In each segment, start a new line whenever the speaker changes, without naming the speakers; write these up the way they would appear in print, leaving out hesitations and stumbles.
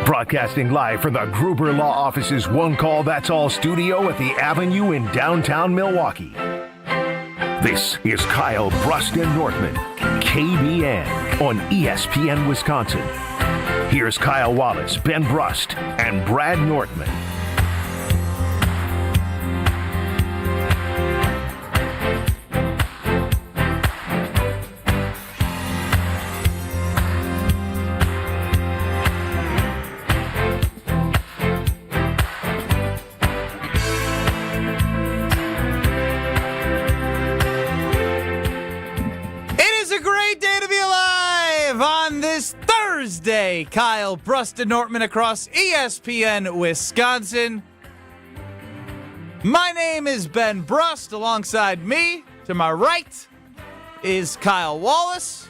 Broadcasting live from the Gruber Law Office's One Call That's All studio at the Avenue in downtown Milwaukee. This is Kyle, Brust, and Nortman, KBN on ESPN Wisconsin. Here's Kyle Wallace, Ben Brust, and Brad Nortman.
Thursday, Kyle, Brust, and Nortman across ESPN Wisconsin. My name is Ben Brust. Alongside me, to my right, is Kyle Wallace,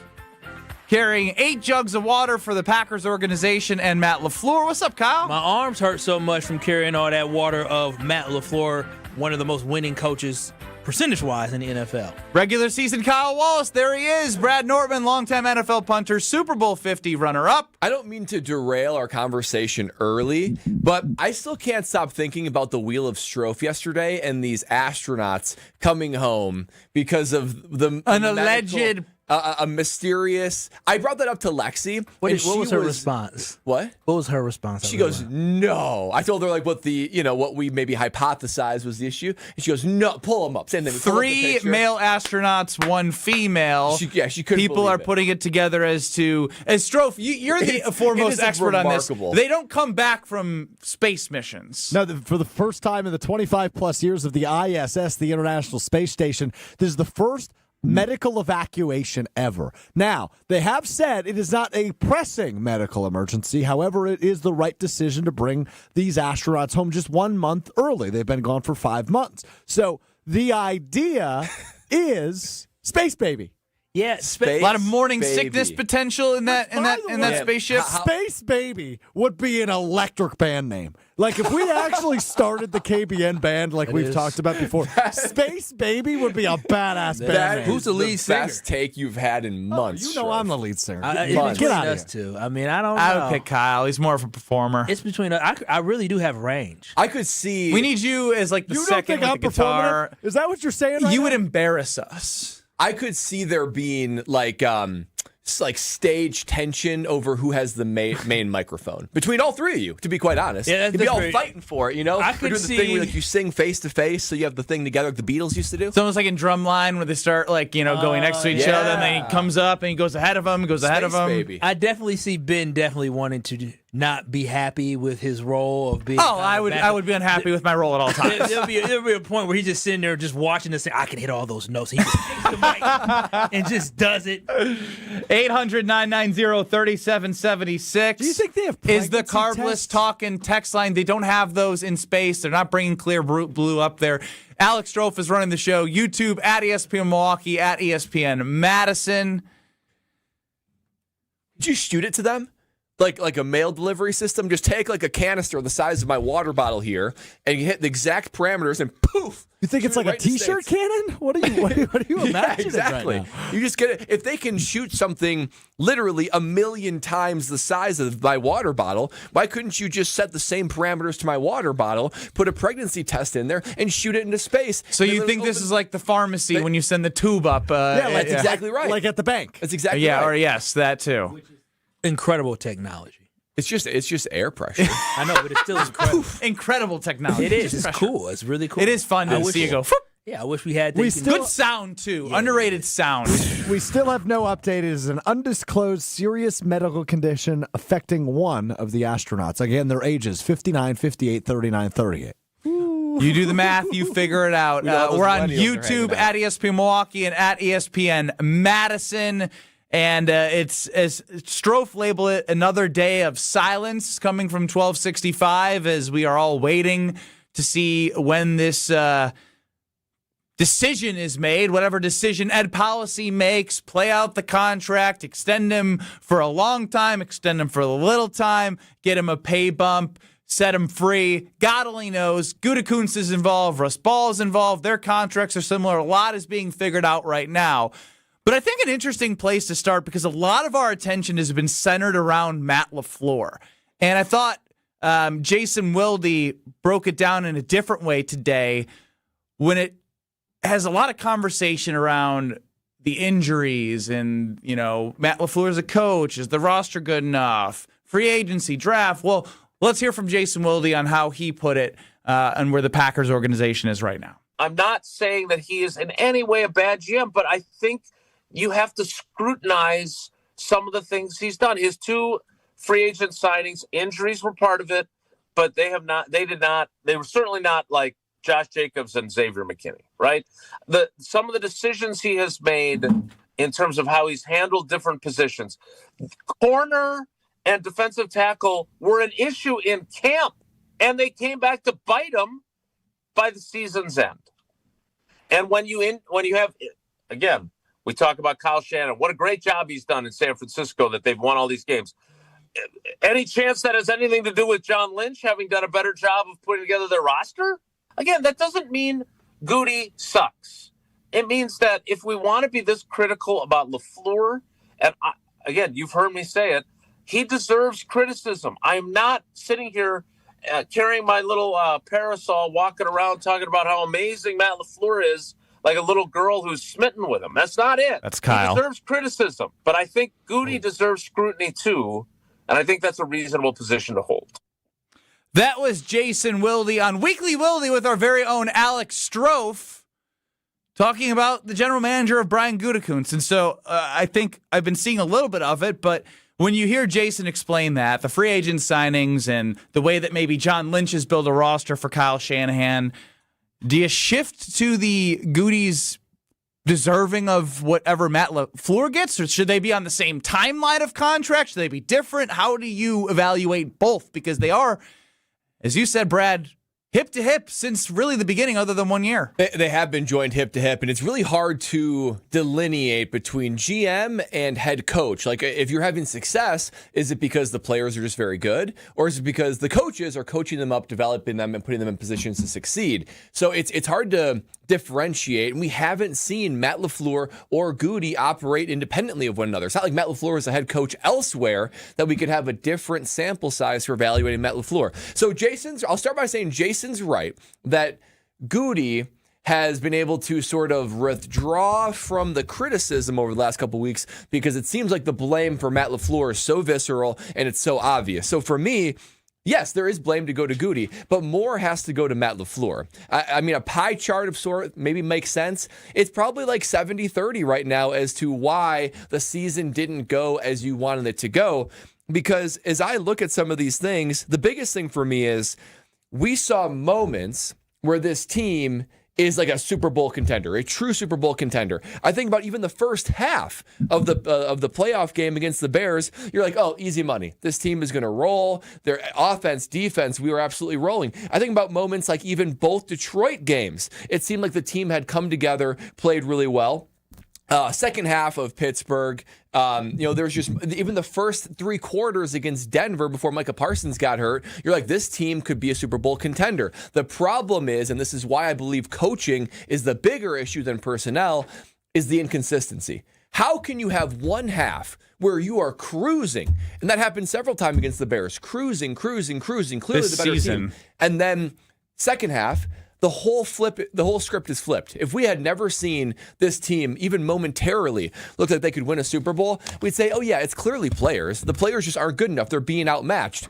carrying 8 jugs of water for the Packers organization, and Matt LaFleur. What's up, Kyle?
My arms hurt so much from carrying all that water of Matt LaFleur, one of the most winning coaches percentage-wise in the NFL.
Regular season Kyle Wallace, there he is. Brad Nortman, longtime NFL punter, Super Bowl 50 runner-up.
I don't mean to derail our conversation early, but I still can't stop thinking about the Wheel of Strofe yesterday and these astronauts coming home because of
an alleged...
a mysterious... I brought that up to Lexi.
What was her response?
What?
What was her response?
She goes, no. I told her what we maybe hypothesized was the issue. And she goes, no, pull them up. Same thing.
3 male astronauts, 1 female.
She couldn't.
People are putting it together as Strofe, you're the foremost expert on this. They don't come back from space missions.
No, for the first time in the 25-plus years of the ISS, the International Space Station, this is the first medical evacuation ever. Now, they have said it is not a pressing medical emergency. However, it is the right decision to bring these astronauts home just 1 month early. They've been gone for 5 months. So the idea is space baby.
Yeah,
a lot of morning sickness potential in that spaceship.
Space Baby would be an electric band name. Like if we actually started the KBN band like we've talked about before, Space Baby would be a badass band name.
Who's the lead singer?
Best take you've had in months.
You know I'm the lead singer.
Get out of here. Too. I mean, I don't know.
I would pick Kyle. He's more of a performer.
It's between I really do have range.
I could see.
We need you as like the second with the guitar.
Is that what you're saying right
You
now?
would embarrass us.
I could see there being like stage tension over who has the main microphone between all 3 of you. To be quite honest, you'd be all fighting for it. You know,
I could
doing
see
the thing where you sing face to face, so you have the thing together like the Beatles used to do.
It's almost like in Drumline where they start going next to each other, and then he comes up and he goes ahead of him,
Baby.
I definitely see Ben wanting to not be happy with his role of being.
I would be unhappy with my role at all times.
There'll be a point where he's just sitting there just watching this thing. I can hit all those notes. He just takes the mic and just does it.
800-990-3776.
Do you think they have
Is the
pregnancy
carbless
tests?
talk and text line? They don't have those in space. They're not bringing Clear Blue up there. Alex Strofe is running the show. YouTube at ESPN Milwaukee, at ESPN Madison.
Did you shoot it to them? Like a mail delivery system? Just take like a canister the size of my water bottle here, and you hit the exact parameters, and poof!
You think it's like a T-shirt cannon? What are you imagining?
Yeah, exactly.
Right now?
You just get it. If they can shoot something literally 1,000,000 times the size of my water bottle, why couldn't you just set the same parameters to my water bottle, put a pregnancy test in there, and shoot it into space?
So you think this is like the pharmacy when you send the tube up?
That's exactly right.
Like at the bank.
That's exactly right.
Or yes, that too.
Incredible technology.
It's just air pressure.
I know, but it's still incredible.
Incredible technology.
It is. It's cool. It's really cool.
It is fun to see you go.
Yeah, I wish we had.
Good sound too. Yeah. Underrated sound.
We still have no update. It is an undisclosed serious medical condition affecting one of the astronauts. Again, their ages 59, 58, 39, 38.
You do the math, you figure it out. We're on YouTube at ESPN Milwaukee and at ESPN Madison. And it's, as Strofe labeled it, another day of silence coming from 1265 as we are all waiting to see when this decision is made, whatever decision Ed Policy makes, play out the contract, extend him for a long time, extend him for a little time, get him a pay bump, set him free. God only knows. Gutekunst is involved. Russ Ball is involved. Their contracts are similar. A lot is being figured out right now. But I think an interesting place to start, because a lot of our attention has been centered around Matt LaFleur. And I thought Jason Wilde broke it down in a different way today when it has a lot of conversation around the injuries and, Matt LaFleur as a coach. Is the roster good enough? Free agency, draft. Well, let's hear from Jason Wilde on how he put it and where the Packers organization is right now.
I'm not saying that he is in any way a bad GM, but I think you have to scrutinize some of the things he's done. His 2 free agent signings, injuries were part of it, but they were certainly not like Josh Jacobs and Xavier McKinney, right? Some of the decisions he has made in terms of how he's handled different positions. Corner and defensive tackle were an issue in camp, and they came back to bite him by the season's end. And when you have, again, we talk about Kyle Shanahan, what a great job he's done in San Francisco that they've won all these games. Any chance that has anything to do with John Lynch having done a better job of putting together their roster? Again, that doesn't mean Goody sucks. It means that if we want to be this critical about LaFleur, and again, you've heard me say it, he deserves criticism. I'm not sitting here carrying my little parasol, walking around talking about how amazing Matt LaFleur is, like a little girl who's smitten with him. That's not it.
That's Kyle.
He deserves criticism, but I think Goody deserves scrutiny too, and I think that's a reasonable position to hold.
That was Jason Wilde on Weekly Wilde with our very own Alex Strofe talking about the general manager of Brian Gutekunst. And so I think I've been seeing a little bit of it, but when you hear Jason explain that, the free agent signings and the way that maybe John Lynch has built a roster for Kyle Shanahan, do you shift to the Goody's deserving of whatever Matt LaFleur gets, or should they be on the same timeline of contract? Should they be different? How do you evaluate both? Because they are, as you said, Brad, hip to hip since really the beginning, other than 1 year.
They have been joined hip to hip, and it's really hard to delineate between GM and head coach. Like, if you're having success, is it because the players are just very good, or is it because the coaches are coaching them up, developing them, and putting them in positions to succeed? So it's hard to differentiate, and we haven't seen Matt LaFleur or Goody operate independently of one another. It's not like Matt LaFleur is a head coach elsewhere that we could have a different sample size for evaluating Matt LaFleur. So I'll start by saying Jason's right that Goody has been able to sort of withdraw from the criticism over the last couple of weeks because it seems like the blame for Matt LaFleur is so visceral and it's so obvious. So for me, yes, there is blame to go to Goody, but more has to go to Matt LaFleur. I mean, a pie chart of sort maybe makes sense. It's probably like 70-30 right now as to why the season didn't go as you wanted it to go. Because as I look at some of these things, the biggest thing for me is we saw moments where this team is like a Super Bowl contender, a true Super Bowl contender. I think about even the first half of the playoff game against the Bears. You're like, oh, easy money. This team is going to roll. Their offense, defense, we were absolutely rolling. I think about moments like even both Detroit games. It seemed like the team had come together, played really well. Second half of Pittsburgh, there's just even the first 3 quarters against Denver before Micah Parsons got hurt. You're like, this team could be a Super Bowl contender. The problem is, and this is why I believe coaching is the bigger issue than personnel, is the inconsistency. How can you have one half where you are cruising, and that happened several times against the Bears, cruising, clearly
this
the better
season.
team, and then second half, the whole script is flipped. If we had never seen this team even momentarily look like they could win a Super Bowl, we'd say, oh yeah, it's clearly players. The players just aren't good enough. They're being outmatched.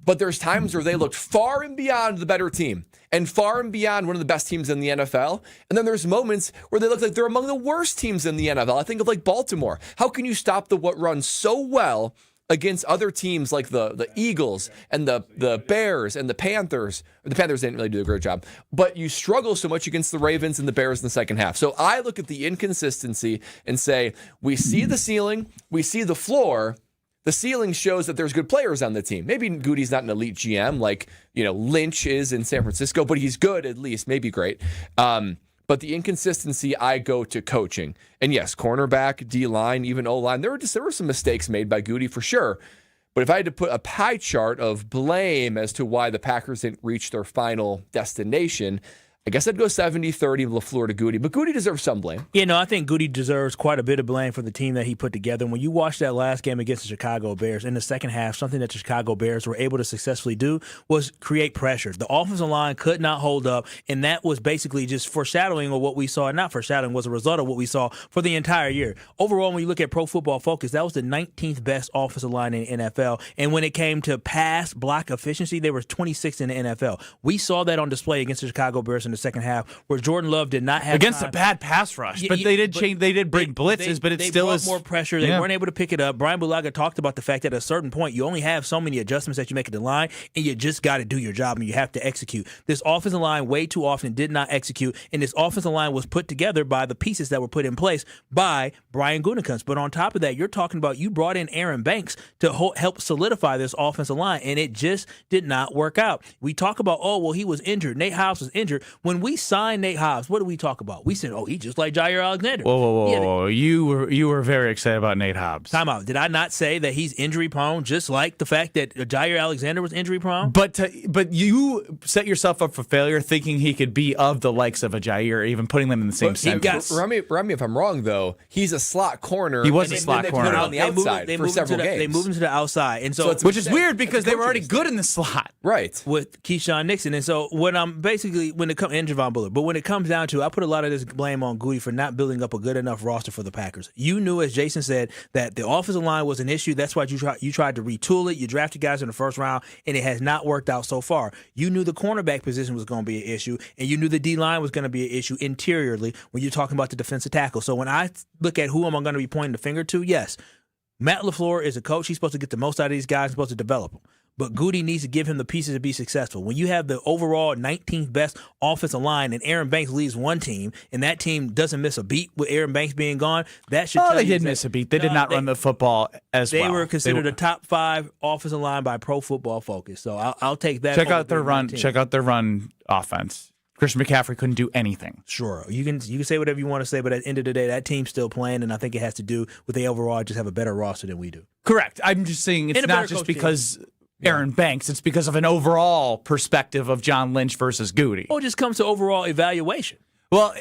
But there's times where they looked far and beyond the better team and far and beyond one of the best teams in the NFL. And then there's moments where they look like they're among the worst teams in the NFL. I think of like Baltimore. How can you stop what runs so well against other teams like the Eagles and the Bears and the Panthers? The Panthers didn't really do a great job, but you struggle so much against the Ravens and the Bears in the second half. So I look at the inconsistency and say, we see the ceiling, we see the floor. The ceiling shows that there's good players on the team. Maybe Goody's not an elite GM like, Lynch is in San Francisco, but he's good at least, maybe great. But the inconsistency, I go to coaching. And yes, cornerback, D-line, even O-line, there were some mistakes made by Goody for sure. But if I had to put a pie chart of blame as to why the Packers didn't reach their final destination, I guess I'd go 70-30 LaFleur to Goody, but Goody deserves some blame.
Yeah, no, I think Goody deserves quite a bit of blame for the team that he put together. When you watch that last game against the Chicago Bears, in the second half, something that the Chicago Bears were able to successfully do was create pressure. The offensive line could not hold up, and that was basically just foreshadowing of what we saw. Not foreshadowing, was a result of what we saw for the entire year. Overall, when you look at Pro Football Focus, that was the 19th best offensive line in the NFL, and when it came to pass block efficiency, they were 26th in the NFL. We saw that on display against the Chicago Bears in the second half, where Jordan Love did not have
against
time.
a bad pass rush, but they did change. They did bring blitzes, but it still
brought
is
more pressure. They weren't able to pick it up. Brian Bulaga talked about the fact that at a certain point, you only have so many adjustments that you make at the line, and you just got to do your job, and you have to execute. This offensive line way too often did not execute, and this offensive line was put together by the pieces that were put in place by Brian Gutekunst. But on top of that, you're talking about you brought in Aaron Banks to help solidify this offensive line, and it just did not work out. We talk about, he was injured. Nate Hobbs was injured. When we signed Nate Hobbs, what did we talk about? We said, he's just like Jair Alexander.
Whoa. You were very excited about Nate Hobbs.
Time out. Did I not say that he's injury prone, just like the fact that Jair Alexander was injury prone?
But you set yourself up for failure thinking he could be of the likes of a Jair, even putting them in the same sentence.
Remind me if I'm wrong, though. He's a slot corner.
He was a slot corner.
They put him on the outside for several games.
They moved him to the outside, and so
which is weird because they were already good in the slot,
right?
With Keyshawn Nixon, and so when it comes and Javon Bullard, but when it comes down to, I put a lot of this blame on Goody for not building up a good enough roster for the Packers. You knew, as Jason said, that the offensive line was an issue. That's why you tried to retool it. You drafted guys in the first round, and it has not worked out so far. You knew the cornerback position was going to be an issue, and you knew the D-line was going to be an issue interiorly when you're talking about the defensive tackle. So when I look at who am I going to be pointing the finger to, yes, Matt LaFleur is a coach. He's supposed to get the most out of these guys. He's supposed to develop them. But Goody needs to give him the pieces to be successful. When you have the overall 19th best offensive line and Aaron Banks leads one team, and that team doesn't miss a beat with Aaron Banks being gone, that should tell you.
They did miss a beat. They did not run the football as well.
They were considered a top 5 offensive line by Pro Football Focus. So I'll take that.
Check out their run. Check out their run offense. Christian McCaffrey couldn't do anything.
Sure. You can say whatever you want to say, but at the end of the day, that team's still playing, and I think it has to do with they overall just have a better roster than we do.
Correct. I'm just saying it's not just because Aaron Banks. It's because of an overall perspective of John Lynch versus Goody.
It just comes to overall evaluation.
Well,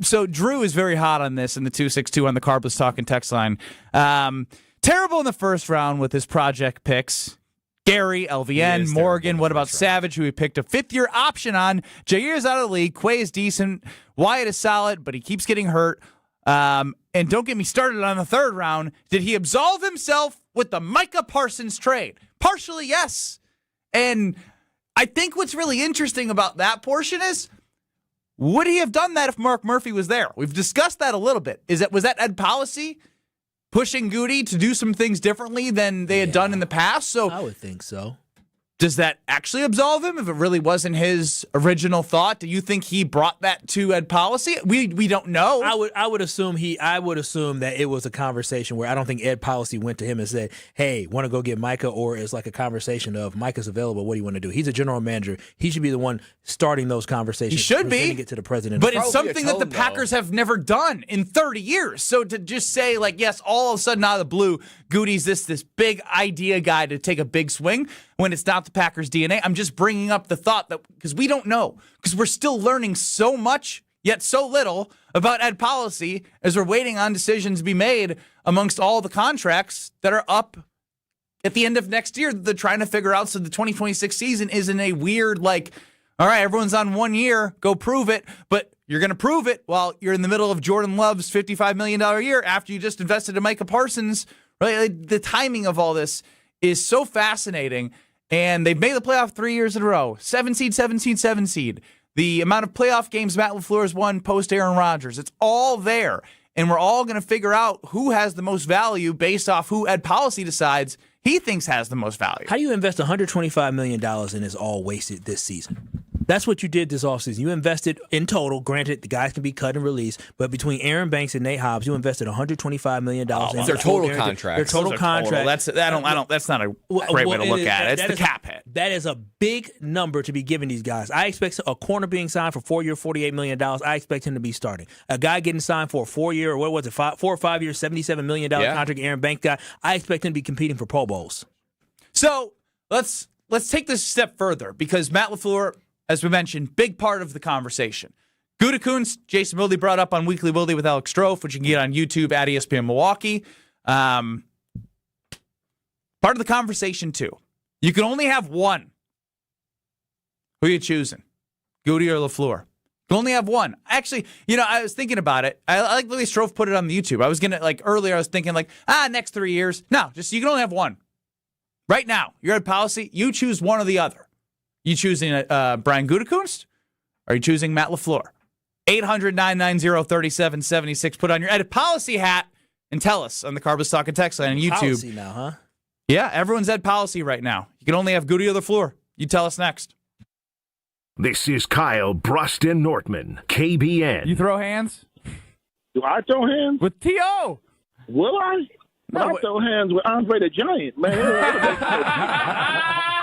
so Drew is very hot on this in the 262 on the Carbless Talking text line. Terrible in the first round with his project picks. Gary, LVN, Morgan. What about Savage, who he picked a 5th-year option on? Jair's out of the league. Quay is decent. Wyatt is solid, but he keeps getting hurt. And don't get me started on the 3rd round. Did he absolve himself with the Micah Parsons trade? Partially, yes. And I think what's really interesting about that portion is, would he have done that if Mark Murphy was there? We've discussed that a little bit. Was that Ed policy pushing Goody to do some things differently than they had done in the past? So
I would think so.
Does that actually absolve him if it really wasn't his original thought? Do you think he brought that to Ed policy? We don't know.
I would assume that it was a conversation where I don't think Ed policy went to him and said, "Hey, want to go get Micah?" Or it's like a conversation of Micah's available. What do you want to do? He's a general manager. He should be the one starting those conversations.
He should be.
Get to the president.
But it's something that the Packers have never done in 30 years. So to just say, like, yes, all of a sudden out of the blue, Goody's this big idea guy to take a big swing when it's not the Packers' DNA. I'm just bringing up the thought that because we don't know, because we're still learning so much, yet so little about Ed policy as we're waiting on decisions to be made amongst all the contracts that are up at the end of next year that they're trying to figure out. So the 2026 season isn't a weird, like, all right, everyone's on 1 year, go prove it, but you're going to prove it while you're in the middle of Jordan Love's $55 million a year after you just invested in Micah Parsons. Right? Like, the timing of all this is so fascinating. And they've made the playoff 3 years in a row. 7 seed, 7 seed, 7 seed. The amount of playoff games Matt LaFleur has won post Aaron Rodgers. It's all there. And we're all going to figure out who has the most value based off who Ed Policy decides he thinks has the most value.
How do you invest $125 million and it's all wasted this season? That's what you did this offseason. You invested in total. Granted, the guys can be cut and released, but between Aaron Banks and Nate Hobbs, you invested $125 million.
In their total contracts.
Their total contract.
That's not a great way to look at it. It's the cap hit.
That is a big number to be giving these guys. I expect a corner being signed for 4 year, $48 million. I expect him to be starting. A guy getting signed for a 4 year, or what was it, 4 or 5 years, $77 million contract, Aaron Banks guy. I expect him to be competing for Pro Bowls.
So let's take this a step further because Matt LaFleur as we mentioned, big part of the conversation. Gutekunst, Jason Wilde brought up on Weekly Wilde with Alex Strofe, which you can get on YouTube at ESPN Milwaukee. Part of the conversation, too. You can only have one. Who are you choosing? Goody or LaFleur? You can only have one. Actually, I was thinking about it. I like the way Strofe put it on the YouTube. I was going to, earlier I was thinking, next 3 years. No, just you can only have one. Right now, your head policy, you choose one or the other. You choosing Brian Gutekunst, or are you choosing Matt LaFleur? 800-990-3776. Put on your edit policy hat and tell us on the Carbos Talking text line on YouTube.
Policy now, huh?
Yeah, everyone's ed policy right now. You can only have Goody or LaFleur. You tell us next.
This is Kyle, Brust, and Nortman, KBN.
You throw hands?
Do I throw hands?
With T.O.
Will I? I throw hands with Andre the Giant, man.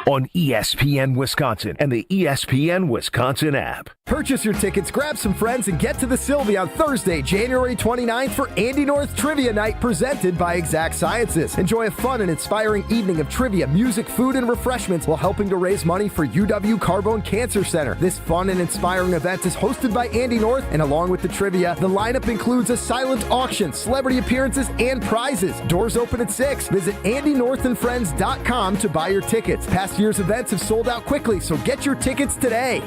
On ESPN Wisconsin and the ESPN Wisconsin app.
Purchase your tickets, grab some friends, and get to the Sylvie on Thursday, January 29th for Andy North Trivia Night presented by Exact Sciences. Enjoy a fun and inspiring evening of trivia, music, food, and refreshments while helping to raise money for UW Carbone Cancer Center. This fun and inspiring event is hosted by Andy North, and along with the trivia, the lineup includes a silent auction, celebrity appearances, and prizes. Doors open at 6. Visit AndyNorthAndFriends.com to buy your tickets. Past year's events have sold out quickly, so get your tickets today.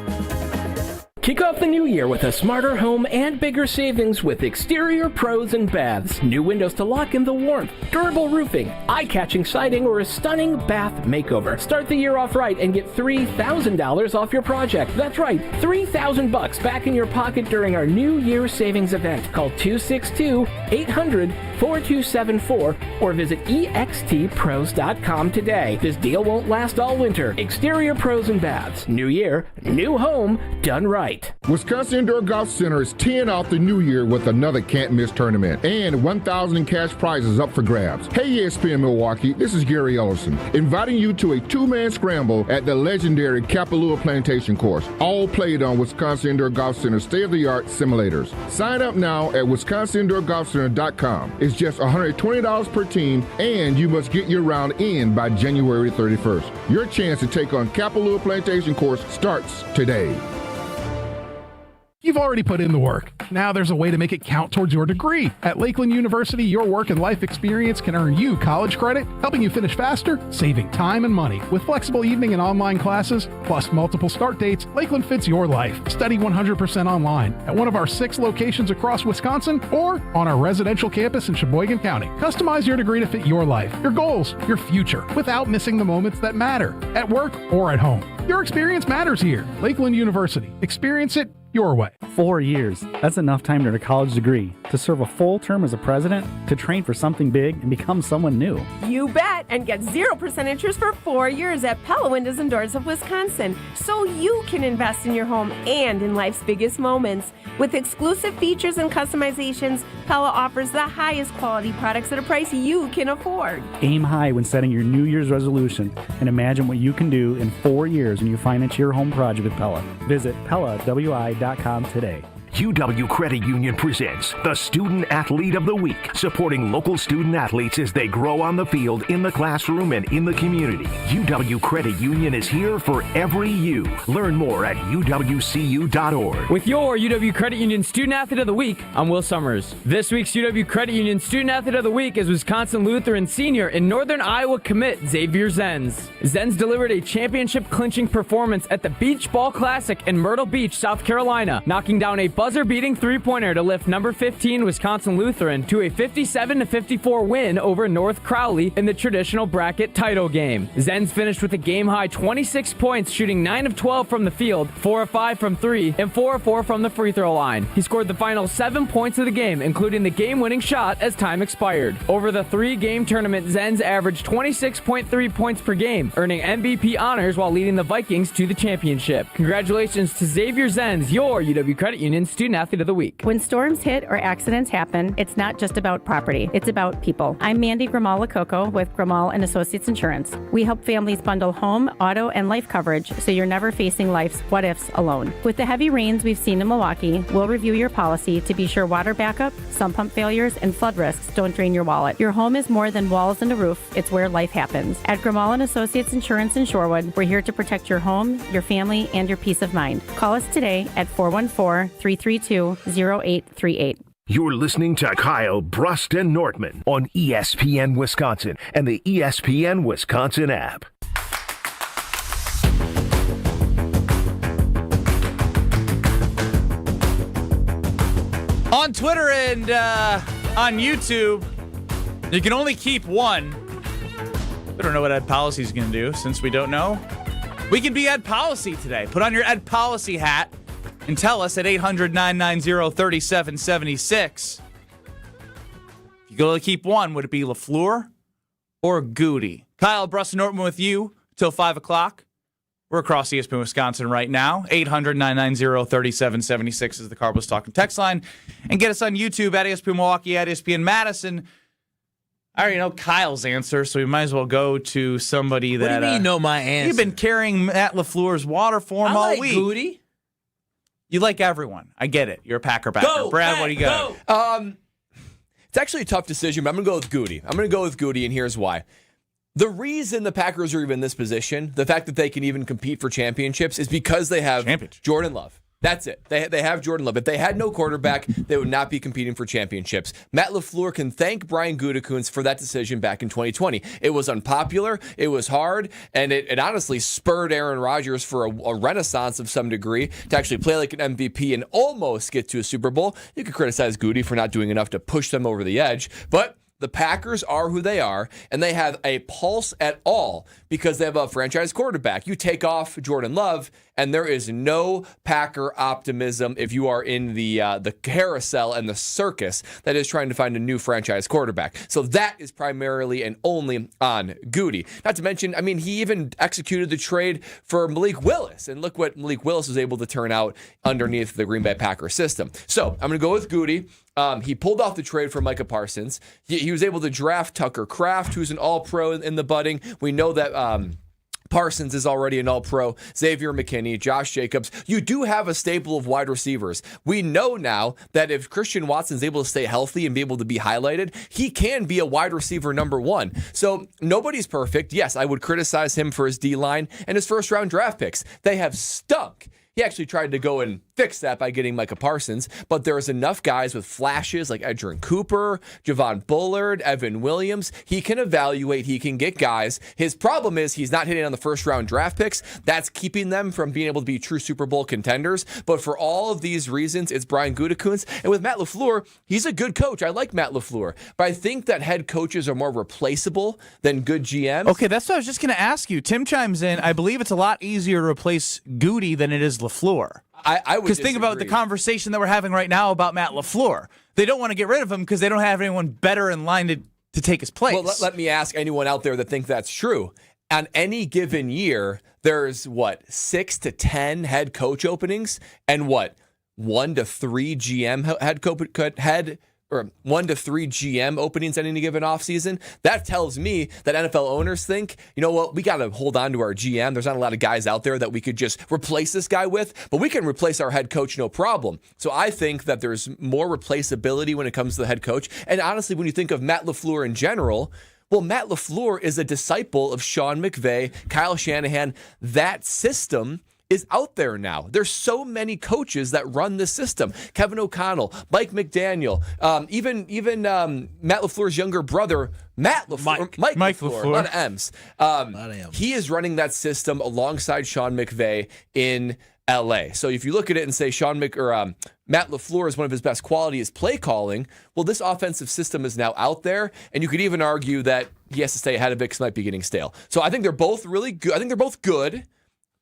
Kick off the new year with a smarter home and bigger savings with Exterior Pros and Baths. New windows to lock in the warmth, durable roofing, eye-catching siding, or a stunning bath makeover. Start the year off right and get $3,000 off your project. That's right, $3,000 back in your pocket during our New Year savings event. Call 262-800-4274 or visit extpros.com today. This deal won't last all winter. Exterior Pros and Baths. New year, new home, done right.
Wisconsin Indoor Golf Center is teeing off the new year with another can't-miss tournament and $1,000 in cash prizes up for grabs. Hey ESPN Milwaukee, this is Gary Ellison, inviting you to a two-man scramble at the legendary Kapalua Plantation Course, all played on Wisconsin Indoor Golf Center state-of-the-art simulators. Sign up now at wisconsinindoorgolfcenter.com. It's just $120 per team, and you must get your round in by January 31st. Your chance to take on Kapalua Plantation Course starts today.
You've already put in the work. Now there's a way to make it count towards your degree. At Lakeland University, your work and life experience can earn you college credit, helping you finish faster, saving time and money. With flexible evening and online classes, plus multiple start dates, Lakeland fits your life. Study 100% online at one of our 6 locations across Wisconsin or on our residential campus in Sheboygan County. Customize your degree to fit your life, your goals, your future, without missing the moments that matter, at work or at home. Your experience matters here. Lakeland University. Experience it your way.
4 years. That's enough time to earn a college degree, to serve a full term as a president, to train for something big and become someone new.
You bet, and get 0% interest for 4 years at Pella Windows and Doors of Wisconsin, so you can invest in your home and in life's biggest moments. With exclusive features and customizations, Pella offers the highest quality products at a price you can afford.
Aim high when setting your New Year's resolution and imagine what you can do in 4 years when you finance your home project with Pella. Visit PellaWI.com today.
UW Credit Union presents the Student Athlete of the Week, supporting local student athletes as they grow on the field, in the classroom, and in the community. UW Credit Union is here for every you. Learn more at uwcu.org.
With your UW Credit Union Student Athlete of the Week, I'm Will Summers. This week's UW Credit Union Student Athlete of the Week is Wisconsin Lutheran senior and Northern Iowa commit Xavier Zenz. Zenz delivered a championship-clinching performance at the Beach Ball Classic in Myrtle Beach, South Carolina, knocking down a buzzer-beating three-pointer to lift number 15 Wisconsin Lutheran to a 57-54 win over North Crowley in the traditional bracket title game. Zenz finished with a game-high 26 points, shooting 9 of 12 from the field, 4 of 5 from 3, and 4 of 4 from the free throw line. He scored the final 7 points of the game, including the game-winning shot as time expired. Over the 3-game tournament, Zenz averaged 26.3 points per game, earning MVP honors while leading the Vikings to the championship. Congratulations to Xavier Zenz, your UW Credit Union Student Student Athlete of the Week.
When storms hit or accidents happen, it's not just about property, it's about people. I'm Mandy Grimal-Lococo with Grimal and Associates Insurance. We help families bundle home, auto, and life coverage so you're never facing life's what-ifs alone. With the heavy rains we've seen in Milwaukee, we'll review your policy to be sure water backup, sump pump failures, and flood risks don't drain your wallet. Your home is more than walls and a roof, it's where life happens. At Grimal and Associates Insurance in Shorewood, we're here to protect your home, your family, and your peace of mind. Call us today at 414-332-0838.
You're listening to Kyle, Brust, and Nortman on ESPN Wisconsin and the ESPN Wisconsin app.
On Twitter and on YouTube, you can only keep one. We don't know what Ed Policy is going to do since we don't know. We can be Ed Policy today. Put on your Ed Policy hat and tell us at 800-990-3776. If you could only keep one, would it be LaFleur or Goody? Kyle, Brust, and Nortman with you till 5 o'clock. We're across ESPN Wisconsin right now. 800-990-3776 is the Carbos Talking text line. And get us on YouTube at ESPN Milwaukee, at ESPN Madison. I already know Kyle's answer, so we might as well go to somebody that...
What do you mean you know my answer?
You've been carrying Matt LaFleur's water for him all week.
Goody.
You like everyone. I get it. You're a Packer backer.
Go,
Brad,
Pat,
what do you got?
It's actually a tough decision, but I'm going to go with Goody. And here's why. The reason the Packers are even in this position, the fact that they can even compete for championships, is because they have Jordan Love. That's it. They have Jordan Love. If they had no quarterback, they would not be competing for championships. Matt LaFleur can thank Brian Gutekunst for that decision back in 2020. It was unpopular, it was hard, and it honestly spurred Aaron Rodgers for a renaissance of some degree to actually play like an MVP and almost get to a Super Bowl. You could criticize Goody for not doing enough to push them over the edge, but the Packers are who they are, and they have a pulse at all because they have a franchise quarterback. You take off Jordan Love, and there is no Packer optimism if you are in the carousel and the circus that is trying to find a new franchise quarterback. So that is primarily and only on Goody. Not to mention, I mean, he even executed the trade for Malik Willis, and look what Malik Willis was able to turn out underneath the Green Bay Packers system. So I'm going to go with Goody. He pulled off the trade for Micah Parsons. He was able to draft Tucker Kraft, who's an all-pro in the budding. We know that Parsons is already an all-pro. Xavier McKinney, Josh Jacobs. You do have a staple of wide receivers. We know now that if Christian Watson's able to stay healthy and be able to be highlighted, he can be a wide receiver number one. So nobody's perfect. Yes, I would criticize him for his D-line and his first-round draft picks. They have stunk. He actually tried to go and fix that by getting Micah Parsons, but there's enough guys with flashes like Edgerrin Cooper, Javon Bullard, Evan Williams. He can evaluate, he can get guys. His problem is he's not hitting on the first round draft picks. That's keeping them from being able to be true Super Bowl contenders. But for all of these reasons, it's Brian Gutekunst. And with Matt LaFleur, he's a good coach. I like Matt LaFleur, but I think that head coaches are more replaceable than good GMs.
Okay, that's what I was just going to ask you. Tim chimes in. I believe it's a lot easier to replace Goody than it is LaFleur.
I would
because think about the conversation that we're having right now about Matt LaFleur. They don't want to get rid of him because they don't have anyone better in line to take his place.
Well, let me ask anyone out there that think that's true. On any given year, there's 6 to 10 head coach openings and 1 to 3 GM or 1 to 3 GM openings in any given offseason. That tells me that NFL owners think, you know what, we got to hold on to our GM. There's not a lot of guys out there that we could just replace this guy with, but we can replace our head coach no problem. So I think that there's more replaceability when it comes to the head coach. And honestly, when you think of Matt LaFleur in general, well, Matt LaFleur is a disciple of Sean McVay, Kyle Shanahan. That system is out there now. There's so many coaches that run this system. Kevin O'Connell, Mike McDaniel, even Matt LaFleur's younger brother, Mike LaFleur. A lot of M's. He is running that system alongside Sean McVay in LA. So if you look at it and say Matt LaFleur is one of his best qualities play calling, well, this offensive system is now out there, and you could even argue that he has to stay ahead of it because it might be getting stale. So I think they're both really good. I think they're both good.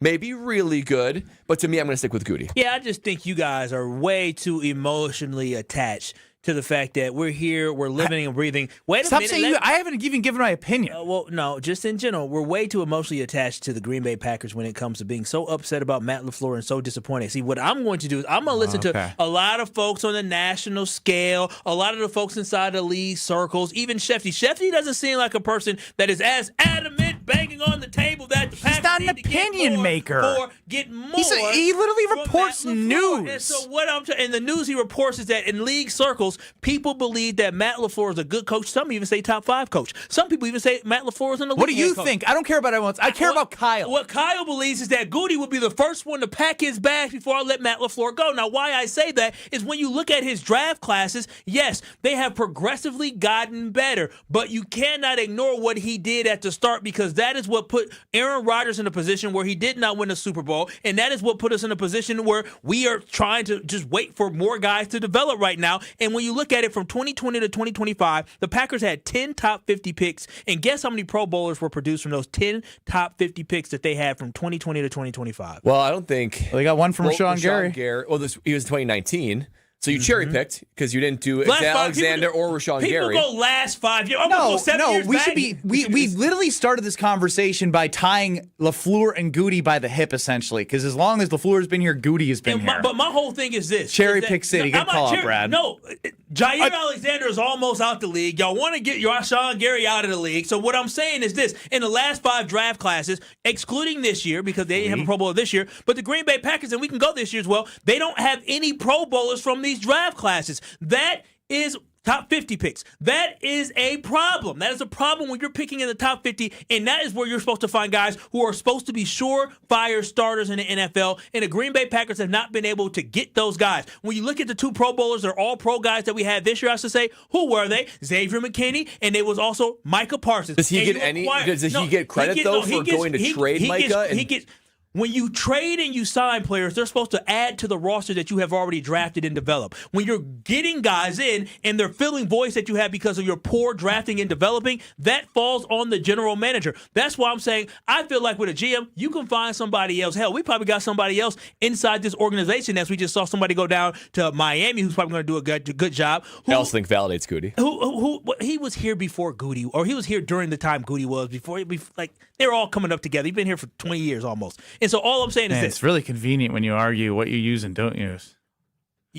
Maybe really good, but to me, I'm going to stick with Goody.
Yeah, I just think you guys are way too emotionally attached to the fact that we're here, we're living and breathing. Wait a
Stop
minute.
saying I haven't even given my opinion.
Well, no, just in general, we're way too emotionally attached to the Green Bay Packers when it comes to being so upset about Matt LaFleur and so disappointed. See, what I'm going to do is I'm going to listen to a lot of folks on the national scale, a lot of the folks inside the league circles, even Shefty. Shefty doesn't seem like a person that is as adamant, banging on the table that the Packers
He's not an opinion maker.
Or get more.
He literally reports news.
And so what and the news he reports is that in league circles, people believe that Matt LaFleur is a good coach. Some even say top 5 coach. Some people even say Matt LaFleur is an elite.
What do you
coach.
think? I don't care about everyone else. I care about Kyle.
What Kyle believes is that Goody would be the first one to pack his bags before I let Matt LaFleur go. Now, why I say that is when you look at his draft classes, yes, they have progressively gotten better, but you cannot ignore what he did at the start because that is what put Aaron Rodgers in a position where he did not win a Super Bowl, and that is what put us in a position where we are trying to just wait for more guys to develop right now. And when you look at it from 2020 to 2025, the Packers had 10 top 50 picks, and guess how many Pro Bowlers were produced from those 10 top 50 picks that they had from 2020 to 2025?
Well, I don't think.
Well, they got one from Rashawn Gary.
Well, he was 2019. So you cherry picked because you didn't do Alexander or Rashawn Gary.
People go last 5 years.
No,
years
we
back.
should be. We literally started this conversation by tying LaFleur and Goody by the hip, essentially. Because as long as LaFleur's been here, Goody has been here.
But my whole thing is this:
Cherry pick city. Good call out, Brad.
No, Jair Alexander is almost out the league. Y'all want to get Rashawn Gary out of the league. So what I'm saying is this: in the last 5 draft classes, excluding this year because they didn't have a Pro Bowler this year, but the Green Bay Packers, and we can go this year as well, they don't have any Pro Bowlers from these draft classes. That is top 50 picks. That is a problem. That is a problem when you're picking in the top 50, and that is where you're supposed to find guys who are supposed to be surefire starters in the NFL, and the Green Bay Packers have not been able to get those guys. When you look at the 2 Pro Bowlers, they're all pro guys that we had this year, I should say. Who were they? Xavier McKinney, and it was also Micah Parsons.
Does he get credit for going to trade Micah?
When you trade and you sign players, they're supposed to add to the roster that you have already drafted and developed. When you're getting guys in and they're filling voids that you have because of your poor drafting and developing, that falls on the general manager. That's why I'm saying I feel like with a GM, you can find somebody else. Hell, we probably got somebody else inside this organization as we just saw somebody go down to Miami who's probably going to do a good job.
I also think validates Goody.
Who he was here before Goody, or he was here during the time Goody was before. Like they're all coming up together. He's been here for 20 years almost. And so all I'm saying is this.
It's really convenient when you argue what you use and don't use.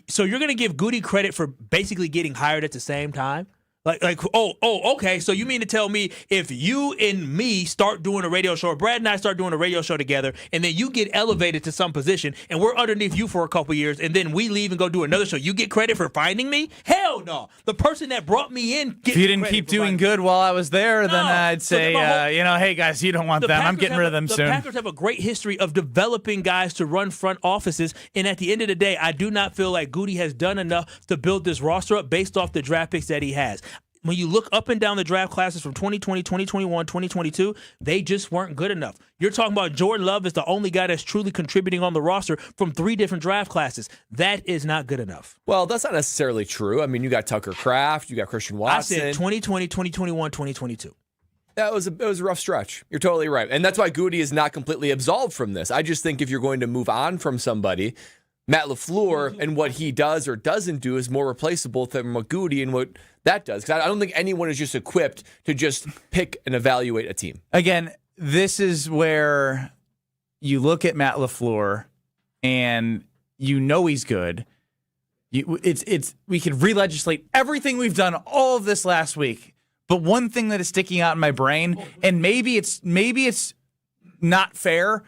So you're going to give Goody credit for basically getting hired at the same time? Okay. So you mean to tell me if you and me start doing a radio show, or Brad and I start doing a radio show together, and then you get elevated to some position, and we're underneath you for a couple years, and then we leave and go do another show, you get credit for finding me? Hell no. The person that brought me in gets
If you didn't keep doing good while I was there, then I'd say, hey guys, you don't want them. I'm getting rid of them soon.
The Packers have a great history of developing guys to run front offices, and at the end of the day, I do not feel like Goody has done enough to build this roster up based off the draft picks that he has. When you look up and down the draft classes from 2020, 2021, 2022, they just weren't good enough. You're talking about Jordan Love is the only guy that's truly contributing on the roster from 3 different draft classes. That is not good enough.
Well, that's not necessarily true. I mean, you got Tucker Kraft, you got Christian Watson.
I said 2020, 2021, 2022.
That was a rough stretch. You're totally right. And that's why Goody is not completely absolved from this. I just think if you're going to move on from somebody, Matt LaFleur and what he does or doesn't do is more replaceable than what Goody and what that does. Because I don't think anyone is just equipped to just pick and evaluate a team.
Again, this is where you look at Matt LaFleur and you know he's good. We could re-legislate everything we've done all of this last week. But one thing that is sticking out in my brain, and maybe it's not fair,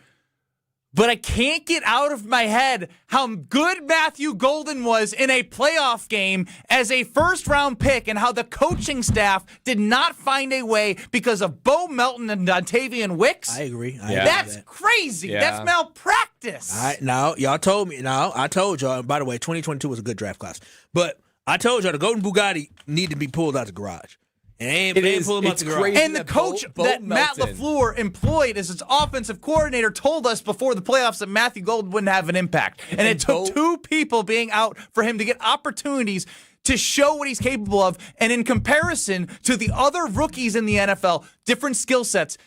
but I can't get out of my head how good Matthew Golden was in a playoff game as a first-round pick and how the coaching staff did not find a way because of Bo Melton and Dontavian Wicks.
I agree.
That's crazy. Yeah. That's malpractice.
Y'all told me. I told y'all, by the way, 2022 was a good draft class. But I told y'all the Golden Bugatti need to be pulled out the garage. And
the coach that Matt LaFleur employed as its offensive coordinator told us before the playoffs that Matthew Golden wouldn't have an impact. And it took 2 people being out for him to get opportunities to show what he's capable of. And in comparison to the other rookies in the NFL, different skill sets,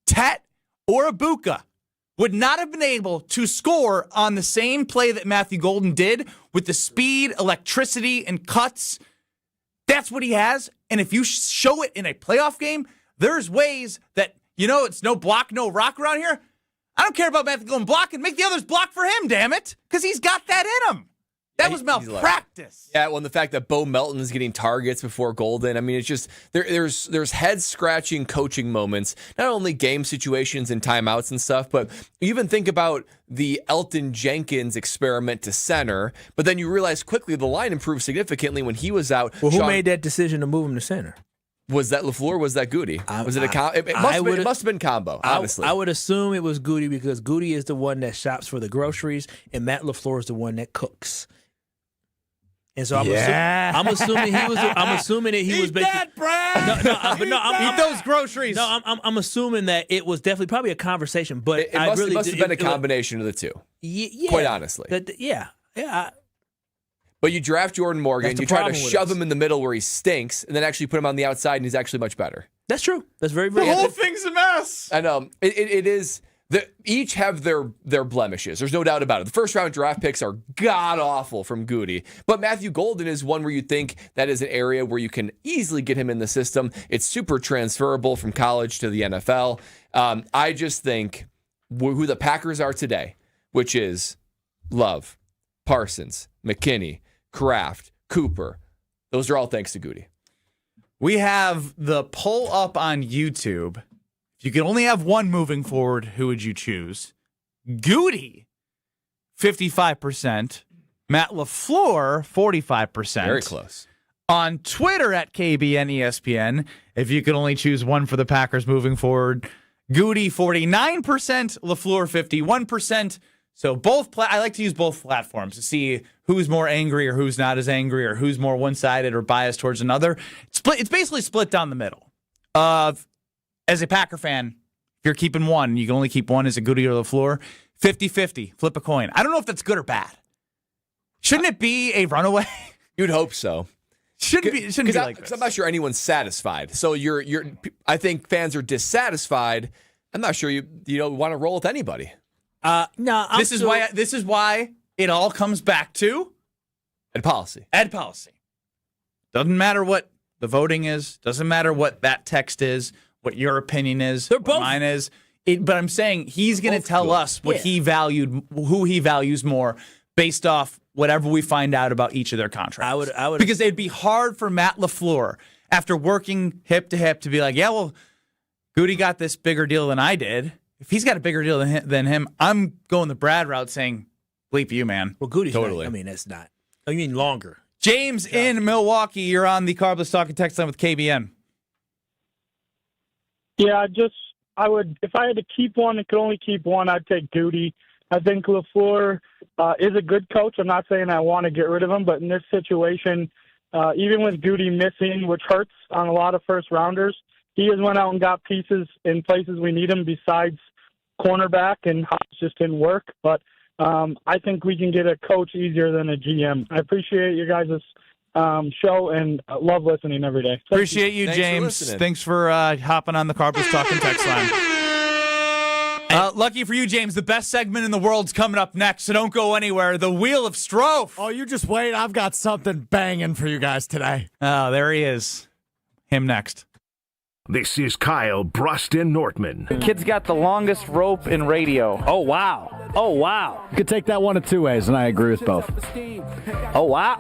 Tet or Ibuka would not have been able to score on the same play that Matthew Golden did with the speed, electricity, and cuts That's what he has. And if you show it in a playoff game, there's ways that, it's no block, no rock around here. I don't care about Matthew going block and make the others block for him, damn it, because he's got that in him. That was malpractice.
And the fact that Bo Melton's getting targets before Golden, I mean, it's just there's head-scratching coaching moments, not only game situations and timeouts and stuff, but you even think about the Elton Jenkins experiment to center, but then you realize quickly the line improved significantly when he was out.
Well, who made that decision to move him to center?
Was that LaFleur or was that Goody? Was it a combo? It must have been combo, honestly.
I would assume it was Goody because Goody is the one that shops for the groceries and Matt LaFleur is the one that cooks. And so I'm assuming he was. I'm assuming that he was.
Eat that, Brad.
Eat
those groceries.
No, I'm assuming that it was definitely probably a conversation, but
it must have been a combination of the two.
Yeah,
quite honestly. But you draft Jordan Morgan, you try to shove him in the middle where he stinks, and then actually put him on the outside, and he's actually much better.
That's true. That's very, very.
The whole thing's a mess.
I know it is. Each have their blemishes. There's no doubt about it. The first-round draft picks are god-awful from Goody. But Matthew Golden is one where you think that is an area where you can easily get him in the system. It's super transferable from college to the NFL. I just think who the Packers are today, which is Love, Parsons, McKinney, Kraft, Cooper. Those are all thanks to Goody.
We have the poll up on YouTube. If you could only have one moving forward, who would you choose? Goody, 55%. Matt LaFleur, 45%.
Very close.
On Twitter at KBN ESPN, if you could only choose one for the Packers moving forward, Goody, 49%, LaFleur, 51%. So I like to use both platforms to see who's more angry or who's not as angry or who's more one-sided or biased towards another. It's basically split down the middle. As a Packer fan, if you're keeping one, you can only keep one. Is it Goody or LaFleur? 50-50. Flip a coin. I don't know if that's good or bad. Shouldn't it be a runaway?
You'd hope so.
Shouldn't be like this.
Because I'm not sure anyone's satisfied. So I think fans are dissatisfied. I'm not sure you don't want to roll with anybody.
No,
this is why it all comes back to
Ed policy.
Doesn't matter what the voting is. Doesn't matter what that text is. What your opinion is.
They're both.
Mine is. But I'm saying he's going to tell us what he valued, who he values more, based off whatever we find out about each of their contracts.
I would
because it'd be hard for Matt LaFleur after working hip to hip to be like, yeah, well, Goody got this bigger deal than I did. If he's got a bigger deal than him, I'm going the Brad route, saying, bleep you, man.
Well, Goody's
totally.
That's not. I mean, longer.
James in Milwaukee, you're on the Carbless Talking Text Line with KBN.
Yeah, I would, if I had to keep one and could only keep one, I'd take Goody. I think LaFleur is a good coach. I'm not saying I want to get rid of him, but in this situation, even with Goody missing, which hurts on a lot of first-rounders, he has went out and got pieces in places we need him besides cornerback, and Hobbs just didn't work. But I think we can get a coach easier than a GM. I appreciate you guys' show and love listening every day.
Appreciate you, James. Thanks for hopping on the Carbless Talking Text Line. Lucky for you, James, the best segment in the world's coming up next, so don't go anywhere. The Wheel of Strofe.
Oh, you just wait. I've got something banging for you guys today.
Oh, there he is. Him next.
This is Kyle, Brust, and Nortman.
Kid's got the longest rope in radio. Oh, wow.
You could take that one of two ways, and I agree with both.
Oh, wow.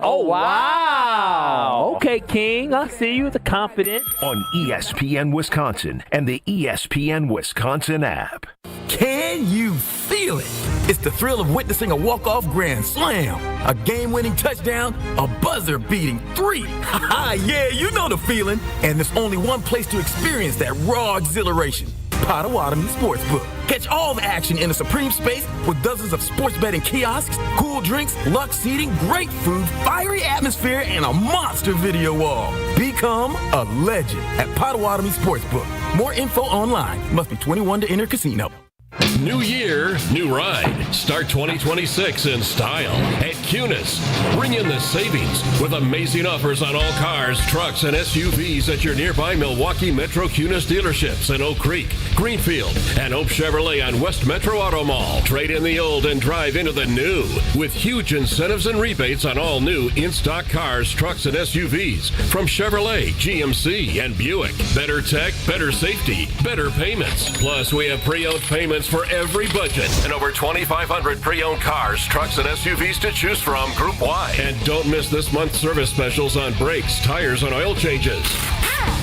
Okay, King. I see you, the confident.
On ESPN Wisconsin and the ESPN Wisconsin app.
Can you feel it? It's the thrill of witnessing a walk-off grand slam, a game-winning touchdown, a buzzer-beating 3. Yeah, you know the feeling. And there's only one place to experience that raw exhilaration. Potawatomi Sportsbook. Catch all the action in a supreme space with dozens of sports betting kiosks, cool drinks, luxe seating, great food, fiery atmosphere, and a monster video wall. Become a legend at Potawatomi Sportsbook. More info online. Must be 21 to enter casino.
New year, new ride. Start 2026 in style at Kunis. Bring in the savings with amazing offers on all cars, trucks, and SUVs at your nearby Milwaukee Metro Kunis dealerships in Oak Creek, Greenfield, and Oak Chevrolet on West Metro Auto Mall. Trade in the old and drive into the new with huge incentives and rebates on all new in-stock cars, trucks, and SUVs from Chevrolet, GMC, and Buick. Better tech, better safety, better payments. Plus, we have pre-owned payments for every budget and over 2,500 pre-owned cars, trucks, and SUVs to choose from group-wide. And don't miss this month's service specials on brakes, tires, and oil changes.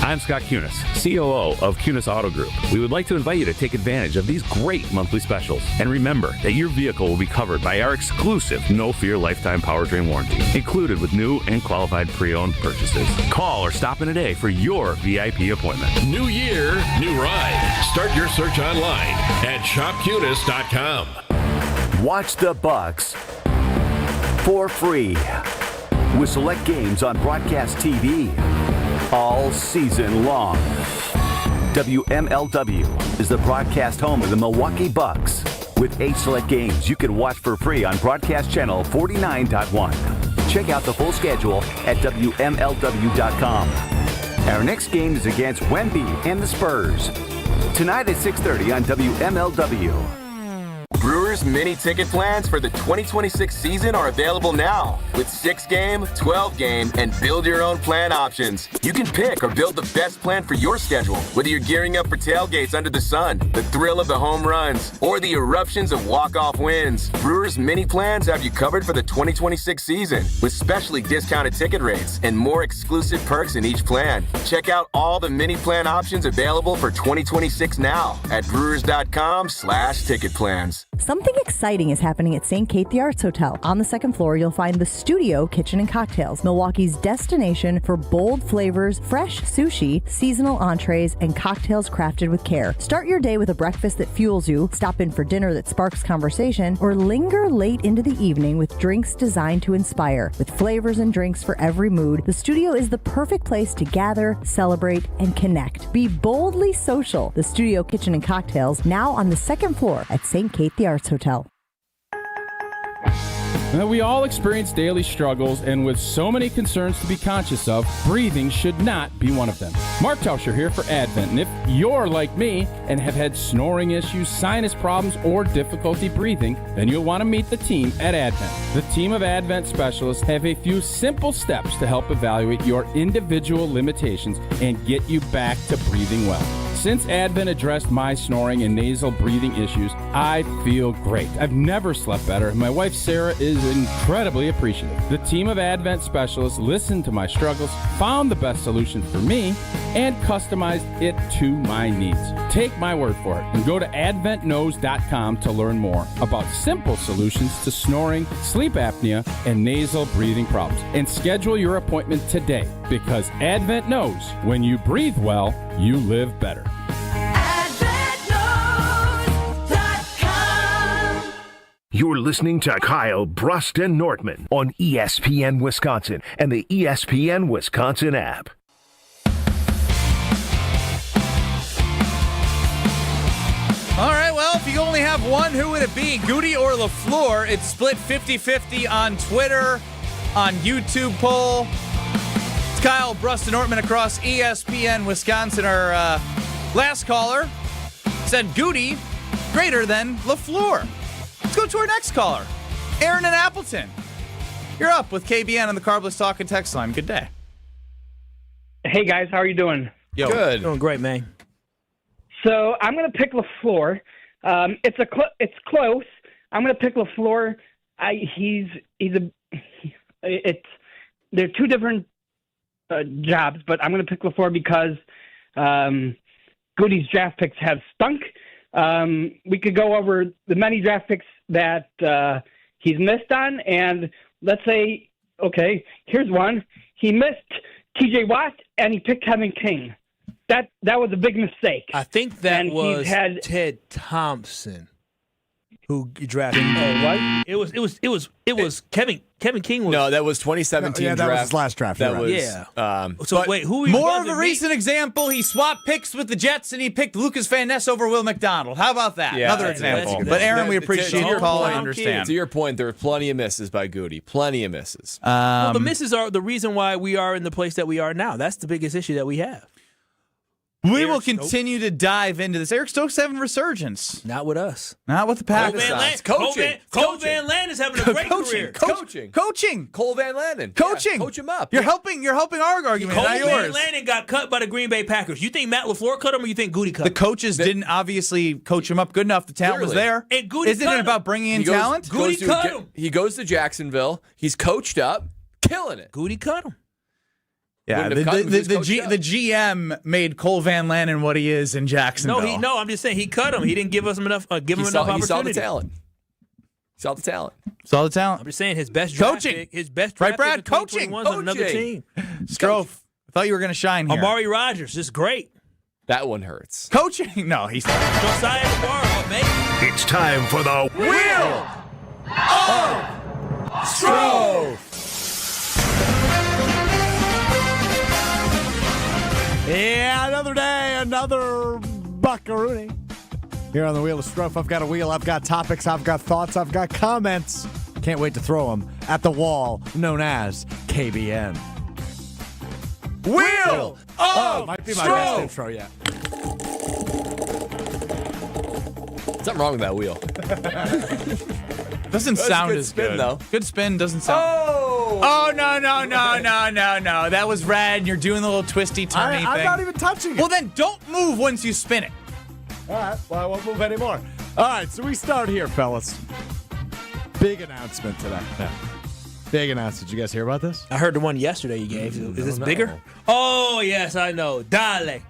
I'm Scott Kunis, COO of Kunis Auto Group. We would like to invite you to take advantage of these great monthly specials. And remember that your vehicle will be covered by our exclusive No Fear Lifetime Powertrain Warranty, included with new and qualified pre-owned purchases. Call or stop in today for your VIP appointment.
New year, new ride. Start your search online at shopkunis.com.
Watch the Bucks for free with select games on broadcast TV all season long. WMLW is the broadcast home of the Milwaukee Bucks. With 8 select games you can watch for free on broadcast channel 49.1. Check out the full schedule at WMLW.com. Our next game is against Wemby and the Spurs. Tonight at 6:30 on WMLW.
Brewers mini ticket plans for the 2026 season are available now with 6-game, 12-game, and build-your-own plan options. You can pick or build the best plan for your schedule, whether you're gearing up for tailgates under the sun, the thrill of the home runs, or the eruptions of walk-off wins. Brewers mini plans have you covered for the 2026 season with specially discounted ticket rates and more exclusive perks in each plan. Check out all the mini plan options available for 2026 now at brewers.com/ticket plans.
Something exciting is happening at St. Kate the Arts Hotel. On the second floor, you'll find the Studio Kitchen and Cocktails, Milwaukee's destination for bold flavors, fresh sushi, seasonal entrees, and cocktails crafted with care. Start your day with a breakfast that fuels you, stop in for dinner that sparks conversation, or linger late into the evening with drinks designed to inspire. With flavors and drinks for every mood, the Studio is the perfect place to gather, celebrate, and connect. Be boldly social. The Studio Kitchen and Cocktails, now on the second floor at St. Kate the Arts Hotel.
We all experience daily struggles, and with so many concerns to be conscious of, breathing should not be one of them. Mark Tauscher here for Advent, and if you're like me and have had snoring issues, sinus problems, or difficulty breathing, then you'll want to meet the team at Advent. The team of Advent specialists have a few simple steps to help evaluate your individual limitations and get you back to breathing well. Since Advent addressed my snoring and nasal breathing issues, I feel great. I've never slept better. My wife Sarah is incredibly appreciative. The team of Advent specialists listened to my struggles, found the best solution for me, and customized it to my needs. Take my word for it and go to adventknows.com to learn more about simple solutions to snoring, sleep apnea, and nasal breathing problems. And schedule your appointment today, because Advent knows when you breathe well, you live better.
You're listening to Kyle, Brust, and Nortman on ESPN Wisconsin and the ESPN Wisconsin app.
All right, well, if you only have one, who would it be, Goody or LaFleur? It's split 50-50 on Twitter, on YouTube poll. It's Kyle, Brust, and Nortman across ESPN Wisconsin. Our last caller said Goody greater than LaFleur. Let's go to our next caller, Aaron in Appleton. You're up with KBN on the Carbless Talk and Text line. Good day.
Hey, guys. How are you doing?
Yo.
Good. Doing great, man.
So I'm going to pick LaFleur. It's close. I'm going to pick LaFleur. They're two different jobs, but I'm going to pick LaFleur because Goody's draft picks have stunk. We could go over the many draft picks that he's missed on, and let's say, okay, here's one. He missed T.J. Watt, and he picked Kevin King. That was a big mistake.
I think that
and
was Ted Thompson. Who drafted?
Right?
It was Kevin King.
No, that was 2017
that
draft.
was his last draft.
That
you're
was
right.
So wait, who? Are you
More of a
buzzing?
recent example, he swapped picks with the Jets and he picked Lucas Van Ness over Will McDonald. How about that?
Yeah,
Another
that's
example.
good.
But Aaron, we
To
appreciate
your
your call
point,
and understand.
To your point, there are plenty of misses by Goody. Plenty of misses.
Well, the misses are the reason why we are in the place that we are now. That's the biggest issue that we have.
We will continue to dive into this. Eric Stokes having a resurgence.
Not with us.
Not with the Packers.
Cole Van Lanen is having a great career.
Coaching.
Cole Van Lanen.
Coaching.
Yeah, coach him up.
You're helping our argument,
Cole
not yours.
Van Lanen got cut by the Green Bay Packers. You think Matt LaFleur cut him, or you think Goody cut
The
him?
coaches didn't obviously coach him up good enough. The talent was there.
And Goody
Isn't
cut
it
him.
about bringing in talent?
Goody cut him.
He goes to Jacksonville. He's coached up, killing it.
Goody cut him.
Yeah,
Wouldn't have cut him if he was
the GM made Cole Van Lanen what he is in Jacksonville.
No, I'm just saying he cut him. He didn't give us enough. Give him enough opportunity.
He saw the talent. Saw the talent.
I'm
just saying his best draft
coaching.
pick, his best
Right,
draft
Brad?
pick in 2021 's on another team.
Strofe, I thought you were going to shine here.
Amari Rodgers is great.
That one hurts.
Coaching? No, he's not.
Josiah DeBarra, mate.
It's time for the Wheel of Strofe.
Yeah, another day, another buckaroonie. Here on the Wheel of Strofe, I've got a wheel, I've got topics, I've got thoughts, I've got comments. Can't wait to throw them at the wall known as KBN.
Wheel of
Might be my best intro yet.
Something wrong with that wheel.
Doesn't
That was a
sound
good
as
spin,
good.
though.
Good spin doesn't sound. Oh no. That was rad. And you're doing the little twisty turny thing.
I'm not even touching it.
Well, then don't move once you spin it.
All right, well, I won't move anymore. All right, so we start here, fellas. Big announcement today. Yeah. Big announcement. Did you guys hear about this?
I heard the one yesterday you gave. Is this bigger? Oh, yes, I know. Dale.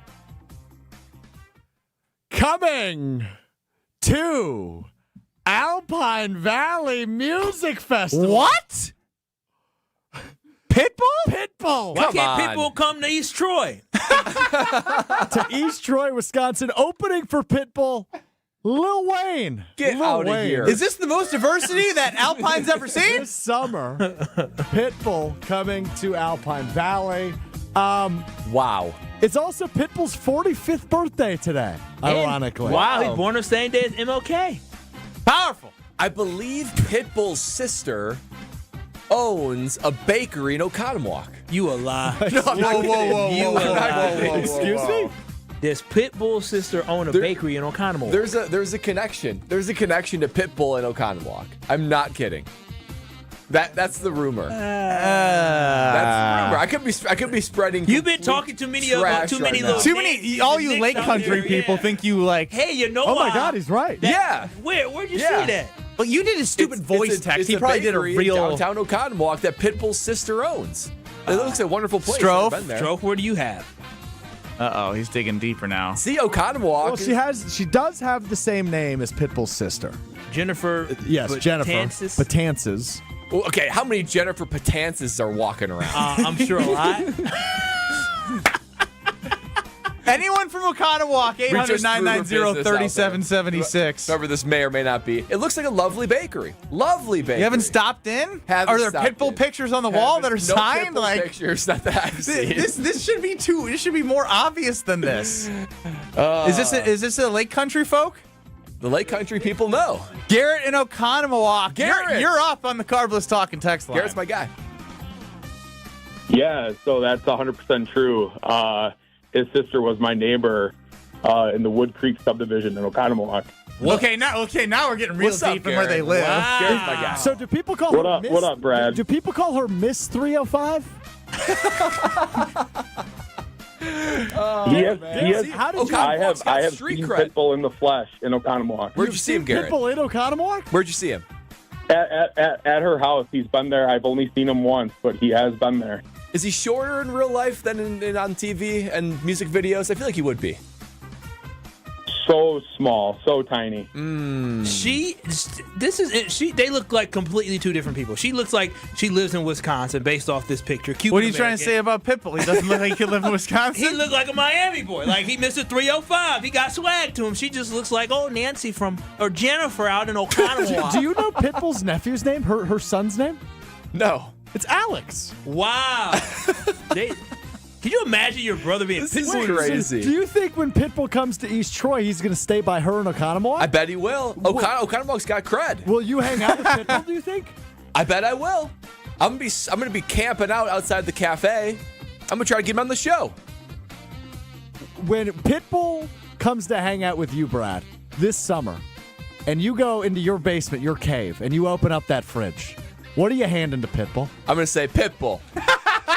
Coming to Alpine Valley Music Festival.
What?
Pitbull.
Why can't Pitbull come to East Troy?
To East Troy, Wisconsin, opening for Pitbull, Lil Wayne.
Get
Lil
out of
Wayne.
here.
Is this the most diversity that Alpine's ever seen?
This summer, Pitbull coming to Alpine Valley.
Wow.
It's also Pitbull's 45th birthday today, ironically.
Wow, he's born the same day as MLK.
Powerful.
I believe Pitbull's sister owns a bakery in Oconomowoc.
You a lie.
No, I'm not kidding.
You a lie.
Excuse me?
Does Pitbull's sister own a bakery in Oconomowoc?
There's a connection. There's a connection to Pitbull and Oconomowoc. I'm not kidding. That's the rumor. That's the rumor. I could be spreading.
You've been talking too many little
Too many. All you Lake Country people think you like.
Hey, you know
Oh
why?
my God, he's right.
Yeah.
Where'd you
Yeah.
see that?
Well, you did a stupid voice text.
It's
He probably did a
bakery in
real.
downtown Oconomowoc that Pitbull's sister owns. It looks like a wonderful place.
Strofe.
I've been there.
Stroke, where do you have?
Uh-oh, he's digging deeper now.
See, Oconomowoc.
Well, she does have the same name as Pitbull's sister.
Jennifer.
Yes, Jennifer
Betances?
Betances.
Well, okay, how many Jennifer Betances are walking around?
I'm sure a lot.
Anyone from Oconomowoc, 800-990-3776.
Whoever this may or may not be. It looks like a lovely bakery. Lovely bakery.
You haven't stopped in?
Haven't
Are there
stopped
Pitbull
in.
pictures on the wall that are
No
signed?
Pitbull
Like
pictures, not that I've seen.
this should be This should be more obvious than this. Is this a Lake Country folk?
The Lake Country people know.
Garrett in Oconomowoc.
Garrett!
You're up on the Carbless Talking text line.
Garrett's my guy.
Yeah, so that's 100% true. His sister was my neighbor in the Wood Creek subdivision in Oconomowoc.
Okay, now we're getting real
What's up,
deep in where they
Garrett?
live.
Wow.
Garrett's my guy.
So do people call
What
her
up?
Miss?
What up, Brad?
Do people call her Miss 305?
He has,
How did you?
Oconomowoc
I have
street
seen
cred.
Pitbull in the flesh in Oconomowoc.
Where'd you see him, Garrett?
Pitbull in Oconomowoc?
Where'd you see him?
At her house. He's been there. I've only seen him once, but he has been there.
Is he shorter in real life than on TV and music videos? I feel like he would be.
So small, so tiny.
They look like completely two different people. She looks like she lives in Wisconsin based off this picture.
What are you trying to say about Pitbull? He doesn't look like he lives in Wisconsin?
He looked like a Miami boy. Like he Mr. 305. He got swag to him. She just looks like Nancy or Jennifer out in Oconomowoc.
Do you know Pitbull's nephew's name? Her son's name?
No.
It's Alex.
Wow. Can you imagine your brother being Pitbull?
Crazy.
Do you think when Pitbull comes to East Troy, he's going to stay by her in Oconomowoc?
I bet he will. Oconomowoc's got cred.
Will you hang out with Pitbull, do you think?
I bet I will. I'm gonna be camping out outside the cafe. I'm gonna try to get him on the show.
When Pitbull comes to hang out with you, Brad, this summer, and you go into your basement, your cave, and you open up that fridge, what are you handing to Pitbull?
I'm gonna say Pitbull.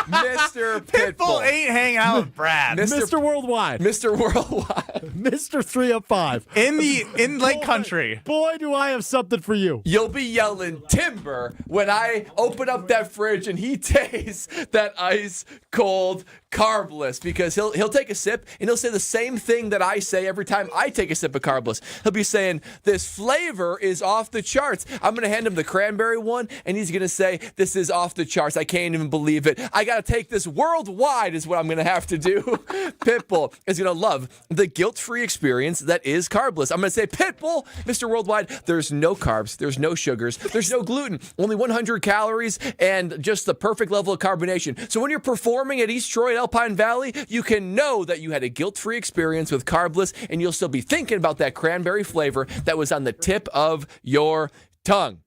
Mr.
Pitbull ain't hanging out with Brad.
Mr. Worldwide.
Mr. Worldwide.
Mr. 305.
In Lake Country.
Boy, do I have something for you.
You'll be yelling timber when I open up that fridge and he tastes that ice cold carbless, because he'll take a sip and he'll say the same thing that I say every time I take a sip of carbless. He'll be saying, this flavor is off the charts. I'm going to hand him the cranberry one and he's going to say, this is off the charts. I can't even believe it. I got to take this worldwide is what I'm going to have to do. Pitbull is going to love the guilt-free experience that is carbless. I'm going to say, Pitbull, Mr. Worldwide, there's no carbs, there's no sugars, there's no gluten, only 100 calories and just the perfect level of carbonation. So when you're performing at East Troy, Alpine Valley, you can know that you had a guilt-free experience with carbless, and you'll still be thinking about that cranberry flavor that was on the tip of your tongue.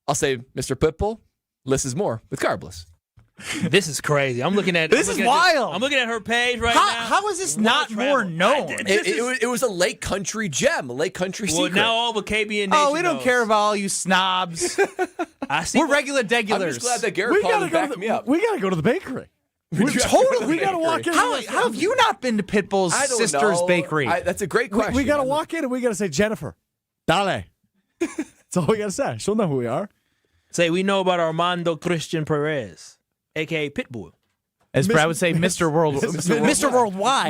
I'll say, Mr. Pitbull, less is more with carbless.
This is crazy. I'm looking at
wild.
I'm looking at her page right now.
How is this not more known?
It was a Lake Country gem, a Lake Country secret.
Well, now all the KBN Nation
we don't
knows.
care about all you snobs. We're regular degulars.
I'm just glad that Garrett Paul backed me up.
We got to go to the bakery.
We got to walk in. How have you not been to Pitbull's sister's bakery?
That's a great question.
We got to walk in and we got to say, Jennifer, dale. That's all we got to say. She'll know who we are.
Say, we know about Armando Christian Perez, a.k.a. Pitbull.
As Brad would say, Mr. Worldwide.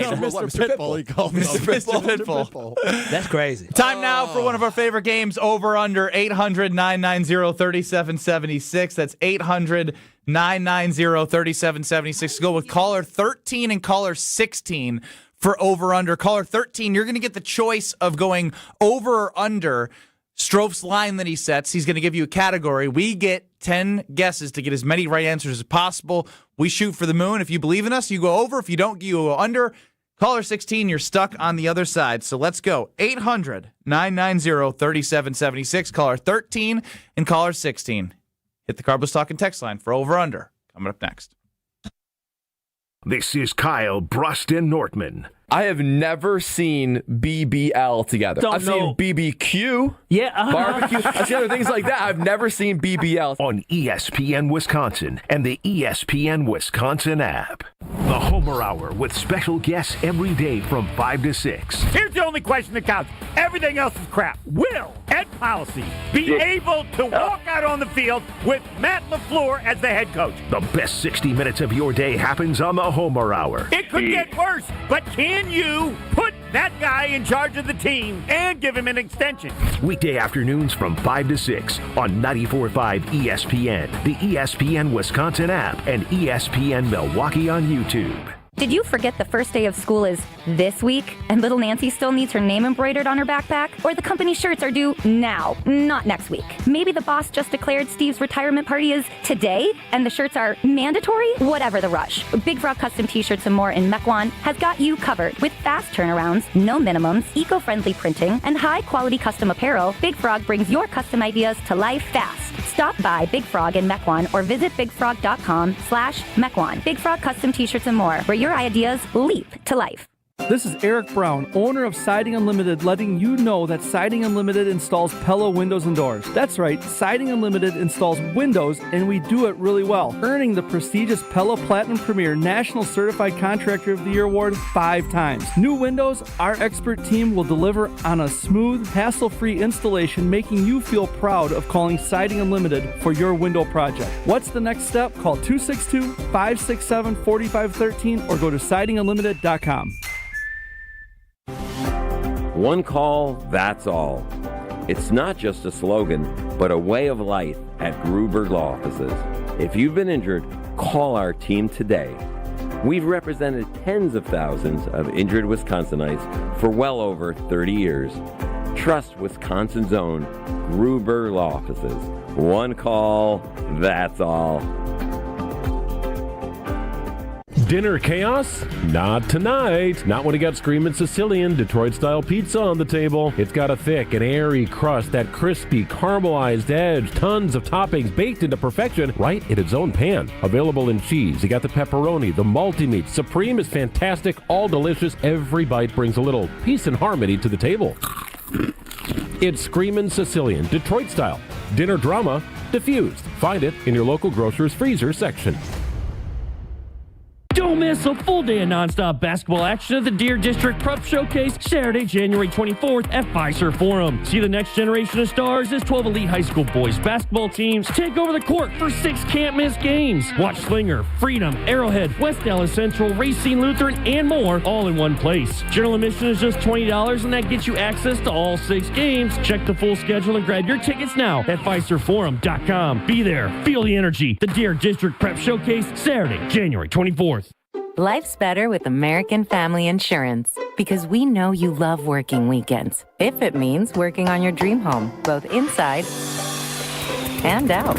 No, Mr. Pitbull. He called me
Mr. Pitbull.
That's crazy.
Time now for one of our favorite games, over under 800-990-3776. That's 800-990-3776. Go with caller 13 and caller 16 for over under. Caller 13, you're going to get the choice of going over or under Stroph's line that he sets. He's going to give you a category. We get 10 guesses to get as many right answers as possible. We shoot for the moon. If you believe in us, you go over. If you don't, you go under. Caller 16, you're stuck on the other side. So let's go. 800-990-3776. Caller 13 and caller 16. Hit the Carbless Talking text line for over under. Coming up next.
This is Kyle, Brust, and Nortman.
I have never seen BBL together. I've seen BBQ, barbecue. I've seen other things like that. I've never seen BBL.
On ESPN Wisconsin and the ESPN Wisconsin app. The Homer Hour with special guests every day from 5 to 6.
Here's the only question that counts. Everything else is crap. Will Ed Policy be able to walk out on the field with Matt LaFleur as the head coach?
The best 60 minutes of your day happens on the Homer Hour.
It could get worse, but can you put that guy in charge of the team and give him an extension?
Weekday afternoons from 5 to 6 on 94.5 ESPN, the ESPN Wisconsin app, and ESPN Milwaukee on YouTube.
Did you forget the first day of school is this week and little Nancy still needs her name embroidered on her backpack? Or the company shirts are due now, not next week? Maybe the boss just declared Steve's retirement party is today and the shirts are mandatory? Whatever the rush, Big Frog Custom T-shirts and more in Mequon has got you covered with fast turnarounds, no minimums, eco-friendly printing, and high-quality custom apparel. Big Frog brings your custom ideas to life fast. Stop by Big Frog in Mequon or visit bigfrog.com/Mequon. Big Frog Custom T-shirts and more, where your ideas leap to life.
This is Eric Brown, owner of Siding Unlimited, letting you know that Siding Unlimited installs Pella windows and doors. That's right, Siding Unlimited installs windows, and we do it really well, earning the prestigious Pella Platinum Premier National Certified Contractor of the Year award 5 times. New windows, our expert team will deliver on a smooth, hassle-free installation, making you feel proud of calling Siding Unlimited for your window project. What's the next step? Call 262-567-4513 or go to sidingunlimited.com.
One call, that's all. It's not just a slogan, but a way of life at Gruber Law Offices. If you've been injured, call our team today. We've represented tens of thousands of injured Wisconsinites for well over 30 years. Trust Wisconsin's own Gruber Law Offices. One call, that's all.
Dinner chaos? Not tonight. Not when you got Screamin' Sicilian Detroit-style pizza on the table. It's got a thick and airy crust, that crispy, caramelized edge, tons of toppings baked into perfection right in its own pan. Available in cheese. You got the pepperoni, the multi-meat. Supreme is fantastic, all delicious. Every bite brings a little peace and harmony to the table. It's Screamin' Sicilian Detroit-style. Dinner drama diffused. Find it in your local grocer's freezer section.
Don't miss a full day of nonstop basketball action at the Deer District Prep Showcase Saturday, January 24th at Fiserv Forum. See the next generation of stars as 12 elite high school boys basketball teams take over the court for 6 can't-miss games. Watch Slinger, Freedom, Arrowhead, West Dallas Central, Racine Lutheran, and more all in one place. General admission is just $20, and that gets you access to all 6 games. Check the full schedule and grab your tickets now at FiservForum.com. Be there. Feel the energy. The Deer District Prep Showcase Saturday, January 24th.
Life's better with American Family Insurance because we know you love working weekends. If it means working on your dream home, both inside and out.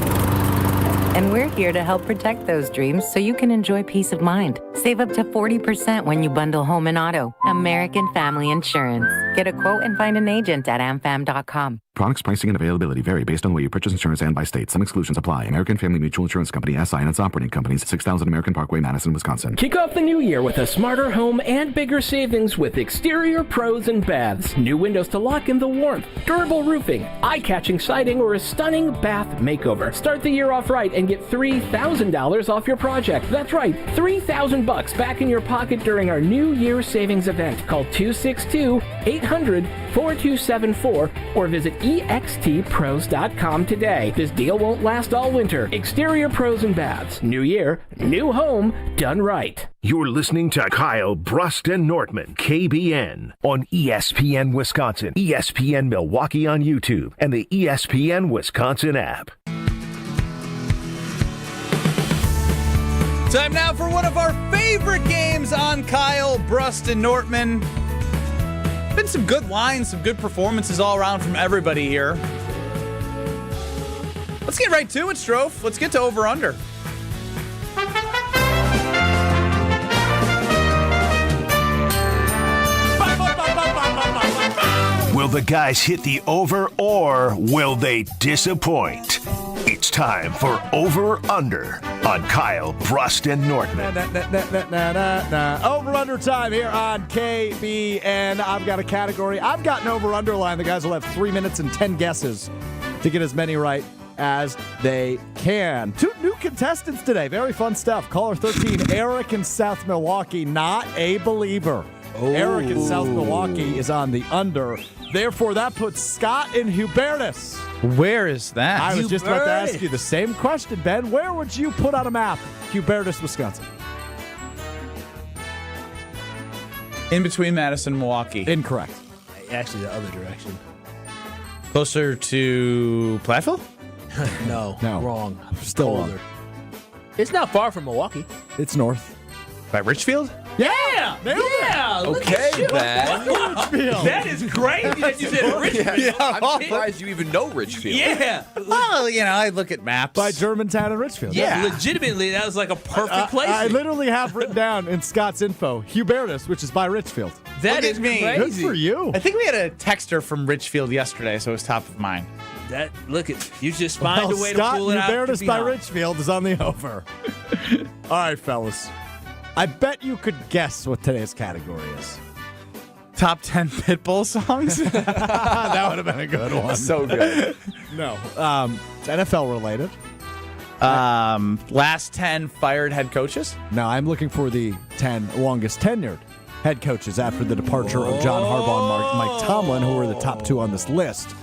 And we're here to help protect those dreams so you can enjoy peace of mind. Save up to 40% when you bundle home and auto. American Family Insurance. Get a quote and find an agent at amfam.com.
Products, pricing, and availability vary based on the way you purchase insurance and by state. Some exclusions apply. American Family Mutual Insurance Company, SI, and its operating companies, 6000 American Parkway, Madison, Wisconsin.
Kick off the new year with a smarter home and bigger savings with Exterior Pros and Baths. New windows to lock in the warmth, durable roofing, eye-catching siding, or a stunning bath makeover. Start the year off right and get $3,000 off your project. That's right, $3,000 back in your pocket during our New Year Savings event. Call 262-800-4274 or visit extpros.com today. This deal won't last all winter. Exterior Pros and Baths. New year, new home, done right.
You're listening to Kyle, Brust, and Nortman, KBN, on ESPN Wisconsin, ESPN Milwaukee on YouTube, and the ESPN Wisconsin app.
Time now for one of our favorite games on Kyle, Brust, and Nortman. Been some good lines, some good performances all around from everybody here. Let's get right to it, Strofe. Let's get to over-under.
Will the guys hit the over or will they disappoint? It's time for Over-Under on Kyle, Brust, and Nortman.
Over-under time here on KBN. I've got a category. I've got an over-under line. The guys will have 3 minutes and 10 guesses to get as many right as they can. 2 new contestants today. Very fun stuff. Caller 13, Eric in South Milwaukee, not a believer.
Oh.
Eric in South Milwaukee is on the under. Therefore, that puts Scott in Hubertus.
Where is that?
I was just about to ask you the same question, Ben. Where would you put on a map Hubertus, Wisconsin?
In between Madison and Milwaukee.
Incorrect.
Actually, the other direction.
Closer to Platteville?
No, wrong.
Still
Colder.
wrong.
It's not far from Milwaukee.
It's north.
By Richfield?
Yeah!
Yeah!
Okay, Ben.
That is crazy that you said Richfield.
Yeah, I'm surprised you even know Richfield.
Yeah. Well, I look at maps.
By Germantown and Richfield.
Yeah.
Legitimately, that was like a perfect place.
I literally have written down in Scott's info, Hubertus, which is by Richfield.
That is
me.
crazy.
Good for you.
I think we had a texter from Richfield yesterday, so it was top of mind.
You just find a way
Scott,
to pull it out.
Hubertus by Richfield is on the over. All right, fellas. I bet you could guess what today's category is.
Top 10 Pitbull songs?
That would have been a good one.
So good.
No. It's NFL related.
Last 10 fired head coaches?
No, I'm looking for the 10 longest tenured head coaches after the departure of John Harbaugh and Mike Tomlin, who were the top 2 on this list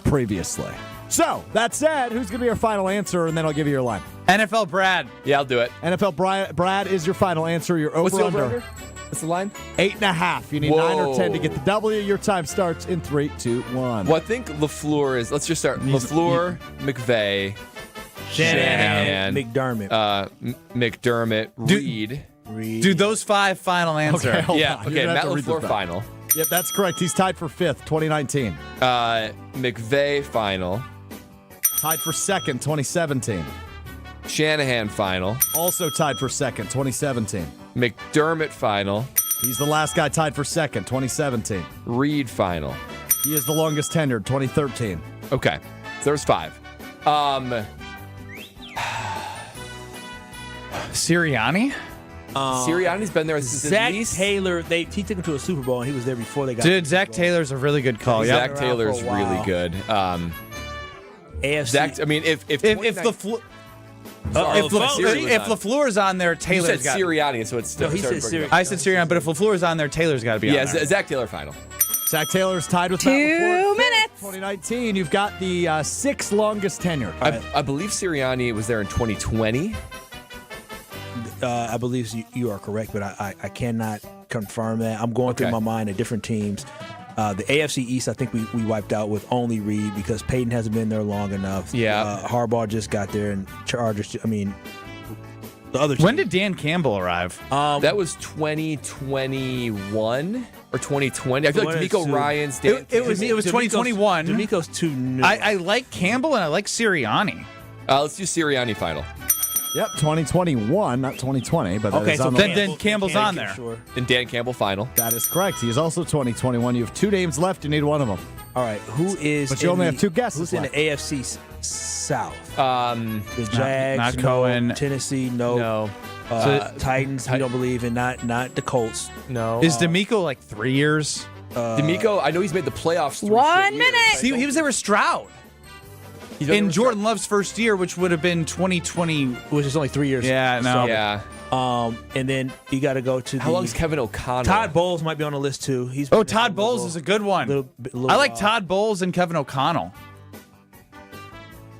previously. So, that said, who's going to be your final answer, and then I'll give you your line.
NFL Brad.
Yeah, I'll do it.
NFL Brad is your final answer. Your over-under.
What's the line?
8.5. You need 9 or 10 to get the W. Your time starts in 3, 2, 1.
Well, I think LaFleur is. Let's just start. LaFleur, McVay, Shanahan, McDermott, Reed.
Dude, those 5 final answer.
Okay, hold
Yeah,
on.
okay,
You're gonna
Matt
have to read
LaFleur
this back.
final.
Yep, that's correct. He's tied for 5th, 2019.
McVay final.
Tied for 2nd, 2017.
Shanahan final.
Also tied for 2nd, 2017.
McDermott final.
He's the last guy tied for 2nd, 2017.
Reed final.
He is the longest tenured, 2013.
Okay, so there's 5.
Sirianni?
Sirianni's been there since
Zach
at least.
Taylor, he took him to a Super Bowl, and he was there before they got.
Dude, Zach Taylor's a really good call.
Zach
Yep.
Taylor's really good.
AFC.
Zach, I mean, if
LaFleur's on there,
you
Taylor's
said
got.
Sirianni, so it's still.
No, he said Sirianni.
I said Sirianni, but if LaFleur's on there, Taylor's got to be on there.
Zach Taylor final.
Zach Taylor's tied with
2
Matt LaFleur.
minutes.
2019. You've got the 6th longest tenured.
I believe Sirianni was there in 2020.
I believe you are correct, but I cannot confirm that. I'm going through my mind at different teams. The AFC East, I think we wiped out with only Reed because Peyton hasn't been there long enough.
Yeah.
Harbaugh just got there, and Chargers. I mean, the other.
When did Dan Campbell arrive?
That was 2021 or 2020. I feel like D'Amico Ryans.
It was 2021.
D'Amico's too new.
I like Campbell and I like Sirianni.
Let's do Sirianni final.
Yep, 2021, not 2020, but
Okay, so
on
then Campbell's on there.
Sure.
And Dan Campbell final.
That is correct. He is also 2021. You have 2 names left. You need one of them.
All right, who is?
But you only have 2 guesses
Who's
left.
in the AFC South?
The
Jags,
not
no.
Cohen.
Tennessee, no. Titans, we don't believe in. Not the Colts.
No.
Is D'Amico like 3 years?
D'Amico, I know he's made the playoffs 3
1 minute.
See, he was there with Stroud. In Jordan Love's first year, which would have been 2020.
Which is only 3 years.
Yeah, no.
Yeah.
And then you got to go to
How long is Kevin O'Connell?
Todd Bowles might be on the list too.
Todd Bowles is a good one. I like Todd Bowles and Kevin O'Connell.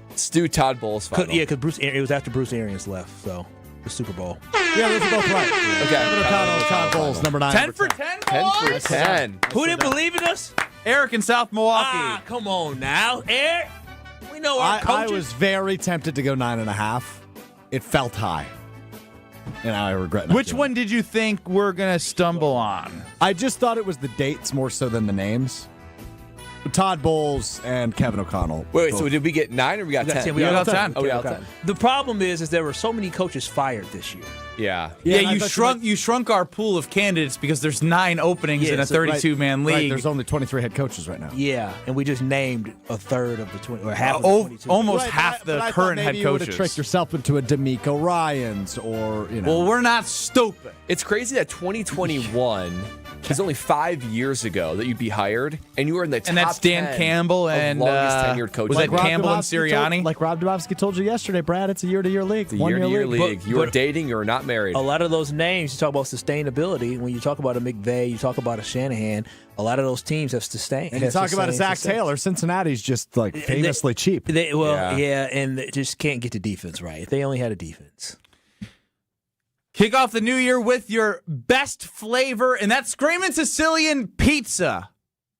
Let's do Todd Bowles final.
Yeah, because it was after Bruce Arians left, so the Super Bowl.
Yeah, those are both right.
Okay.
Kevin O'Connell, Todd Bowles, number 9.
10 for 10,
10 for 10.
Who didn't believe in us?
Eric in South Milwaukee.
Come on now, Eric. We know our
I
coaches.
was very tempted to go 9.5. It felt high. And I regret not
Which
doing
one did you think we're going to stumble on?
I just thought it was the dates more so than the names. Todd Bowles and Kevin O'Connell.
Wait, so did we get 9 or we got 10?
We got
10.
Oh, we got 10.
The problem is there were so many coaches fired this year.
Yeah.
Yeah, you shrunk our pool of candidates because there's 9 openings in a 32-man league.
Right, there's only 23 head coaches right now.
Yeah, and we just named a third of the 20 or half of the 22.
Almost
Right,
half
but
the
I thought
current
maybe
head
you would have
coaches.
tricked yourself into a D'Amico Ryans or, you know.
Well, we're not stupid.
It's crazy that 2021 is only 5 years ago that you'd be hired, and you were in the top
And that's Dan
10
Campbell
of
and
longest tenured coaches.
was that
Rob
Campbell and
Domofsky
Sirianni?
like Rob Domofsky told you yesterday, Brad, it's a year-to-year league.
It's a year-to-year league.
But-
You are
but-
dating, you are not married.
A lot of those names, you talk about sustainability. When you talk about a McVay, you talk about a Shanahan. A lot of those teams have sustained.
And you talk about a Zach Taylor. Cincinnati's just like famously cheap.
And they just can't get the defense right. If they only had a defense.
Kick off the new year with your best flavor, and that's Screamin' Sicilian Pizza.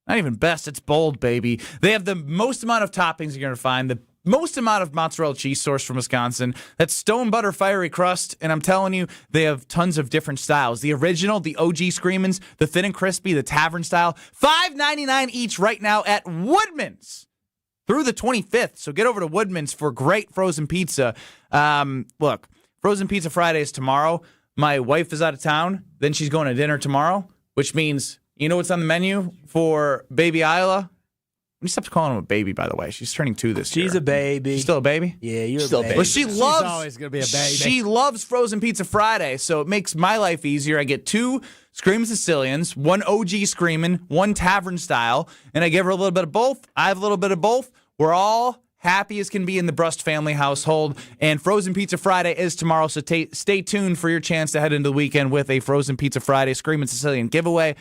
Not even best, it's bold, baby. They have the most amount of toppings you're going to find, the most amount of mozzarella cheese sourced from Wisconsin. That's stone butter fiery crust, and I'm telling you, they have tons of different styles. The original, the OG Screamins, the thin and crispy, the tavern style, $5.99 each right now at Woodman's through the 25th. So get over to Woodman's for great frozen pizza. Look, Frozen Pizza Friday is tomorrow. My wife is out of town. Then she's going to dinner tomorrow, which means, you know what's on the menu for baby Isla? We stopped calling him a baby, by the way. She's turning 2 this year.
She's a baby.
She's still a baby?
Yeah, you're
Still
a baby.
Well, she
She's
loves.
always going to be a baby.
She loves Frozen Pizza Friday, so it makes my life easier. I get 2 Screamin' Sicilians, 1 OG Screamin', 1 Tavern Style, and I give her a little bit of both. I have a little bit of both. We're all happy as can be in the Brust family household, and Frozen Pizza Friday is tomorrow, so stay tuned for your chance to head into the weekend with a Frozen Pizza Friday Screamin' Sicilian giveaway.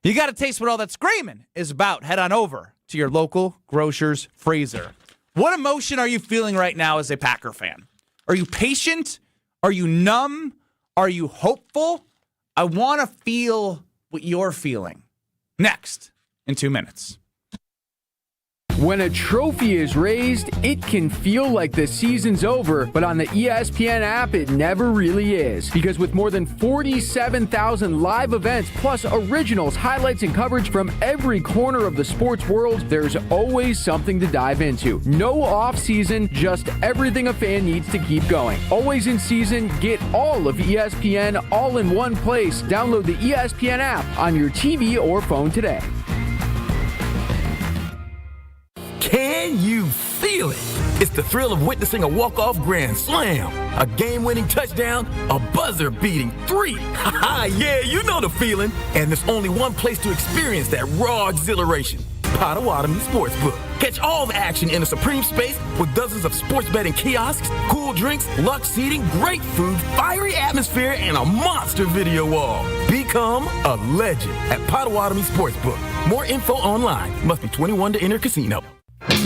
You got to taste what all that screaming is about. Head on over to your local grocer's freezer. What emotion are you feeling right now as a Packer fan? Are you patient? Are you numb? Are you hopeful? I want to feel what you're feeling. Next, in 2 minutes.
When a trophy is raised, it can feel like the season's over, but on the ESPN app, it never really is. Because with more than 47,000 live events, plus originals, highlights, and coverage from every corner of the sports world, there's always something to dive into. No off-season, just everything a fan needs to keep going. Always in season, get all of ESPN all in one place. Download the ESPN app on your TV or phone today.
Can you feel it? It's the thrill of witnessing a walk-off grand slam, a game-winning touchdown, a buzzer-beating 3. Yeah, you know the feeling. And there's only one place to experience that raw exhilaration. Potawatomi Sportsbook. Catch all the action in a supreme space with dozens of sports betting kiosks, cool drinks, luxe seating, great food, fiery atmosphere, and a monster video wall. Become a legend at Potawatomi Sportsbook. More info online. Must be 21 to enter casino.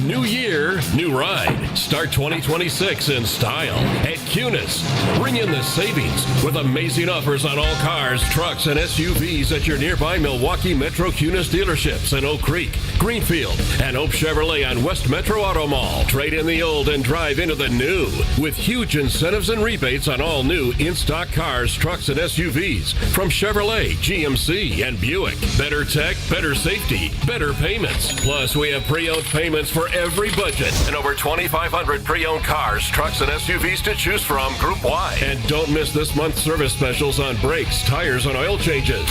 New year, new ride. Start 2026 in style at Cunis. Bring in the savings with amazing offers on all cars, trucks, and SUVs at your nearby Milwaukee Metro Cunis dealerships in Oak Creek, Greenfield, and Oak Chevrolet on West Metro Auto Mall. Trade in the old and drive into the new with huge incentives and rebates on all new in-stock cars, trucks, and SUVs from Chevrolet, GMC, and Buick. Better tech, better safety, better payments. Plus, we have pre-owned payments for every budget and over 2,500 pre-owned cars, trucks, and SUVs to choose from group-wide. And don't miss this month's service specials on brakes, tires, and oil changes.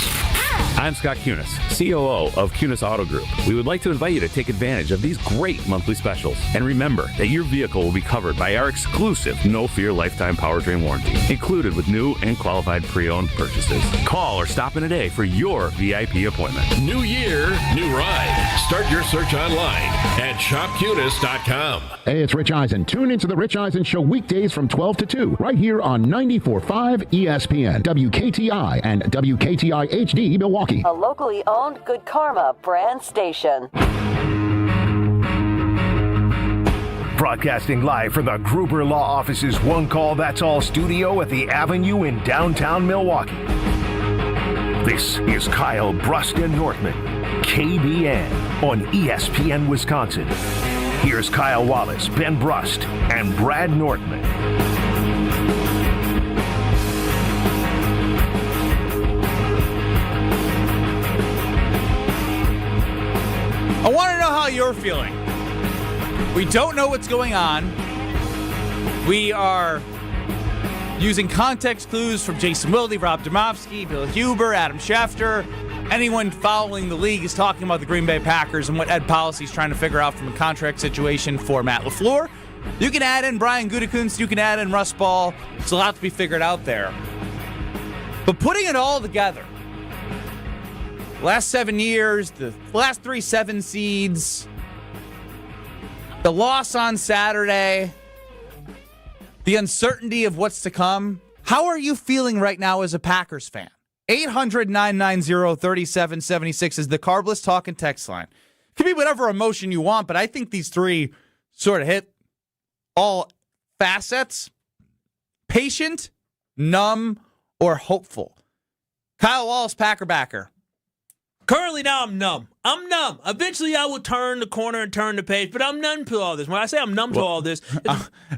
I'm Scott Kunis, COO of Kunis Auto Group. We would like to invite you to take advantage of these great monthly specials. And remember that your vehicle will be covered by our exclusive No Fear Lifetime Powertrain Warranty, included with new and qualified pre-owned purchases. Call or stop in today for your VIP appointment.
New year, new ride. Start your search online at shopkunis.com.
Hey, it's Rich Eisen. Tune into the Rich Eisen Show weekdays from 12 to 2, right here on 94.5 ESPN, WKTI, and WKTI HD Milwaukee.
A locally owned Good Karma brand station.
Broadcasting live from the Gruber Law Office's One Call That's All studio at the Avenue in downtown Milwaukee. This is Kyle Brust and Nortman, KBN on ESPN Wisconsin. Here's Kyle Wallace, Ben Brust, and Brad Nortman.
I want to know how you're feeling. We don't know what's going on. We are using context clues from Jason Wilde, Rob Domofsky, Bill Huber, Adam Schefter. Anyone following the league is talking about the Green Bay Packers and what Ed Policy is trying to figure out from a contract situation for Matt LaFleur. You can add in Brian Gutekunst. You can add in Russ Ball. It's a lot to be figured out there. But putting it all together, last 7 years, the last 3 7 seeds, the loss on Saturday, the uncertainty of what's to come. How are you feeling right now as a Packers fan? 800-990-3776 is the Carbless Talk and Text line. Could be whatever emotion you want, but I think these three sort of hit all facets. Patient, numb, or hopeful. Kyle Wallace, Packer backer.
Currently now I'm numb. I'm numb. Eventually I will turn the corner and turn the page, but I'm numb to all this. When I say I'm numb to all this...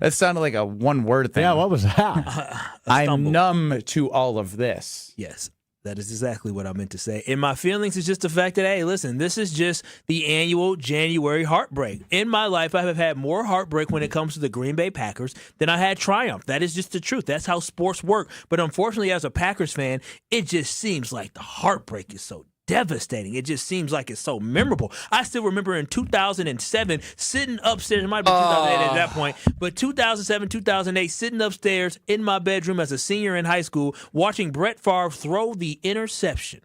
That sounded like a one-word thing.
Yeah, what was that?
I'm numb to all of this.
Yes, that is exactly what I meant to say. And my feelings is just the fact that, hey, listen, this is just the annual January heartbreak. In my life, I have had more heartbreak when it comes to the Green Bay Packers than I had triumph. That is just the truth. That's how sports work. But unfortunately, as a Packers fan, it just seems like the heartbreak is so devastating. It just seems like it's so memorable. I still remember in 2007 sitting upstairs, it might be 2008 at that point, but 2007, 2008, sitting upstairs in my bedroom as a senior in high school, watching Brett Favre throw the interception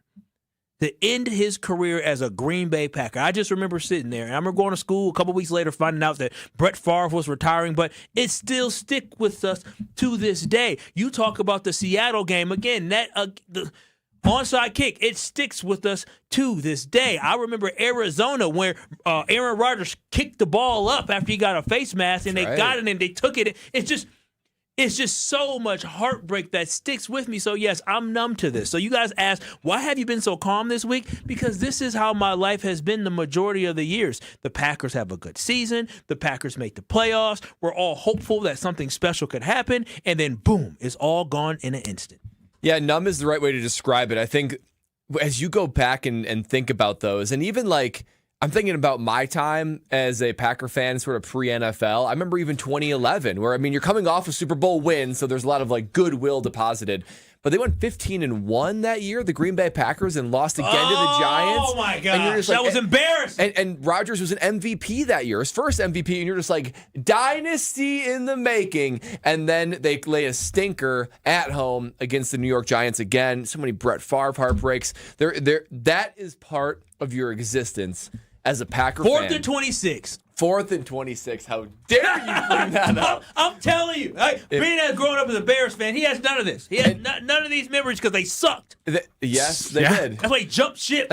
to end his career as a Green Bay Packer. I just remember sitting there, and I remember going to school a couple weeks later finding out that Brett Favre was retiring, but it still stick with us to this day. You talk about the Seattle game, again, that the onside kick, it sticks with us to this day. I remember Arizona where Aaron Rodgers kicked the ball up after he got a face mask, and they got it and they took it. It's just, It's just so much heartbreak that sticks with me. So, yes, I'm numb to this. So you guys ask, why have you been so calm this week? Because this is how my life has been the majority of the years. The Packers have a good season. The Packers make the playoffs. We're all hopeful that something special could happen. And then, boom, it's all gone in an instant.
Yeah, numb is the right way to describe it. I think as you go back and think about those, and even like, I'm thinking about my time as a Packer fan, sort of pre-NFL. I remember even 2011, where, I mean, you're coming off a Super Bowl win, so there's a lot of like goodwill deposited. But they went 15-1 that year, the Green Bay Packers, and lost again to the Giants.
Oh my God,
and you're just
that was embarrassing.
And Rodgers was an MVP that year, his first MVP, and you're just like, dynasty in the making. And then they lay a stinker at home against the New York Giants again. So many Brett Favre heartbreaks. That is part of your existence as a Packer fan.
4th and 26.
4th and 26. How dare you bring that up?
I'm telling you. Being as growing up as a Bears fan, he has none of this. He has none of these memories because they sucked.
Yes, they did.
That's why he jumped ship.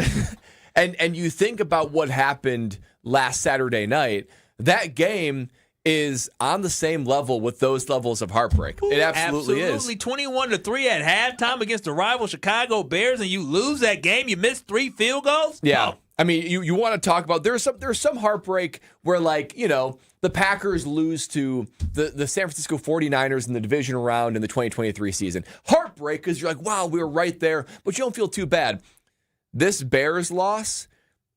And you think about what happened last Saturday night, that game is on the same level with those levels of heartbreak. It absolutely is.
21-3 at halftime against the rival Chicago Bears, and you lose that game. You miss 3 field goals.
Yeah. I mean, you want to talk about there's some heartbreak where, like, you know, the Packers lose to the San Francisco 49ers in the divisional round in the 2023 season. Heartbreak because you're like, wow, we were right there, but you don't feel too bad. This Bears loss,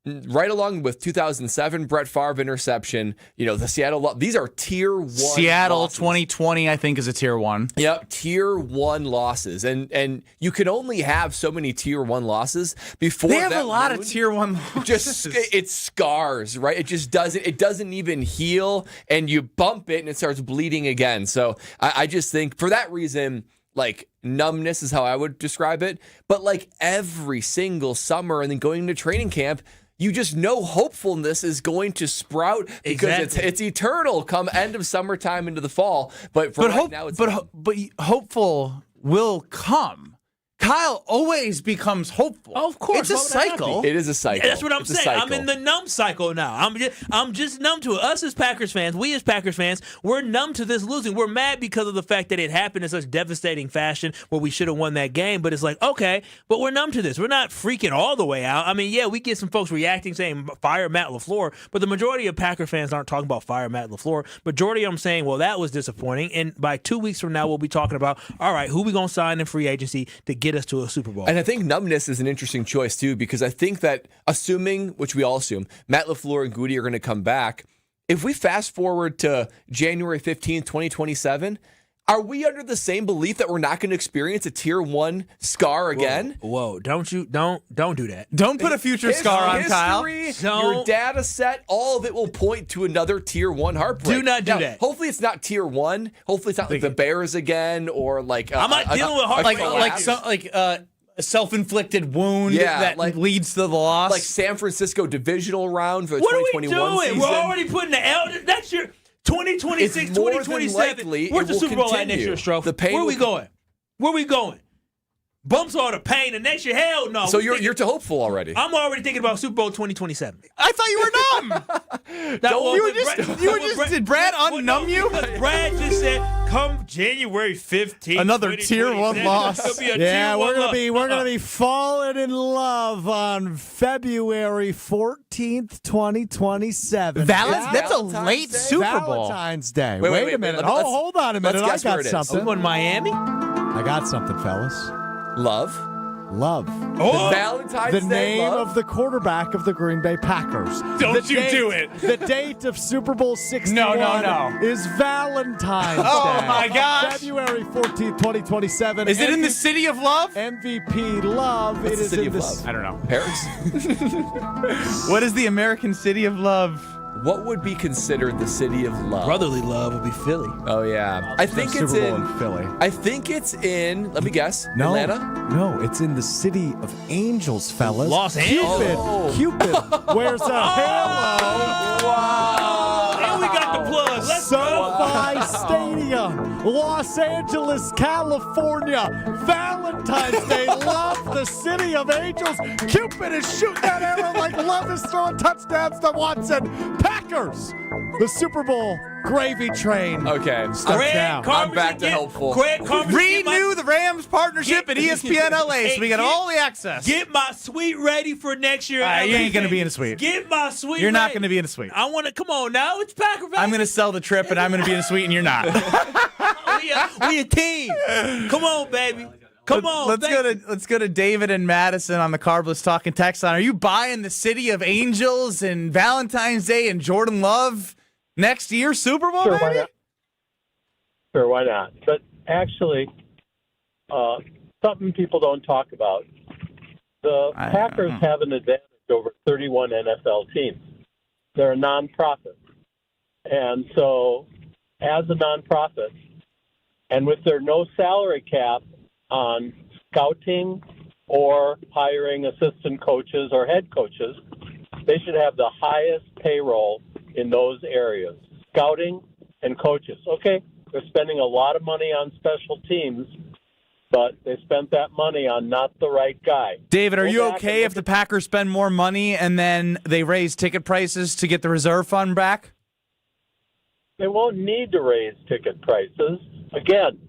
right along with 2007 Brett Favre interception, you know, the Seattle these are tier 1
Seattle
losses.
2020 I think is a tier 1.
Yep, tier 1 losses. And you can only have so many tier 1 losses before
they have
that
a lot of tier 1 losses.
Just it scars, right? It just doesn't even heal, and you bump it and it starts bleeding again. So I just think for that reason, like, numbness is how I would describe it. But like every single summer and then going into training camp, you just know hopefulness is going to sprout because it's eternal come end of summertime into the fall. But now it's
but hopeful will come. Kyle always becomes hopeful.
Oh, of course,
it's a cycle.
It is a cycle.
That's what I'm saying. I'm in the numb cycle now. I'm just numb to it. Us as Packers fans, we as Packers fans, we're numb to this losing. We're mad because of the fact that it happened in such devastating fashion where we should have won that game. But it's like, okay, but we're numb to this. We're not freaking all the way out. I mean, yeah, we get some folks reacting saying fire Matt LaFleur, but the majority of Packer fans aren't talking about fire Matt LaFleur. Majority of them saying, well, that was disappointing. And by 2 weeks from now, we'll be talking about, all right, who we going to sign in free agency to get us to a Super Bowl?
And I think numbness is an interesting choice, too, because I think that assuming, which we all assume, Matt LaFleur and Goody are going to come back, if we fast forward to January 15th, 2027, are we under the same belief that we're not going to experience a tier 1 scar again?
Whoa, don't do that.
Don't put a future scar on Kyle.
Your data set, all of it will point to another tier 1 heartbreak.
Do not do that.
Hopefully it's not tier 1. Hopefully it's not like the Bears again or like
I'm not dealing with heartbreak.
A self-inflicted wound that leads to the loss.
Like San Francisco divisional round for the
what
2021
are we doing?
season.
We're already putting the elder. That's your 2026, 2027. Where's the Super Bowl at next year, Stroh? Where are we going? Where are we going? Bumps all the pain, and next year, hell no.
So you're too hopeful already.
I'm already thinking about Super Bowl 2027.
I thought you were numb. Did Brad unnumb you?
Brad just said, come January 15th.
Another tier 1 loss.
Yeah, we're gonna be falling in love on February 14th, 2027.
That's a late Super Bowl.
Valentine's Day.
Wait
a minute. Hold on a minute. I got something.
Are we going to Miami?
I got something, fellas.
Love.
Oh,
Valentine's
the
Day
name
love?
of the quarterback of the Green Bay Packers.
Don't you do it.
The date of Super Bowl 61
No.
is Valentine's Day.
Oh, my gosh.
February 14th, 2027.
Is it in the city of love?
MVP Love.
What's
it
the
is
city
in
of
the
love?
I don't know.
Paris?
What is the American city of love?
What would be considered the city of love?
Brotherly love would be Philly.
Oh, yeah. I think it's
Super Bowl
in
Philly.
I think it's in, let me guess,
No,
Atlanta?
No, it's in the city of angels, fellas.
Los Angeles.
Cupid wears a halo.
Wow.
And we got the plug. Let's
SoFi Stadium, Los Angeles, California. Valentine's Day, love the city of angels. Cupid is shooting that arrow like love is throwing touchdowns to Watson. Packers, the Super Bowl gravy train.
Okay.
Stuck down.
I'm back to helpful.
Renew the Rams partnership at ESPN LA, so we got all the access.
Get my suite ready for next year.
You ain't going to be in a suite.
Get my suite
You're not
ready.
going to be in a suite.
I want to, come on now. It's Packer Vegas.
I'm going to sell the trip, and I'm going to be in a suite, and you're not.
we a team. Come on, baby. Come on.
Let's go to David and Madison on the Carbless Talking text line. Are you buying the City of Angels and Valentine's Day and Jordan Love next year Super Bowl?
Sure,
baby?
why not? Sure, why not? But actually, something people don't talk about. The Packers have an advantage over 31 NFL teams. They're a nonprofit. And so, as a nonprofit, and with their no salary cap on scouting or hiring assistant coaches or head coaches, they should have the highest payroll in those areas, scouting and coaches. Okay, they're spending a lot of money on special teams, but they spent that money on not the right guy.
David, are
Go
you
back
okay if the Packers spend more money and then they raise ticket prices to get the reserve fund back?
They won't need to raise ticket prices. Again,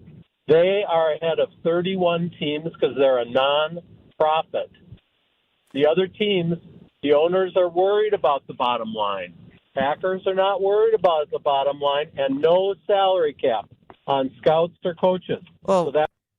they are ahead of 31 teams because they're a non-profit. The other teams, the owners are worried about the bottom line. Packers are not worried about the bottom line, and no salary cap on scouts or coaches.
Well,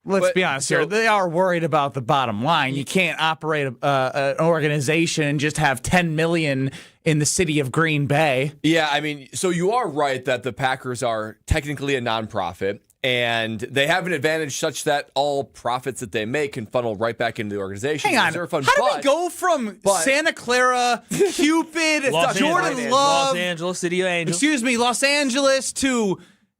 let's be honest here. They are worried about the bottom line. You can't operate an organization and just have $10 million in the city of Green Bay.
Yeah, I mean, so you are right that the Packers are technically a nonprofit, and they have an advantage such that all profits that they make can funnel right back into the organization.
Hang on. How do we go from Santa Clara, Cupid, Jordan Love,
Los Angeles, City of Angels.
Excuse me, Los Angeles to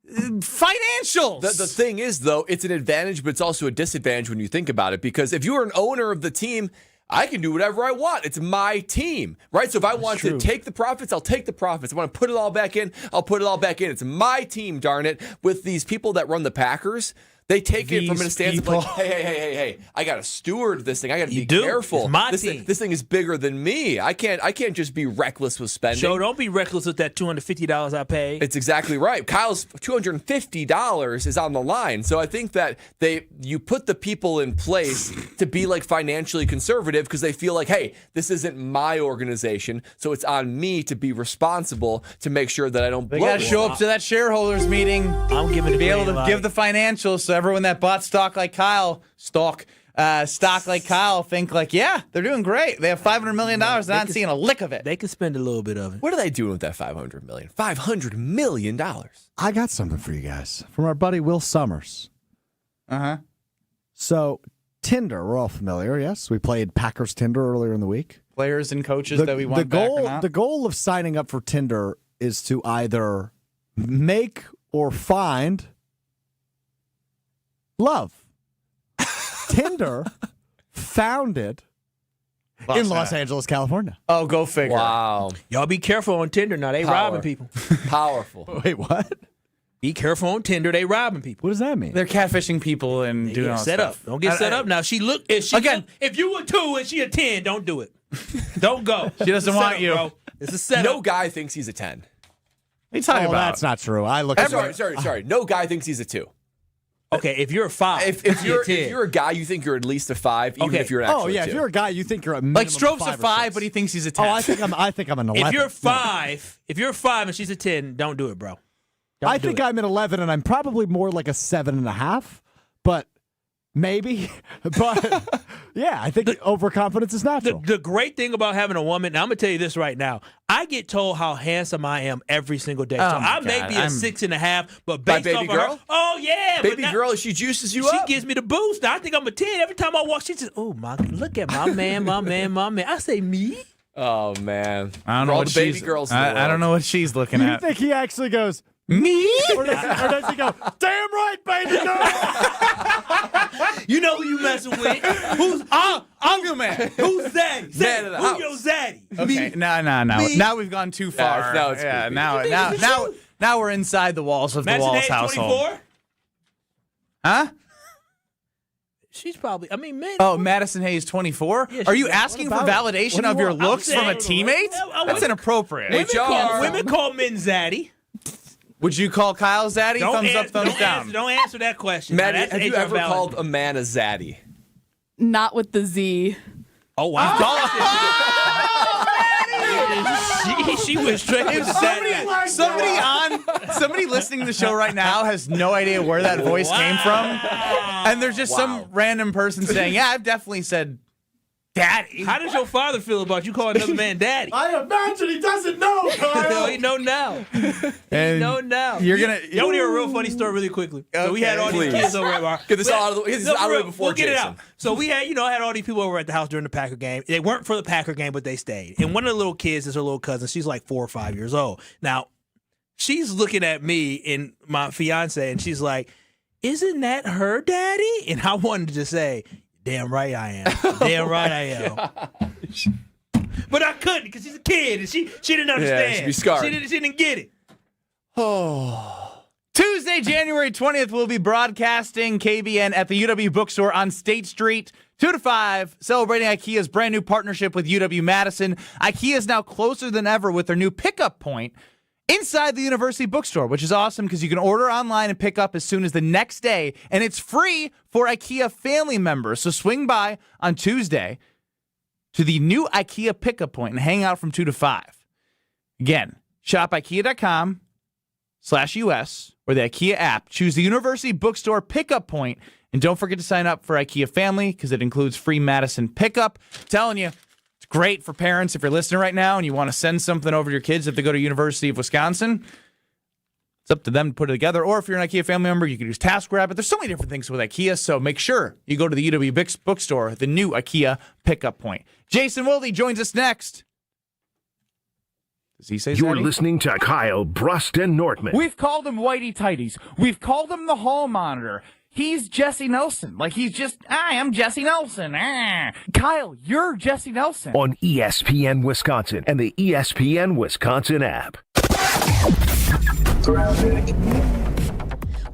financials?
The thing is, though, it's an advantage, but it's also a disadvantage when you think about it, because if you're an owner of the team, I can do whatever I want. It's my team, right? So if I want to take the profits, I'll take the profits. I want to put it all back in, I'll put it all back in. It's my team, darn it. With these people that run the Packers, they take it from a stance of like, hey, I got to steward this thing. I got to be careful.
It's my
this
team.
This thing is bigger than me. I can't just be reckless with spending.
So don't be reckless with that $250 I paid.
It's exactly right. Kyle's $250 is on the line. So I think that you put the people in place to be like financially conservative because they feel like, hey, this isn't my organization, so it's on me to be responsible to make sure that I don't blow.
They got to show up to that shareholders meeting.
I'm giving
to be able to give the financials so everyone that bought stock like Kyle think like, yeah, they're doing great. They have $500 million. They're not seeing a lick of it.
They can spend a little bit of it.
What are they doing with that $500 million? $500 million.
I got something for you guys from our buddy Will Summers.
Uh-huh.
So, Tinder, we're all familiar, yes? We played Packers Tinder earlier in the week.
Players and coaches that we want back or not.
The goal of signing up for Tinder is to either make or find love. Tinder founded in Los Angeles, California.
Oh, go figure.
Wow.
Y'all be careful on Tinder now. They robbing people.
Powerful.
Wait, what?
Be careful on Tinder. They robbing people.
What does that mean?
They're catfishing people and doing all that
set
stuff.
up. Don't get set up now. If you were 2 and she a 10, don't do it. Don't go.
She doesn't want you.
Bro. It's a setup.
No guy thinks he's a 10.
What are you talking about?
That's not true.
Sorry. No guy thinks he's a 2.
Okay, if you're a 5,
if you're a guy, you think you're at least a 5, even if you're an actual 2.
If you're a guy, you think you're a minimum
like Stroke's
of
a 5, but he thinks he's a 10.
Oh, I think I'm an 11.
If you're 5, and she's a 10, don't do it, bro.
I think I'm an 11, and I'm probably more like a 7.5, but maybe. But yeah, I think overconfidence is natural.
The great thing about having a woman, and I'm gonna tell you this right now, I get told how handsome I am every single day. So I may be a 6.5, but based
baby
off of
girl?
her, oh yeah,
Baby girl, she juices you
she
up.
She gives me the boost. I think I'm a 10 every time I walk. She says, "Oh my, look at my man, my man, my man." I say, "Me."
Oh man,
I don't know
all
what
the baby
she's,
girls.
I don't know what she's looking
You
at.
think he actually goes,
me?
Or does he go, damn right, baby girl?
You know who you messing with? Who's
I'm your man.
Who's Zaddy?
Man of the
Who's
house.
your Zaddy?
Okay, no. Now we've gone too far.
now it's creepy.
Now we're inside the walls of the
Madison
Wallace
Hayes,
household.
24?
Huh?
She's probably. I mean, man.
Oh, Madison Hayes, 24.
Yeah,
Are you
what
asking for
about it?
validation
What do
of
you
your
want?
looks
I'm
from a
saying-
teammate? That's inappropriate.
Women call men Zaddy.
Would you call Kyle zaddy? Thumbs up, thumbs down.
Don't answer that question.
Maddie,
That's
have you
HR
ever
valid.
called a man a zaddy?
Not with the Z.
Oh, wow. She went straight with the
Somebody listening to the show right now has no idea where that voice came from. And there's just some random person saying, yeah, I've definitely said daddy.
How does your father feel about you calling another man daddy?
I imagine he doesn't know, Kyle.
He know now.
And
know now.
You're gonna.
You want to hear a real funny story really quickly? So we had all these kids over at our.
Get this out of the way before
We'll get it
Jason.
out. So we had, I had all these people over at the house during the Packer game. They weren't for the Packer game, but they stayed. And one of the little kids is her little cousin. She's like 4 or 5 years old. Now, she's looking at me and my fiance, and she's like, "Isn't that her daddy?" And I wanted to say, "Damn right I am. Damn right I am." But I couldn't because she's a kid and she didn't understand.
she'd be scarred.
She didn't get it.
Oh. Tuesday, January 20th, we'll be broadcasting KBN at the UW Bookstore on State Street, 2 to 5, celebrating IKEA's brand new partnership with UW-Madison. IKEA is now closer than ever with their new pickup point inside the University Bookstore, which is awesome because you can order online and pick up as soon as the next day, and it's free for IKEA family members. So swing by on Tuesday to the new IKEA pickup point and hang out from 2 to 5. Again, shop IKEA.com/US or the IKEA app. Choose the University Bookstore pickup point, and don't forget to sign up for IKEA Family because it includes free Madison pickup. I'm telling you, it's great for parents if you're listening right now and you want to send something over to your kids if they go to University of Wisconsin. It's up to them to put it together. Or if you're an IKEA family member, you can use TaskRabbit. There's so many different things with IKEA, so make sure you go to the UW Bookstore, the new IKEA pickup point. Jason Wilde joins us next. Does he say
You're
Zaddy?
listening to Kyle, Brust, and Nortman.
We've called him Whitey Tighties. We've called him the Hall Monitor. He's Jesse Nelson. Like, he's just, I am Jesse Nelson. Kyle, you're Jesse Nelson.
On ESPN Wisconsin and the ESPN Wisconsin app.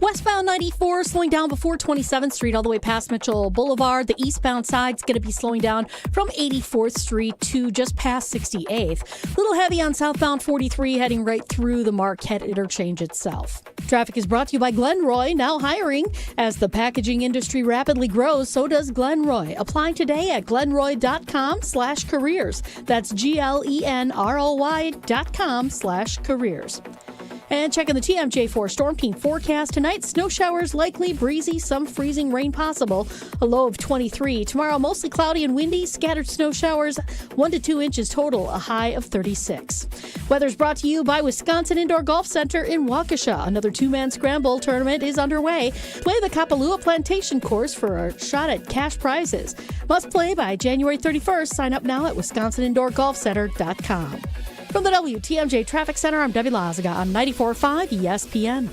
Westbound 94 slowing down before 27th Street all the way past Mitchell Boulevard. The eastbound side's going to be slowing down from 84th Street to just past 68th. A little heavy on southbound 43 heading right through the Marquette interchange itself. Traffic is brought to you by Glenroy, now hiring. As the packaging industry rapidly grows, so does Glenroy. Apply today at glenroy.com/careers. That's GLENROY.com/careers. And checking the TMJ4 Storm Team forecast tonight, snow showers likely, breezy, some freezing rain possible, a low of 23. Tomorrow, mostly cloudy and windy, scattered snow showers, 1 to 2 inches total, a high of 36. Weather's brought to you by Wisconsin Indoor Golf Center in Waukesha. Another 2-man scramble tournament is underway. Play the Kapalua Plantation course for a shot at cash prizes. Must play by January 31st. Sign up now at wisconsinindorgolfcenter.com. From the WTMJ Traffic Center, I'm Debbie Lazaga on 94.5 ESPN.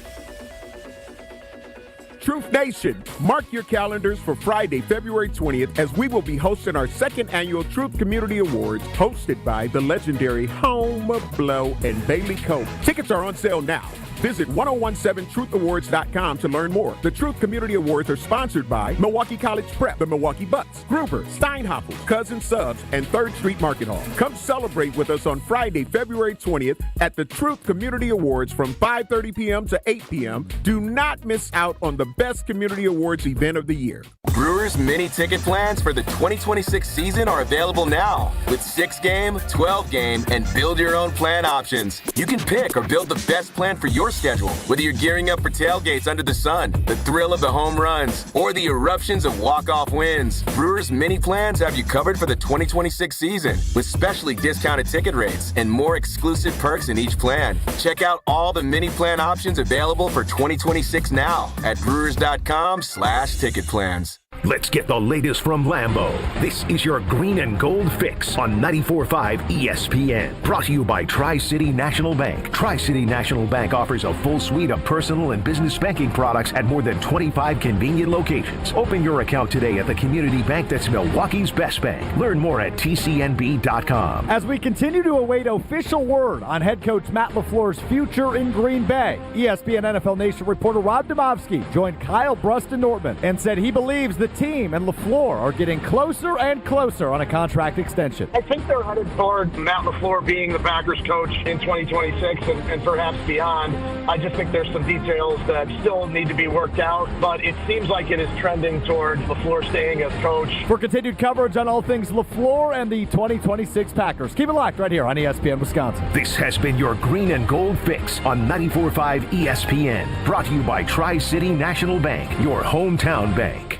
Truth Nation, mark your calendars for Friday, February 20th, as we will be hosting our second annual Truth Community Awards, hosted by the legendary Home Blow and Bailey Cope. Tickets are on sale now. Visit 1017truthawards.com to learn more. The Truth Community Awards are sponsored by Milwaukee College Prep, the Milwaukee Bucks, Gruber, Steinhoffel, Cousin Subs, and 3rd Street Market Hall. Come celebrate with us on Friday, February 20th at the Truth Community Awards from 5:30 p.m. to 8 p.m. Do not miss out on the best community awards event of the year.
Brewers mini ticket plans for the 2026 season are available now with 6-game, 12-game, and build your own plan options. You can pick or build the best plan for your schedule, whether you're gearing up for tailgates under the sun, the thrill of the home runs, or the eruptions of walk-off wins. Brewers mini plans have you covered for the 2026 season with specially discounted ticket rates and more exclusive perks in each plan. Check out all the mini plan options available for 2026 now at brewers.com/ticket plans.
Let's get the latest from Lambeau. This is your green and gold fix on 94.5 ESPN. Brought to you by Tri-City National Bank. Tri-City National Bank offers a full suite of personal and business banking products at more than 25 convenient locations. Open your account today at the community bank that's Milwaukee's best bank. Learn more at tcnb.com.
As we continue to await official word on head coach Matt LaFleur's future in Green Bay, ESPN NFL Nation reporter Rob Domofsky joined Kyle, Brust, and Nortman and said he believes the team and LaFleur are getting closer and closer on a contract extension.
I think they're headed toward Matt LaFleur being the Packers coach in 2026 and perhaps beyond. I just think there's some details that still need to be worked out, but it seems like it is trending toward LaFleur staying as coach.
For continued coverage on all things LaFleur and the 2026 Packers, keep it locked right here on ESPN Wisconsin.
This has been your Green and Gold Fix on 94.5 ESPN. Brought to you by Tri-City National Bank, your hometown bank.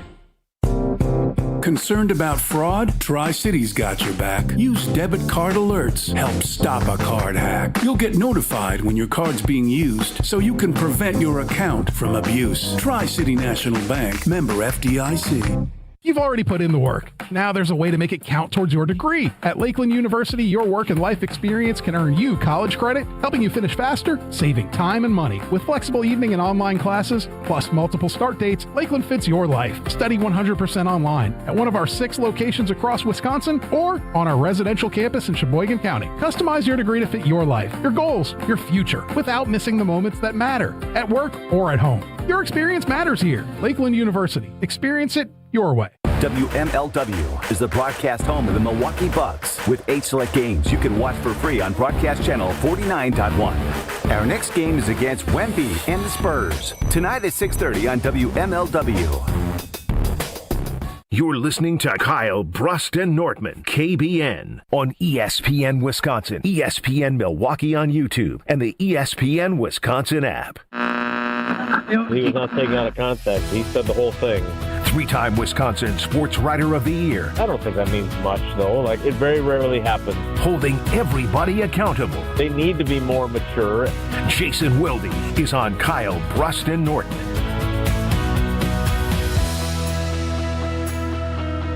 Concerned about fraud? Tri-City's got your back. Use debit card alerts. Help stop a card hack. You'll get notified when your card's being used so you can prevent your account from abuse. Tri-City National Bank, member FDIC.
You've already put in the work. Now there's a way to make it count towards your degree. At Lakeland University, your work and life experience can earn you college credit, helping you finish faster, saving time and money. With flexible evening and online classes, plus multiple start dates, Lakeland fits your life. Study 100% online at one of our 6 locations across Wisconsin or on our residential campus in Sheboygan County. Customize your degree to fit your life, your goals, your future, without missing the moments that matter, at work or at home. Your experience matters here. Lakeland University. Experience it your way.
WMLW is the broadcast home of the Milwaukee Bucks. With 8 select games you can watch for free on broadcast channel 49.1. Our next game is against Wemby and the Spurs. Tonight at 6:30 on WMLW.
You're listening to Kyle, Brust, and Nortman, KBN, on ESPN Wisconsin, ESPN Milwaukee on YouTube, and the ESPN Wisconsin app.
He was not taken out of context. He said the whole thing.
3-time Wisconsin Sports Writer of the Year.
I don't think that means much, though. Like, it very rarely happens.
Holding everybody accountable.
They need to be more mature.
Jason Wilde is on Kyle, Brust, and Nortman.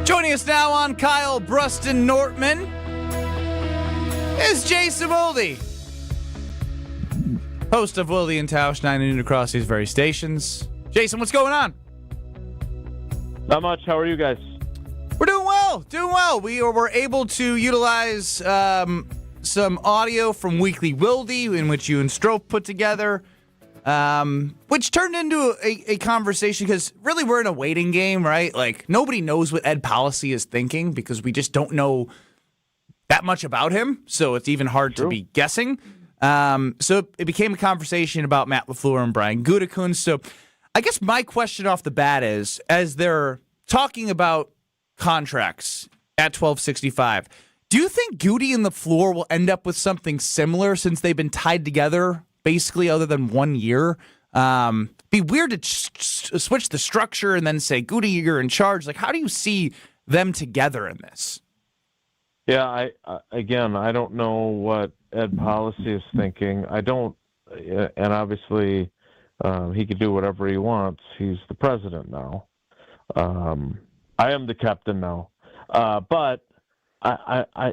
Joining us now on Kyle, Brust, and Nortman is Jason Wilde, host of Wilde and Tausch, 9 to noon across these very stations. Jason, what's going on?
Not much. How are you guys?
We're doing well. We were able to utilize some audio from Weekly Wilde, in which you and Strofe put together, which turned into a conversation, because really we're in a waiting game, right? Like, nobody knows what Ed Policy is thinking because we just don't know that much about him, so it's even hard to be guessing. So it became a conversation about Matt LaFleur and Brian Gutekunst. So I guess my question off the bat is, as they're talking about contracts at $12.65, do you think Goody and LaFleur will end up with something similar, since they've been tied together basically other than 1 year? Be weird to switch the structure and then say, Goody, you're in charge. Like, how do you see them together in this?
Yeah, I don't know what Ed Policy is thinking. I don't, and obviously he can do whatever he wants. He's the president now. I am the captain now. But I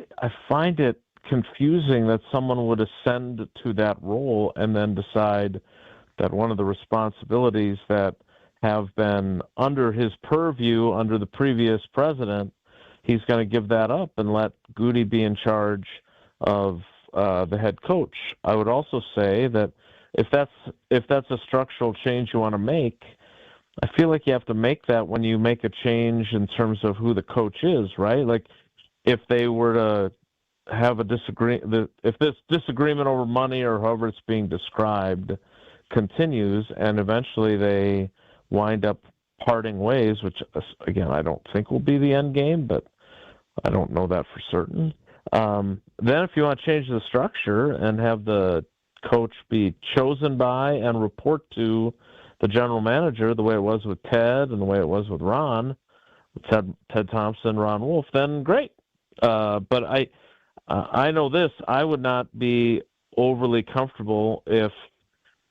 find it confusing that someone would ascend to that role and then decide that one of the responsibilities that have been under his purview under the previous president, he's going to give that up and let Goody be in charge of the head coach. I would also say that if that's a structural change you want to make, I feel like you have to make that when you make a change in terms of who the coach is, right? Like, if they were to have a if this disagreement over money, or however it's being described, continues and eventually they wind up parting ways, which again I don't think will be the end game, but I don't know that for certain. Then if you want to change the structure and have the coach be chosen by and report to the general manager, the way it was with Ted and the way it was with Ron, Ted Thompson, Ron Wolf, then great. But I know this, I would not be overly comfortable if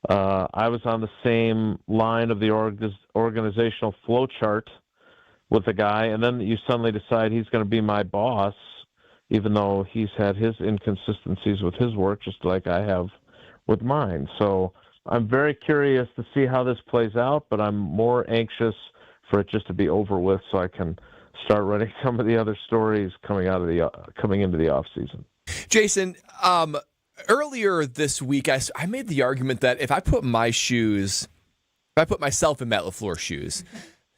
I was on the same line of the organizational flow chart with a guy, and then you suddenly decide he's going to be my boss, even though he's had his inconsistencies with his work, just like I have with mine. So I'm very curious to see how this plays out, but I'm more anxious for it just to be over with so I can start writing some of the other stories coming into the off season.
Jason, earlier this week, I made the argument that if I put myself in Matt LaFleur's shoes,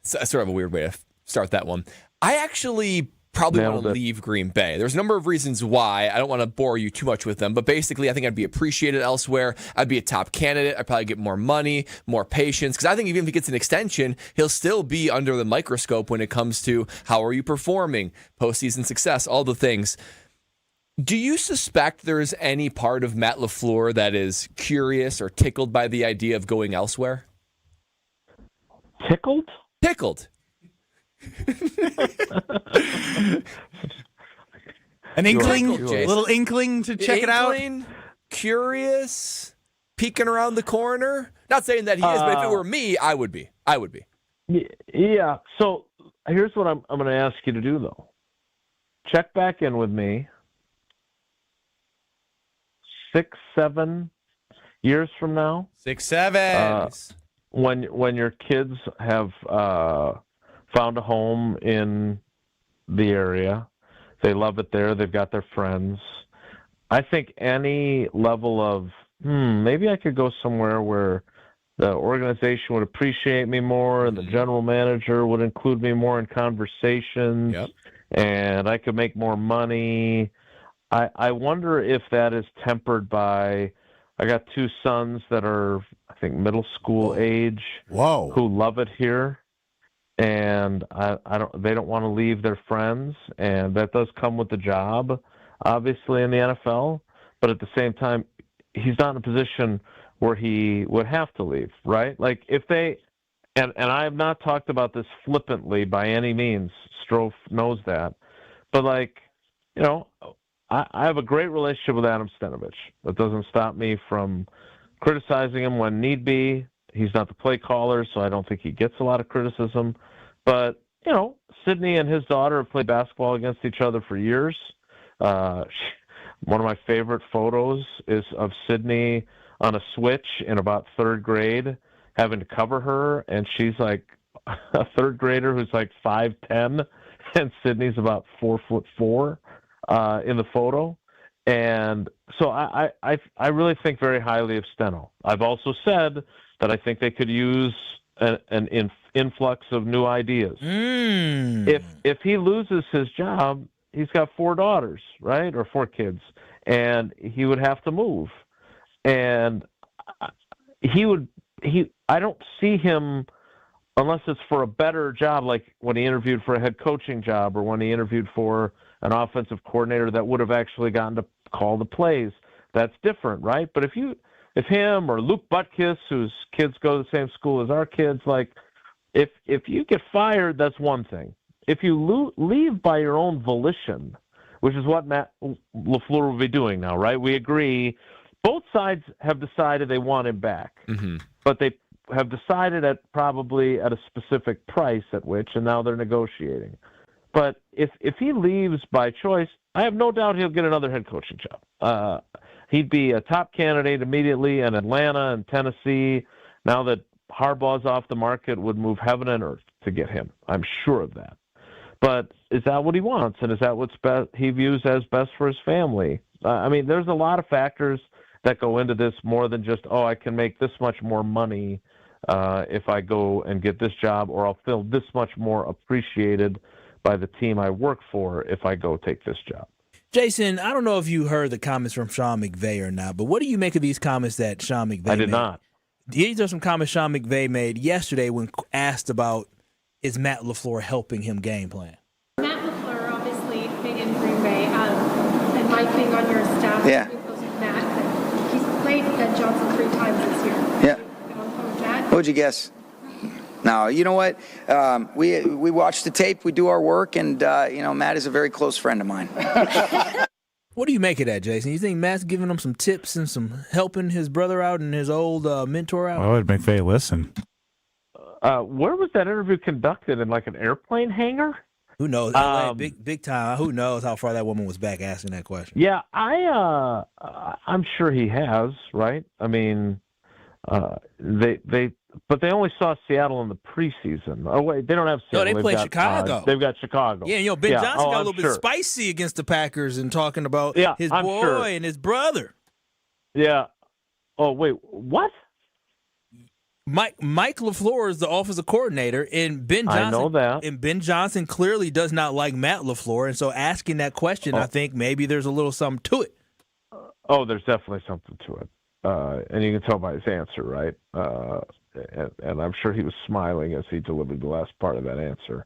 it's sort of a weird way to start that one. I actually probably want to leave Green Bay. There's a number of reasons why. I don't want to bore you too much with them, but basically I think I'd be appreciated elsewhere. I'd be a top candidate. I'd probably get more money, more patience, because I think even if he gets an extension, he'll still be under the microscope when it comes to how are you performing, postseason success, all the things. Do you suspect there's any part of Matt LaFleur that is curious or tickled by the idea of going elsewhere?
Tickled?
Tickled.
An inkling, little inkling to check it out.
Curious, peeking around the corner. Not saying that he is, but if it were me, I would be.
Yeah. So here's what I'm going to ask you to do, though. Check back in with me 6-7 years from now.
6-7.
When your kids have found a home in the area, they love it there, they've got their friends. I think any level of, maybe I could go somewhere where the organization would appreciate me more and the general manager would include me more in conversations, and I could make more money. I wonder if that is tempered by, I got 2 sons that are, I think, middle school age, who love it here. And they don't want to leave their friends, and that does come with the job, obviously, in the NFL. But at the same time, he's not in a position where he would have to leave, right? Like if they, and I have not talked about this flippantly by any means. Strofe knows that, but like, you know, I have a great relationship with Adam Stenavich. That doesn't stop me from criticizing him when need be. He's not the play caller, so I don't think he gets a lot of criticism. But, you know, Sydney and his daughter have played basketball against each other for years. One of my favorite photos is of Sydney on a switch in about 3rd grade, having to cover her, and she's like a 3rd grader who's like 5'10", and Sydney's about 4'4" in the photo. And so I really think very highly of Steno. I've also said that I think they could use an influx of new ideas. If he loses his job, he's got 4 daughters, right, or 4 kids, and he would have to move. And I don't see him, unless it's for a better job, like when he interviewed for a head coaching job or when he interviewed for an offensive coordinator that would have actually gotten to call the plays. That's different, right? But if him or Luke Butkus, whose kids go to the same school as our kids, like if you get fired, that's one thing. If you leave by your own volition, which is what Matt LaFleur will be doing now, right? We agree. Both sides have decided they want him back, but they have decided probably at a specific price at which, and now they're negotiating. But if he leaves by choice, I have no doubt he'll get another head coaching job. He'd be a top candidate immediately in Atlanta and Tennessee. Now that Harbaugh's off the market, would move heaven and earth to get him. I'm sure of that. But is that what he wants? And is that what's he views as best for his family? I mean, there's a lot of factors that go into this more than just, I can make this much more money if I go and get this job, or I'll feel this much more appreciated by the team I work for if I go take this job.
Jason, I don't know if you heard the comments from Sean McVay or not, but what do you make of these comments that Sean McVay made?
I did not.
These are some comments Sean McVay made yesterday when asked about, is Matt LaFleur helping him game plan?
Matt LaFleur, obviously big in Green Bay, and Mike being on your staff,
yeah.
Close with Matt, he's played Ben Johnson 3 times this year.
Yeah.
That?
What'd you guess? No, you know what? We watch the tape, we do our work, and Matt is a very close friend of mine.
What do you make of that, Jason? You think Matt's giving him some tips and some helping his brother out and his old mentor out?
Why would McVay listen?
Where was that interview conducted? In like an airplane hangar?
Who knows? Big time. Who knows how far that woman was back asking that question?
Yeah, I'm sure he has, right? I mean, but they only saw Seattle in the preseason. Oh wait, they don't have Seattle.
No, they played Chicago.
They've got Chicago.
Yeah, Ben Johnson got a little bit spicy against the Packers and talking about his boy and his brother.
Yeah. Oh wait, what?
Mike LaFleur is the offensive coordinator, and Ben Johnson.
I know that.
And Ben Johnson clearly does not like Matt LaFleur, and so asking that question, I think maybe there's a little something to it.
Oh, there's definitely something to it, and you can tell by his answer, right? And I'm sure he was smiling as he delivered the last part of that answer.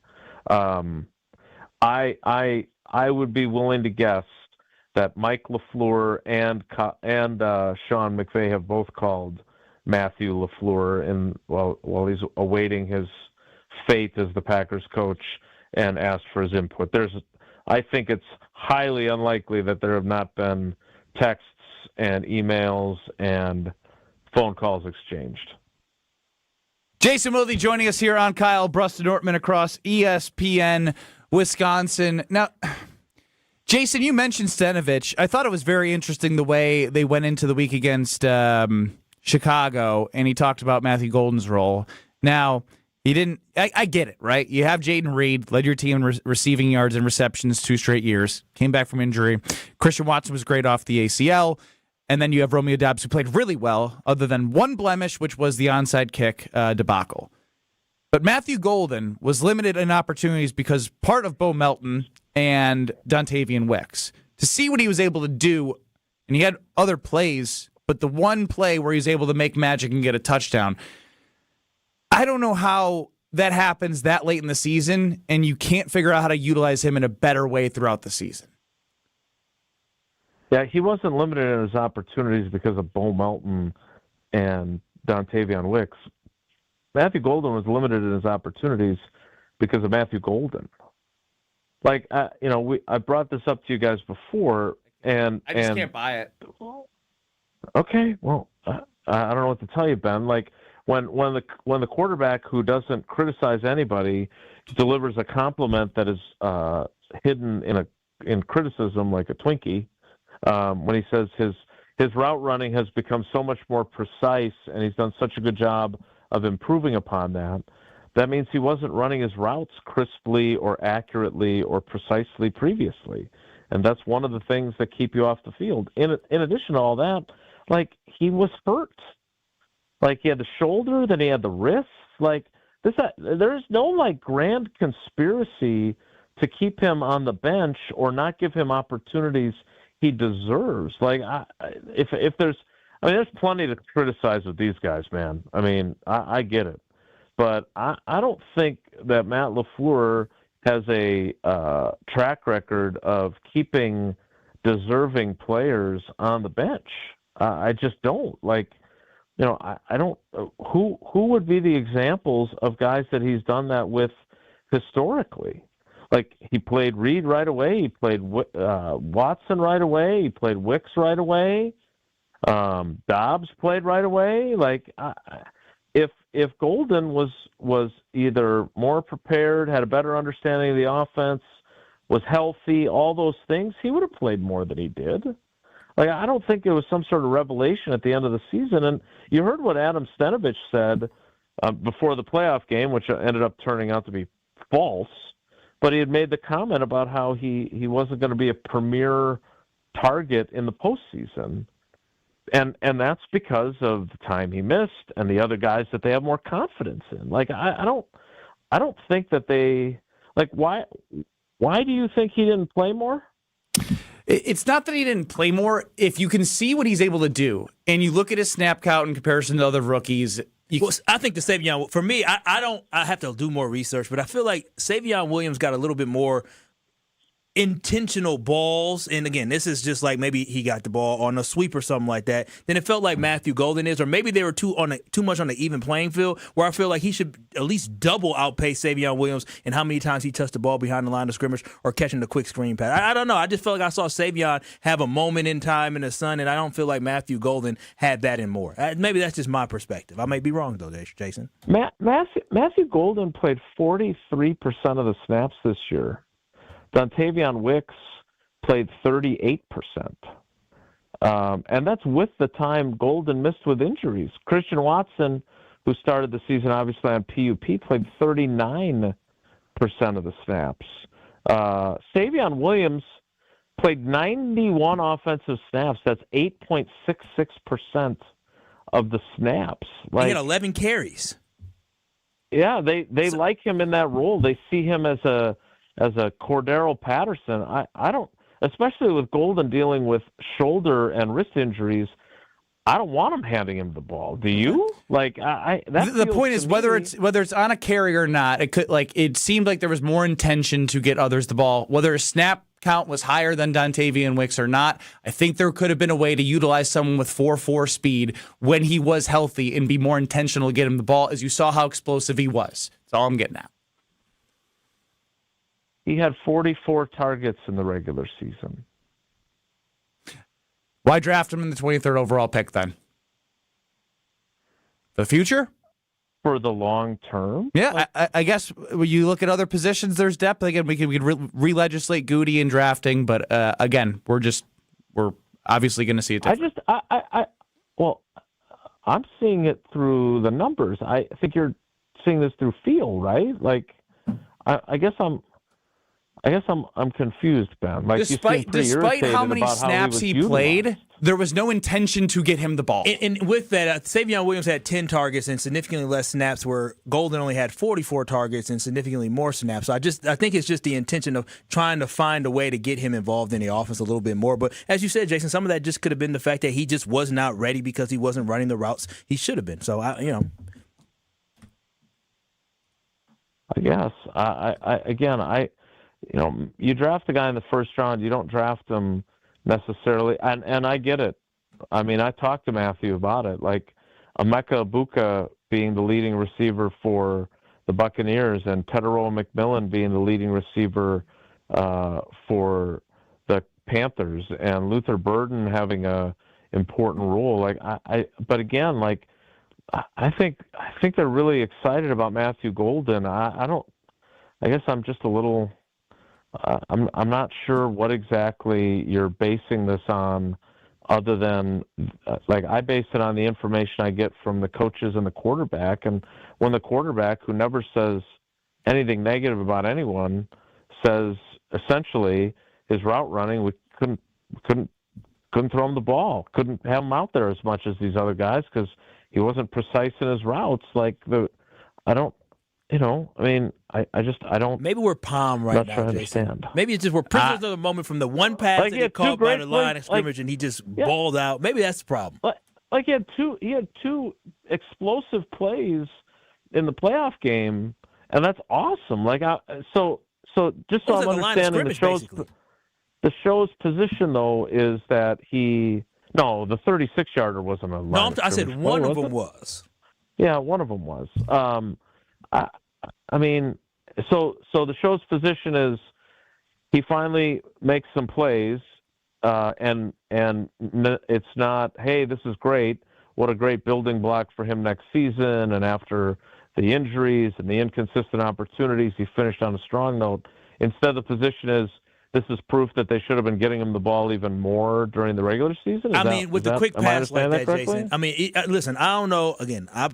I would be willing to guess that Mike LaFleur and Sean McVay have both called Matthew LaFleur while he's awaiting his fate as the Packers coach and asked for his input. I think it's highly unlikely that there have not been texts and emails and phone calls exchanged.
Jason Wilde joining us here on Kyle Brust and Nortman across ESPN Wisconsin. Now, Jason, you mentioned Stenavich. I thought it was very interesting the way they went into the week against Chicago, and he talked about Matthew Golden's role. Now, he didn't. I get it, right? You have Jaden Reed, led your team in receiving yards and receptions 2 straight years, came back from injury. Christian Watson was great off the ACL. And then you have Romeo Doubs, who played really well, other than one blemish, which was the onside kick debacle. But Matthew Golden was limited in opportunities because part of Bo Melton and Dontavian Wicks. To see what he was able to do, and he had other plays, but the one play where he was able to make magic and get a touchdown, I don't know how that happens that late in the season, and you can't figure out how to utilize him in a better way throughout the season.
Yeah, he wasn't limited in his opportunities because of Bo Melton and Dontavian Wicks. Matthew Golden was limited in his opportunities because of Matthew Golden. Like, I brought this up to you guys before, and
I just can't buy it.
Okay, well, I don't know what to tell you, Ben. Like, when the quarterback who doesn't criticize anybody delivers a compliment that is hidden in criticism, like a Twinkie. When he says his route running has become so much more precise and he's done such a good job of improving upon that, that means he wasn't running his routes crisply or accurately or precisely previously. And that's one of the things that keep you off the field. In addition to all that, like, he was hurt. Like, he had the shoulder, then he had the wrist. Like, there's no, like, grand conspiracy to keep him on the bench or not give him opportunities he deserves. Like, if there's plenty to criticize with these guys, man. I mean, I get it, but I don't think that Matt LaFleur has a track record of keeping deserving players on the bench. I just don't. Like, I don't. Who would be the examples of guys that he's done that with historically? Like, he played Reed right away. He played Watson right away. He played Wicks right away. Dobbs played right away. Like, if Golden was either more prepared, had a better understanding of the offense, was healthy, all those things, he would have played more than he did. Like, I don't think it was some sort of revelation at the end of the season. And you heard what Adam Stenavich said before the playoff game, which ended up turning out to be false. But he had made the comment about how he wasn't going to be a premier target in the postseason. And that's because of the time he missed and the other guys that they have more confidence in. Like, I don't think that they, like, why do you think he didn't play more?
It's not that he didn't play more. If you can see what he's able to do, and you look at his snap count in comparison to other rookies.
I think the Savion, for me, I have to do more research, but I feel like Savion Williams got a little bit more intentional balls. And again, this is just like maybe he got the ball on a sweep or something like that. Then it felt like Matthew Golden is, or maybe they were too much on the even playing field, where I feel like he should at least double outpace Savion Williams in how many times he touched the ball behind the line of scrimmage or catching the quick screen pass. I don't know. I just felt like I saw Savion have a moment in time in the sun, and I don't feel like Matthew Golden had that and more. Maybe that's just my perspective. I may be wrong, though, Jason.
Matthew Golden played 43% of the snaps this year. Dontavian Wicks played 38%. And that's with the time Golden missed with injuries. Christian Watson, who started the season obviously on PUP, played 39% of the snaps. Savion Williams played 91 offensive snaps. That's 8.66% of the snaps.
He had 11 carries.
Yeah, they like him in that role. They see him as a Cordero Patterson. I don't, especially with Golden dealing with shoulder and wrist injuries. I don't want him handing him the ball. Do you?
The point is whether it's on a carry or not. It seemed like there was more intention to get others the ball. Whether a snap count was higher than Dontavian Wicks or not, I think there could have been a way to utilize someone with 4.4 speed when he was healthy and be more intentional to get him the ball, as you saw how explosive he was. That's all I'm getting at.
He had 44 targets in the regular season.
Why draft him in the 23rd overall pick then? For the future?
For the long term?
Yeah, I guess when you look at other positions, there's depth. Again, we could re-legislate Goody in drafting, but again, we're obviously going to see it different.
I'm seeing it through the numbers. I think you're seeing this through feel, right? I guess I'm confused, Ben.
Despite how many snaps he played, there was no intention to get him the ball.
And with that, Savion Williams had 10 targets and significantly less snaps, where Golden only had 44 targets and significantly more snaps. So I think it's just the intention of trying to find a way to get him involved in the offense a little bit more. But as you said, Jason, some of that just could have been the fact that he just was not ready because he wasn't running the routes he should have been. So,
I guess. You draft a guy in the first round, you don't draft him necessarily, and I get it. I mean, I talked to Matthew about it. Like Emeka Egbuka being the leading receiver for the Buccaneers and Tedero McMillan being the leading receiver for the Panthers, and Luther Burden having a important role. But again, I think they're really excited about Matthew Golden. I guess I'm just a little. I'm not sure what exactly you're basing this on, other than I base it on the information I get from the coaches and the quarterback. And when the quarterback, who never says anything negative about anyone, says essentially his route running, we couldn't throw him the ball, couldn't have him out there as much as these other guys because he wasn't precise in his routes. I don't.
Maybe we're palm right now, Jason. Maybe it's just we're prisoners of the moment from the one pass that he caught by the line of scrimmage, and he just balled out. Maybe that's the problem.
He had two explosive plays in the playoff game, and that's awesome. So just so I'm understanding the show's position though is that the 36-yarder wasn't a line.
No, I said one of them was.
Yeah, one of them was. So the show's position is he finally makes some plays, and it's not, hey, this is great. What a great building block for him next season. And after the injuries and the inconsistent opportunities, he finished on a strong note. Instead, the position is, this is proof that they should have been getting him the ball even more during the regular season.
With the quick pass like that, Jason. Listen, I don't know. Again, I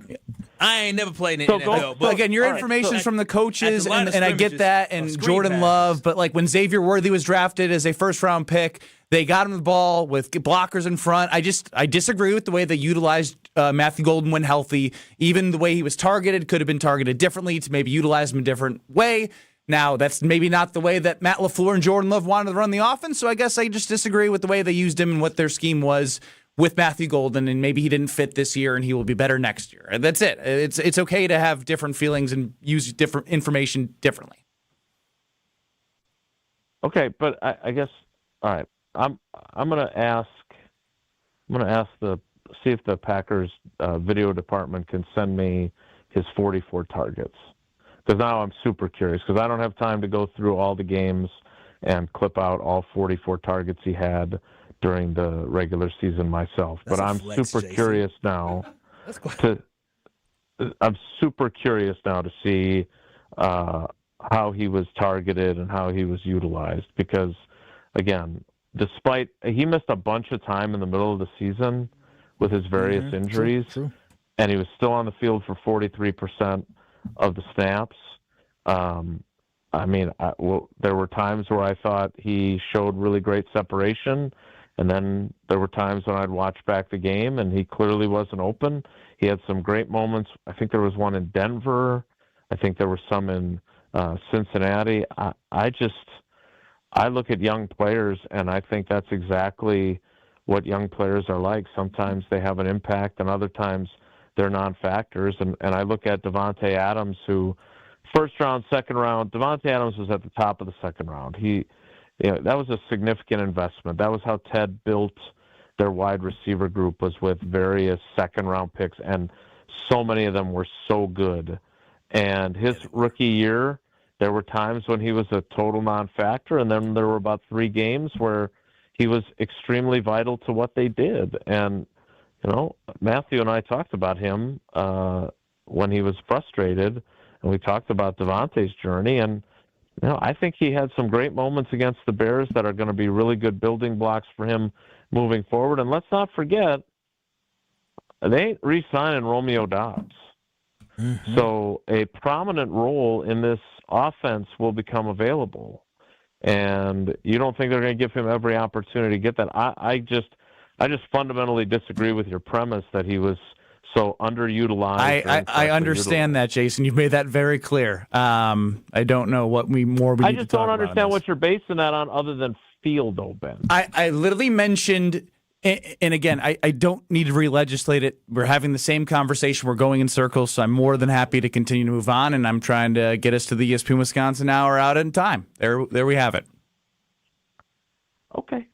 ain't never played in the NFL.
But again, your information is from the coaches, and I get that, and Jordan Love. But when Xavier Worthy was drafted as a first-round pick, they got him the ball with blockers in front. I disagree with the way they utilized Matthew Golden when healthy. Even the way he was targeted could have been targeted differently to maybe utilize him a different way. Now, that's maybe not the way that Matt LaFleur and Jordan Love wanted to run the offense, so I guess I just disagree with the way they used him and what their scheme was with Matthew Golden, and maybe he didn't fit this year and he will be better next year. And that's it. It's okay to have different feelings and use different information differently.
Okay, but I guess, all right, I'm going to see if the Packers video department can send me his 44 targets. Because now I'm super curious, because I don't have time to go through all the games and clip out all 44 targets he had during the regular season myself. But I'm super curious now to see how he was targeted and how he was utilized. Because, again, despite he missed a bunch of time in the middle of the season with his various injuries, and he was still on the field for 43% of the snaps. There were times where I thought he showed really great separation, And then there were times when I'd watch back the game, and he clearly wasn't open. He had some great moments. I think there was one in Denver. I think there were some in Cincinnati. I look at young players, and I think that's exactly what young players are like. Sometimes they have an impact, and other times they're non-factors. And I look at Davante Adams, who first round, second round. Davante Adams was at the top of the second round. That was a significant investment. That was how Ted built their wide receiver group, was with various second-round picks, and so many of them were so good. And his rookie year, there were times when he was a total non-factor, and then there were about 3 games where he was extremely vital to what they did. And, Matthew and I talked about him when he was frustrated, and we talked about Davante's journey, and I think he had some great moments against the Bears that are going to be really good building blocks for him moving forward. And let's not forget, they ain't re-signing Romeo Doubs. Mm-hmm. So a prominent role in this offense will become available. And you don't think they're going to give him every opportunity to get that? I just fundamentally disagree with your premise that he was so underutilized.
I understand that, Jason. You've made that very clear. I don't know what we need to talk about.
I just don't understand what you're basing that on other than feel, though, Ben.
I literally mentioned, and again, I don't need to re-legislate it. We're having the same conversation. We're going in circles, so I'm more than happy to continue to move on, and I'm trying to get us to the ESPN Wisconsin hour out in time. There we have it.
Okay.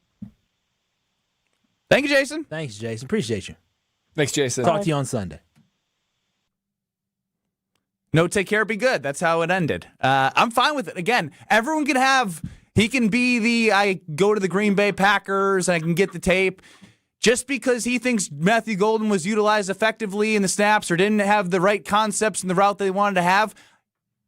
Thank you, Jason.
Thanks, Jason. Appreciate you.
Thanks, Jason.
Talk to you on Sunday.
No, take care, be good. That's how it ended. I'm fine with it. Again, everyone can have, he can be I go to the Green Bay Packers, and I can get the tape. Just because he thinks Matthew Golden was utilized effectively in the snaps or didn't have the right concepts in the route that they wanted to have,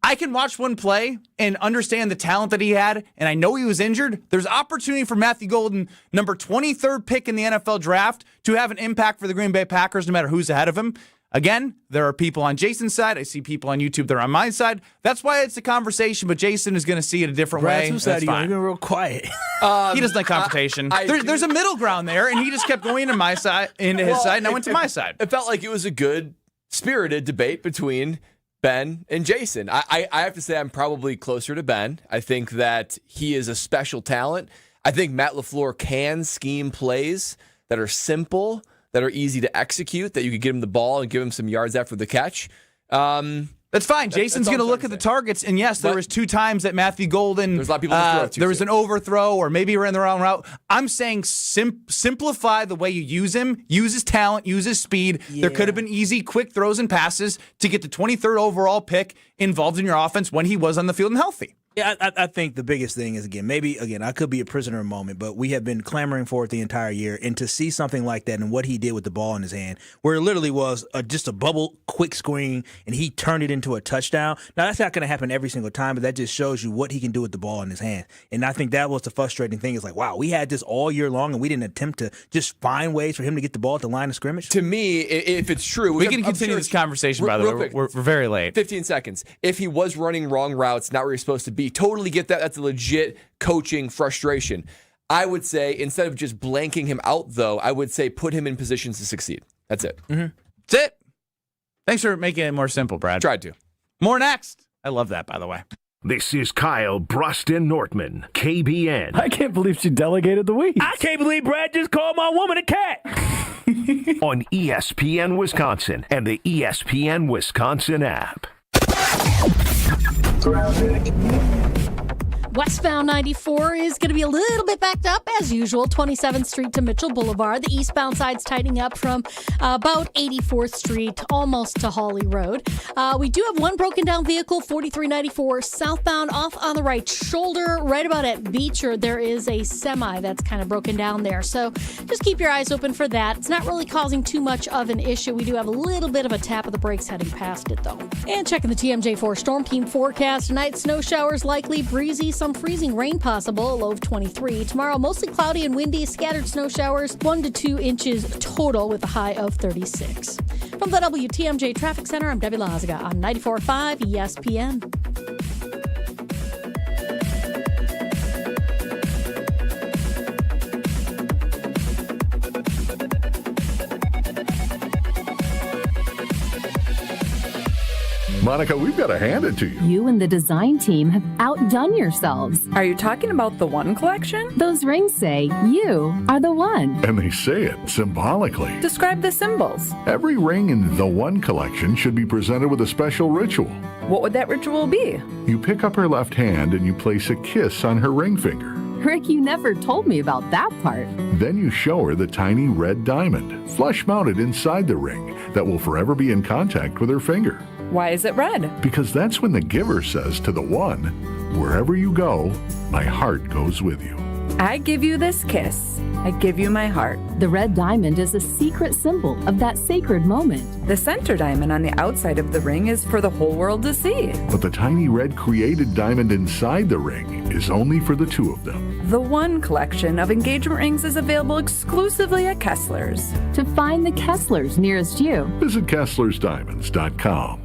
I can watch one play and understand the talent that he had, and I know he was injured. There's opportunity for Matthew Golden, number 23rd pick in the NFL draft, to have an impact for the Green Bay Packers no matter who's ahead of him. Again, there are people on Jason's side. I see people on YouTube that are on my side. That's why it's a conversation, but Jason is going to see it a different way.
Whose side are you on? You've been real quiet.
He doesn't like confrontation. There's a middle ground there, and he just kept going into my side, into his side, and I went to my side.
It felt like it was a good, spirited debate between Ben and Jason. I have to say I'm probably closer to Ben. I think that he is a special talent. I think Matt LaFleur can scheme plays that are simple, that are easy to execute, that you could give him the ball and give him some yards after the catch.
That's fine. Jason's going to look at the targets, and yes, there was 2 times that Matthew Golden,
there's a lot of people to throw to,
there was an overthrow, or maybe we're in the wrong route. I'm saying simplify the way you use him, use his talent, use his speed. Yeah. There could have been easy, quick throws and passes to get the 23rd overall pick involved in your offense when he was on the field and healthy.
Yeah, I think the biggest thing is, I could be a prisoner a moment, but we have been clamoring for it the entire year, and to see something like that and what he did with the ball in his hand, where it literally was just a bubble quick screen, and he turned it into a touchdown. Now, that's not going to happen every single time, but that just shows you what he can do with the ball in his hand. And I think that was the frustrating thing, is like, wow, we had this all year long, and we didn't attempt to just find ways for him to get the ball at the line of scrimmage.
To me, if it's true,
we can continue this conversation, by the way. We're very late.
15 seconds. If he was running wrong routes, not where you're supposed to be, totally get that. That's a legit coaching frustration. I would say, instead of just blanking him out, though, I would say put him in positions to succeed. That's it.
Mm-hmm. That's it. Thanks for making it more simple, Brad.
Tried to.
More next. I love that, by the way.
This is Kyle, Brust, and Nortman, KBN.
I can't believe she delegated the week.
I can't believe Brad just called my woman a cat.
On ESPN Wisconsin and the ESPN Wisconsin app.
Westbound 94 is going to be a little bit backed up as usual. 27th Street to Mitchell Boulevard. The eastbound side's tightening up from about 84th Street almost to Hawley Road. We do have one broken down vehicle, 4394 southbound off on the right shoulder, right about at Beecher. There is a semi that's kind of broken down there. So just keep your eyes open for that. It's not really causing too much of an issue. We do have a little bit of a tap of the brakes heading past it though. And checking the TMJ4 Storm Team forecast tonight, snow showers likely, breezy, some freezing rain possible, a low of 23. Tomorrow, mostly cloudy and windy, scattered snow showers, 1 to 2 inches total with a high of 36. From the WTMJ Traffic Center, I'm Debbie Lazaga on 94.5 ESPN.
Monica, we've got to hand it to you.
You and the design team have outdone yourselves.
Are you talking about the One collection?
Those rings say you are the one.
And they say it symbolically.
Describe the symbols.
Every ring in the One collection should be presented with a special ritual.
What would that ritual be?
You pick up her left hand and you place a kiss on her ring finger.
Rick, you never told me about that part.
Then you show her the tiny red diamond, flush mounted inside the ring, that will forever be in contact with her finger.
Why is it red?
Because that's when the giver says to the one, wherever you go, my heart goes with you.
I give you this kiss. I give you my heart.
The red diamond is a secret symbol of that sacred moment.
The center diamond on the outside of the ring is for the whole world to see.
But the tiny red created diamond inside the ring is only for the two of them.
The One collection of engagement rings is available exclusively at Kessler's.
To find the Kessler's nearest you,
visit KesslersDiamonds.com.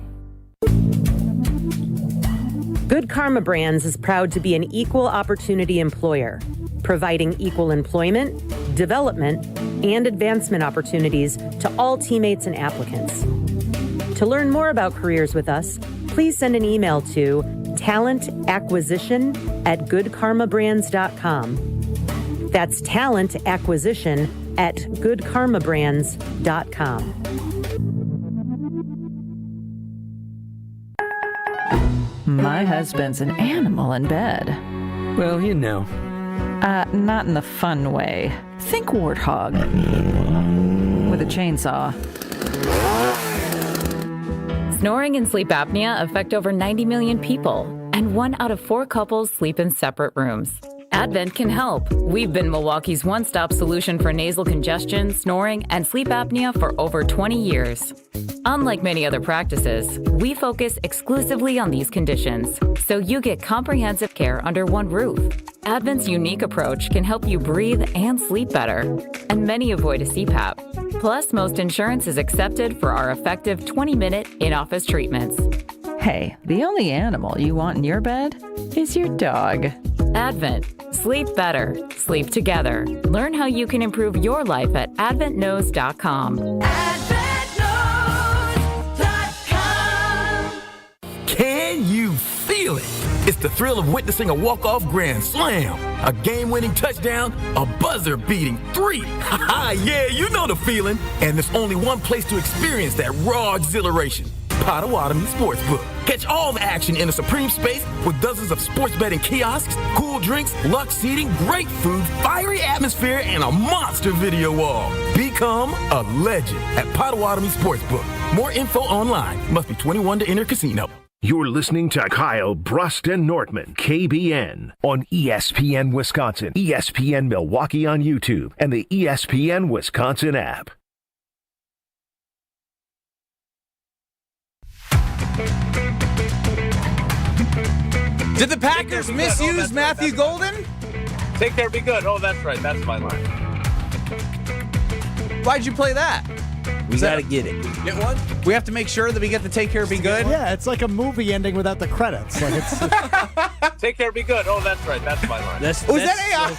Good Karma Brands is proud to be an equal opportunity employer, providing equal employment, development, and advancement opportunities to all teammates and applicants. To learn more about careers with us, please send an email to talentacquisition@goodkarmabrands.com. That's talentacquisition@goodkarmabrands.com.
My husband's an animal in bed.
Well, you know.
Not in the fun way. Think warthog. With a chainsaw.
Snoring and sleep apnea affect over 90 million people, and 1 out of 4 couples sleep in separate rooms. Advent can help. We've been Milwaukee's one-stop solution for nasal congestion, snoring, and sleep apnea for over 20 years. Unlike many other practices, we focus exclusively on these conditions, so you get comprehensive care under one roof. Advent's unique approach can help you breathe and sleep better, and many avoid a CPAP. Plus, most insurance is accepted for our effective 20-minute in-office treatments.
Hey, the only animal you want in your bed is your dog.
Advent. Sleep better. Sleep together. Learn how you can improve your life at adventknows.com.
Can you feel it? It's the thrill of witnessing a walk-off grand slam, a game-winning touchdown, a buzzer-beating 3. Yeah, you know the feeling. And there's only one place to experience that raw exhilaration. Potawatomi Sportsbook. Catch all the action in a supreme space with dozens of sports betting kiosks, cool drinks, luxe seating, great food, fiery atmosphere, and a monster video wall. Become a legend at Potawatomi Sportsbook. More info online. Must be 21 to enter casino.
You're listening to Kyle, Brust, and Nortman, KBN, on ESPN Wisconsin, ESPN Milwaukee on YouTube, and the ESPN Wisconsin app.
Did the Packers misuse Matthew Golden?
Take care, be good. Oh, that's right. That's my line.
Why'd you play that?
We got to get it.
Get one? We have to make sure that we get the take care, be good?
Yeah, it's like a movie ending without the credits. Like it's.
Take care, be good. Oh, that's right. That's my line.
Was that AI?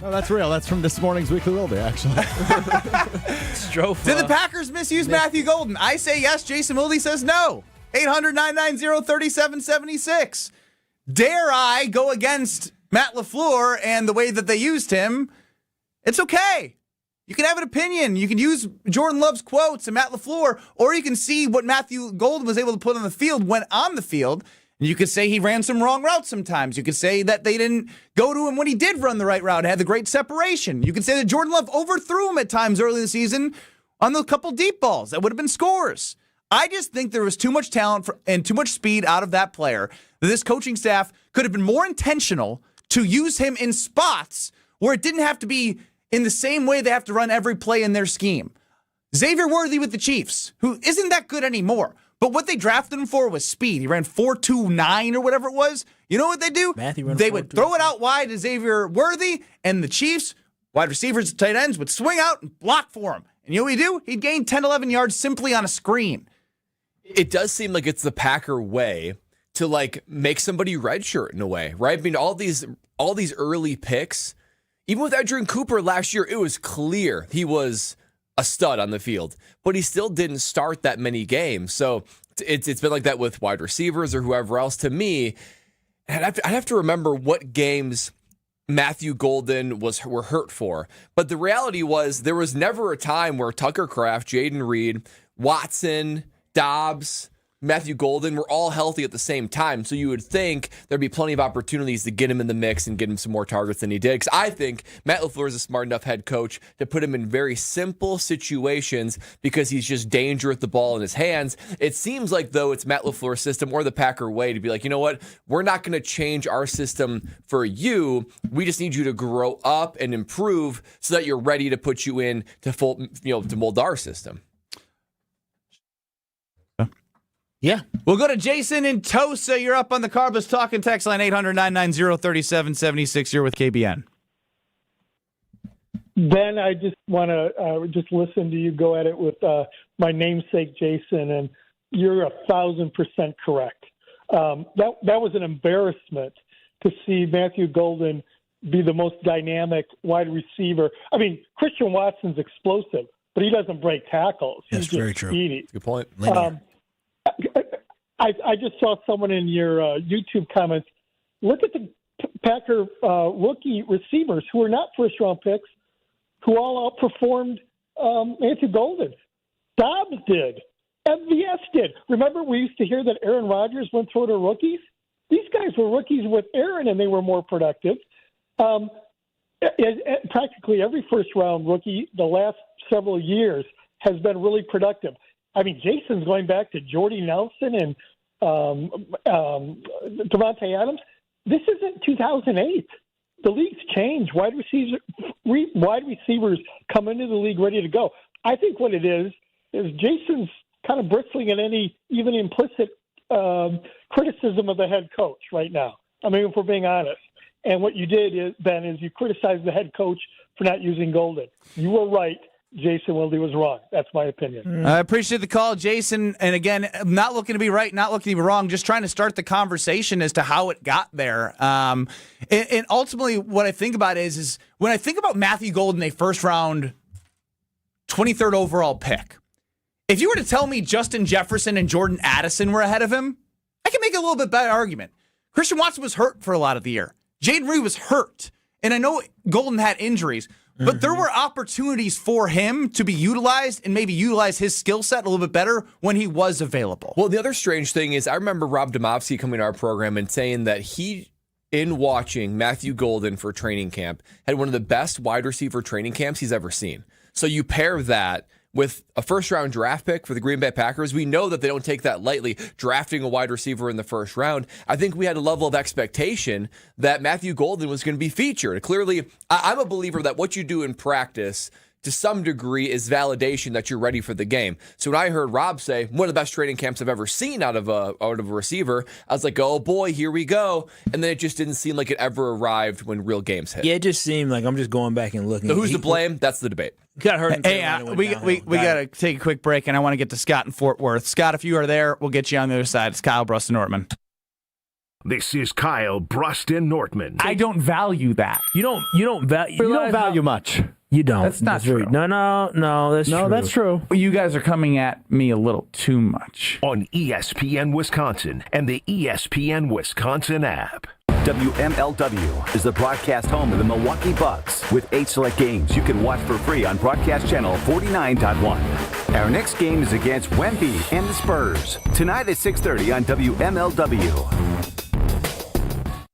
No, that's real. That's from this morning's Weekly Wilde, actually.
Did the Packers misuse Matthew Golden? I say yes. Jason Wilde says no. 800-990-3776. Dare I go against Matt LaFleur and the way that they used him? It's okay. You can have an opinion. You can use Jordan Love's quotes and Matt LaFleur, or you can see what Matthew Golden was able to put on the field when on the field. And you could say he ran some wrong routes sometimes. You could say that they didn't go to him when he did run the right route, had the great separation. You could say that Jordan Love overthrew him at times early in the season on the couple deep balls. That would have been scores. I just think there was too much talent and too much speed out of that player that this coaching staff could have been more intentional to use him in spots where it didn't have to be in the same way they have to run every play in their scheme. Xavier Worthy with the Chiefs, who isn't that good anymore, but what they drafted him for was speed. He ran 4.29 or whatever it was. You know what they do? They would throw it out wide to Xavier Worthy, and the Chiefs, wide receivers, tight ends, would swing out and block for him. And you know what he'd do? He'd gain 10, 11 yards simply on a screen.
It does seem like it's the Packer way to like make somebody redshirt in a way, right? I mean, all these early picks, even with Edgerrin Cooper last year, it was clear he was a stud on the field, but he still didn't start that many games. So It's been like that with wide receivers or whoever else. To me, I'd have to remember what games Matthew Golden were hurt for. But the reality was there was never a time where Tucker Kraft, Jaden Reed, Watson, Dobbs, Matthew Golden were all healthy at the same time. So you would think there'd be plenty of opportunities to get him in the mix and get him some more targets than he did. Because I think Matt LaFleur is a smart enough head coach to put him in very simple situations because he's just dangerous with the ball in his hands. It seems like, though, it's Matt LaFleur's system or the Packer way to be like, you know what? We're not going to change our system for you. We just need you to grow up and improve so that you're ready to put you in to mold our system.
Yeah.
We'll go to Jason in Tosa. You're up on the Carbus Talking text line 800-990-3776. You're with KBN.
Ben, I just want to just listen to you go at it with my namesake, Jason, and you're 1,000% correct. That was an embarrassment to see Matthew Golden be the most dynamic wide receiver. I mean, Christian Watson's explosive, but he doesn't break tackles.
That's
He's
very
just
true.
speedy.
Good point.
I just saw someone in your YouTube comments. Look at the Packer rookie receivers who are not first-round picks, who all outperformed Matthew Golden. Dobbs did. MVS did. Remember, we used to hear that Aaron Rodgers went through to rookies? These guys were rookies with Aaron, and they were more productive. Practically every first-round rookie the last several years has been really productive. I mean, Jason's going back to Jordy Nelson and Devontae Adams. This isn't 2008. The league's changed. Wide receivers come into the league ready to go. I think what it is Jason's kind of bristling at any even implicit criticism of the head coach right now. I mean, if we're being honest. And what you did, Ben, is you criticized the head coach for not using Golden. You were right. Jason Wilde was wrong. That's my opinion.
I appreciate the call, Jason. And again, not looking to be right, not looking to be wrong, just trying to start the conversation as to how it got there. And ultimately, what I think about is when I think about Matthew Golden, a first-round 23rd overall pick, if you were to tell me Justin Jefferson and Jordan Addison were ahead of him, I can make a little bit better argument. Christian Watson was hurt for a lot of the year. Jaden Reed was hurt. And I know Golden had injuries. But there were opportunities for him to be utilized and maybe utilize his skill set a little bit better when he was available.
Well, the other strange thing is I remember Rob Domofsky coming to our program and saying that he, in watching Matthew Golden for training camp, had one of the best wide receiver training camps he's ever seen. So you pair that with a first-round draft pick for the Green Bay Packers. We know that they don't take that lightly, drafting a wide receiver in the first round. I think we had a level of expectation that Matthew Golden was going to be featured. Clearly, I'm a believer that what you do in practice, to some degree, is validation that you're ready for the game. So when I heard Rob say, one of the best training camps I've ever seen out of a receiver, I was like, oh boy, here we go. And then it just didn't seem like it ever arrived when real games hit.
Yeah, it just seemed like I'm just going back and looking.
So who's to blame? That's the debate.
Got hurt.
Hey, we got to take a quick break, and I want to get to Scott in Fort Worth. Scott, if you are there, we'll get you on the other side. It's Kyle, Brust, and Nortman.
This is Kyle, Brust, and Nortman.
I don't value that.
You don't
value much.
You don't.
That's not true.
No, that's true.
That's true.
You guys are coming at me a little too much.
On ESPN Wisconsin and the ESPN Wisconsin app.
WMLW is the broadcast home of the Milwaukee Bucks. With 8 select games you can watch for free on broadcast channel 49.1. Our next game is against Wemby and the Spurs. Tonight at 6:30 on WMLW.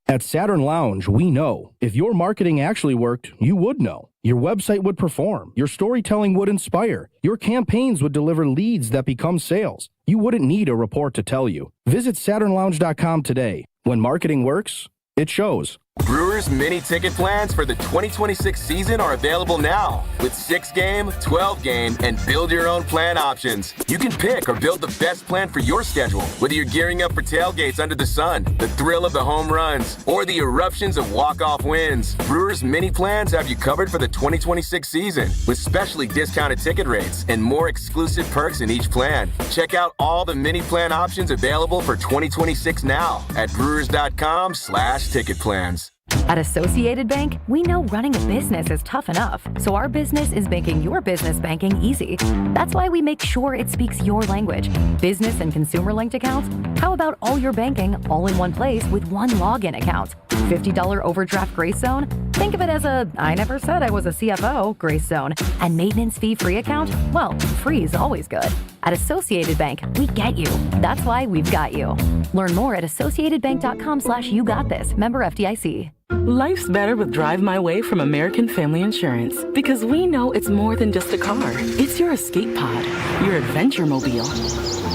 At Saturn Lounge, we know if your marketing actually worked, you would know. Your website would perform. Your storytelling would inspire. Your campaigns would deliver leads that become sales. You wouldn't need a report to tell you. Visit SaturnLounge.com today. When marketing works, it shows.
Brewers mini ticket plans for the 2026 season are available now with 6-game, 12-game, and build your own plan options. You can pick or build the best plan for your schedule, whether you're gearing up for tailgates under the sun, the thrill of the home runs, or the eruptions of walk-off wins. Brewers mini plans have you covered for the 2026 season with specially discounted ticket rates and more exclusive perks in each plan. Check out all the mini plan options available for 2026 now at brewers.com/ticket plans.
At Associated Bank, we know running a business is tough enough, so our business is making your business banking easy. That's why we make sure it speaks your language. Business and consumer linked accounts? How about all your banking all in one place with one login account? $50 overdraft grace zone? Think of it as a I never said I was a CFO grace zone. And maintenance fee free account? Well, free is always good. At Associated Bank, we get you. That's why we've got you. Learn more at associatedbank.com/YouGotThis. Member FDIC.
Life's better with Drive My Way from American Family Insurance because we know it's more than just a car. It's your escape pod, your adventure mobile,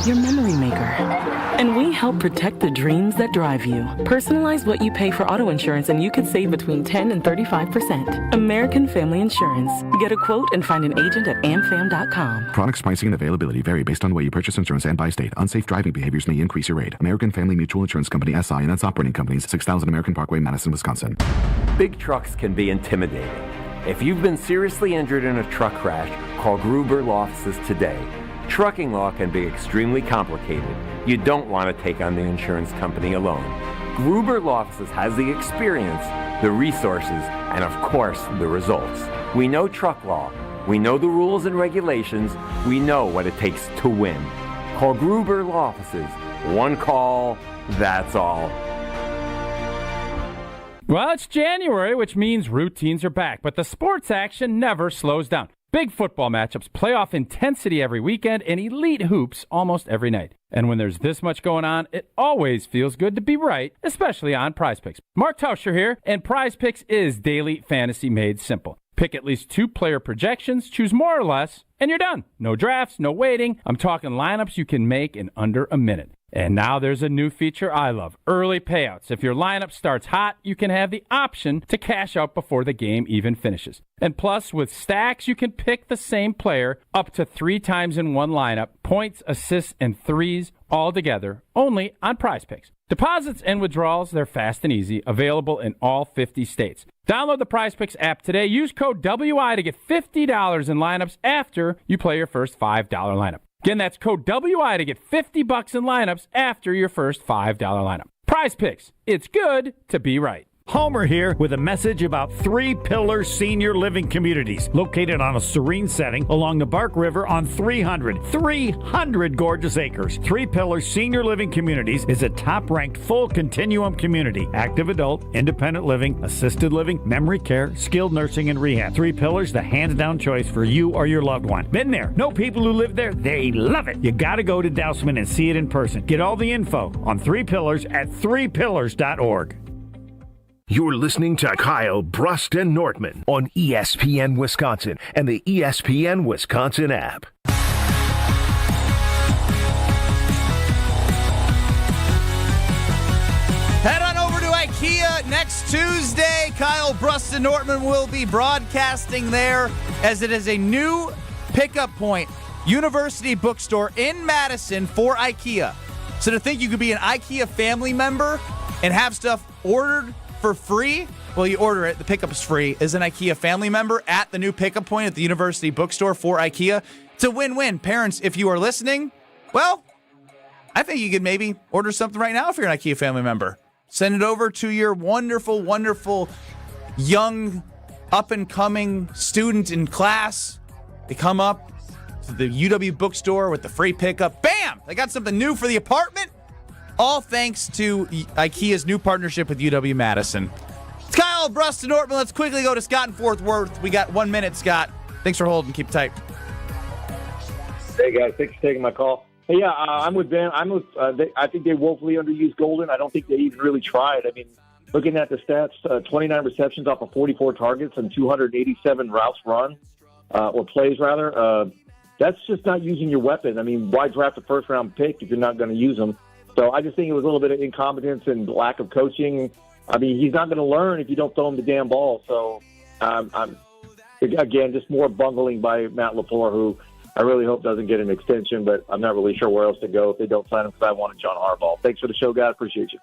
your memory maker. And we help protect the dreams that drive you. Personalize what you pay for auto insurance and you could save between 10 and 35%. American Family Insurance. Get a quote and find an agent at amfam.com.
Products, pricing, and availability vary based on the way you purchase insurance and by state. Unsafe driving behaviors may increase your rate. American Family Mutual Insurance Company, SI, and its operating companies, 6000 American Parkway, Madison, Wisconsin.
Big trucks can be intimidating. If you've been seriously injured in a truck crash, call Gruber Law Offices today. Trucking law can be extremely complicated. You don't want to take on the insurance company alone. Gruber Law Offices has the experience, the resources, and of course, the results. We know truck law. We know the rules and regulations. We know what it takes to win. Call Gruber Law Offices. One call, that's all.
Well, it's January, which means routines are back, but the sports action never slows down. Big football matchups, playoff intensity every weekend, and elite hoops almost every night. And when there's this much going on, it always feels good to be right, especially on Prize Picks. Mark Tauscher here, and Prize Picks is daily fantasy made simple. Pick at least 2 player projections, choose more or less, and you're done. No drafts, no waiting. I'm talking lineups you can make in under a minute. And now there's a new feature I love, early payouts. If your lineup starts hot, you can have the option to cash out before the game even finishes. And plus, with stacks, you can pick the same player up to 3 times in one lineup, points, assists, and threes all together, only on Prize Picks. Deposits and withdrawals, they're fast and easy, available in all 50 states. Download the Prize Picks app today. Use code WI to get $50 in lineups after you play your first $5 lineup. Again, that's code WI to get $50 in lineups after your first $5 lineup. Prize Picks. It's good to be right.
Homer here with a message about 3 Pillar Senior Living Communities located on a serene setting along the Bark River on 300 gorgeous acres. 3 Pillar Senior Living Communities is a top-ranked full continuum community. Active adult, independent living, assisted living, memory care, skilled nursing, and rehab. 3 Pillars, the hands-down choice for you or your loved one. Been there. Know people who live there. They love it. You got to go to Dousman and see it in person. Get all the info on 3 Pillars at 3pillars.org.
You're listening to Kyle, Brust, and Nortman on ESPN Wisconsin and the ESPN Wisconsin app.
Head on over to IKEA next Tuesday. Kyle, Brust, and Nortman will be broadcasting there as it is a new pickup point, University Bookstore in Madison for IKEA. So to think you could be an IKEA family member and have stuff ordered for free, well, you order it, the pickup is free, as an IKEA family member at the new pickup point at the University Bookstore for IKEA. It's a win-win. Parents, if you are listening, well, I think you could maybe order something right now if you're an IKEA family member. Send it over to your wonderful, wonderful, young, up-and-coming student in class. They come up to the UW Bookstore with the free pickup. Bam! They got something new for the apartment. All thanks to IKEA's new partnership with UW-Madison. It's Kyle, Brust, and Nortman. Let's quickly go to Scott in Fort Worth. We got 1 minute, Scott. Thanks for holding. Keep tight.
Hey, guys. Thanks for taking my call. Hey, yeah, I'm with Ben. I think they woefully underused Golden. I don't think they even really tried. I mean, looking at the stats, 29 receptions off of 44 targets and 287 routes run, or plays, rather. That's just not using your weapon. I mean, why draft a first-round pick if you're not going to use them? So I just think it was a little bit of incompetence and lack of coaching. I mean, he's not going to learn if you don't throw him the damn ball. So, again, just more bungling by Matt LaFleur, who I really hope doesn't get an extension, but I'm not really sure where else to go if they don't sign him because I wanted John Harbaugh. Thanks for the show, guys. Appreciate you.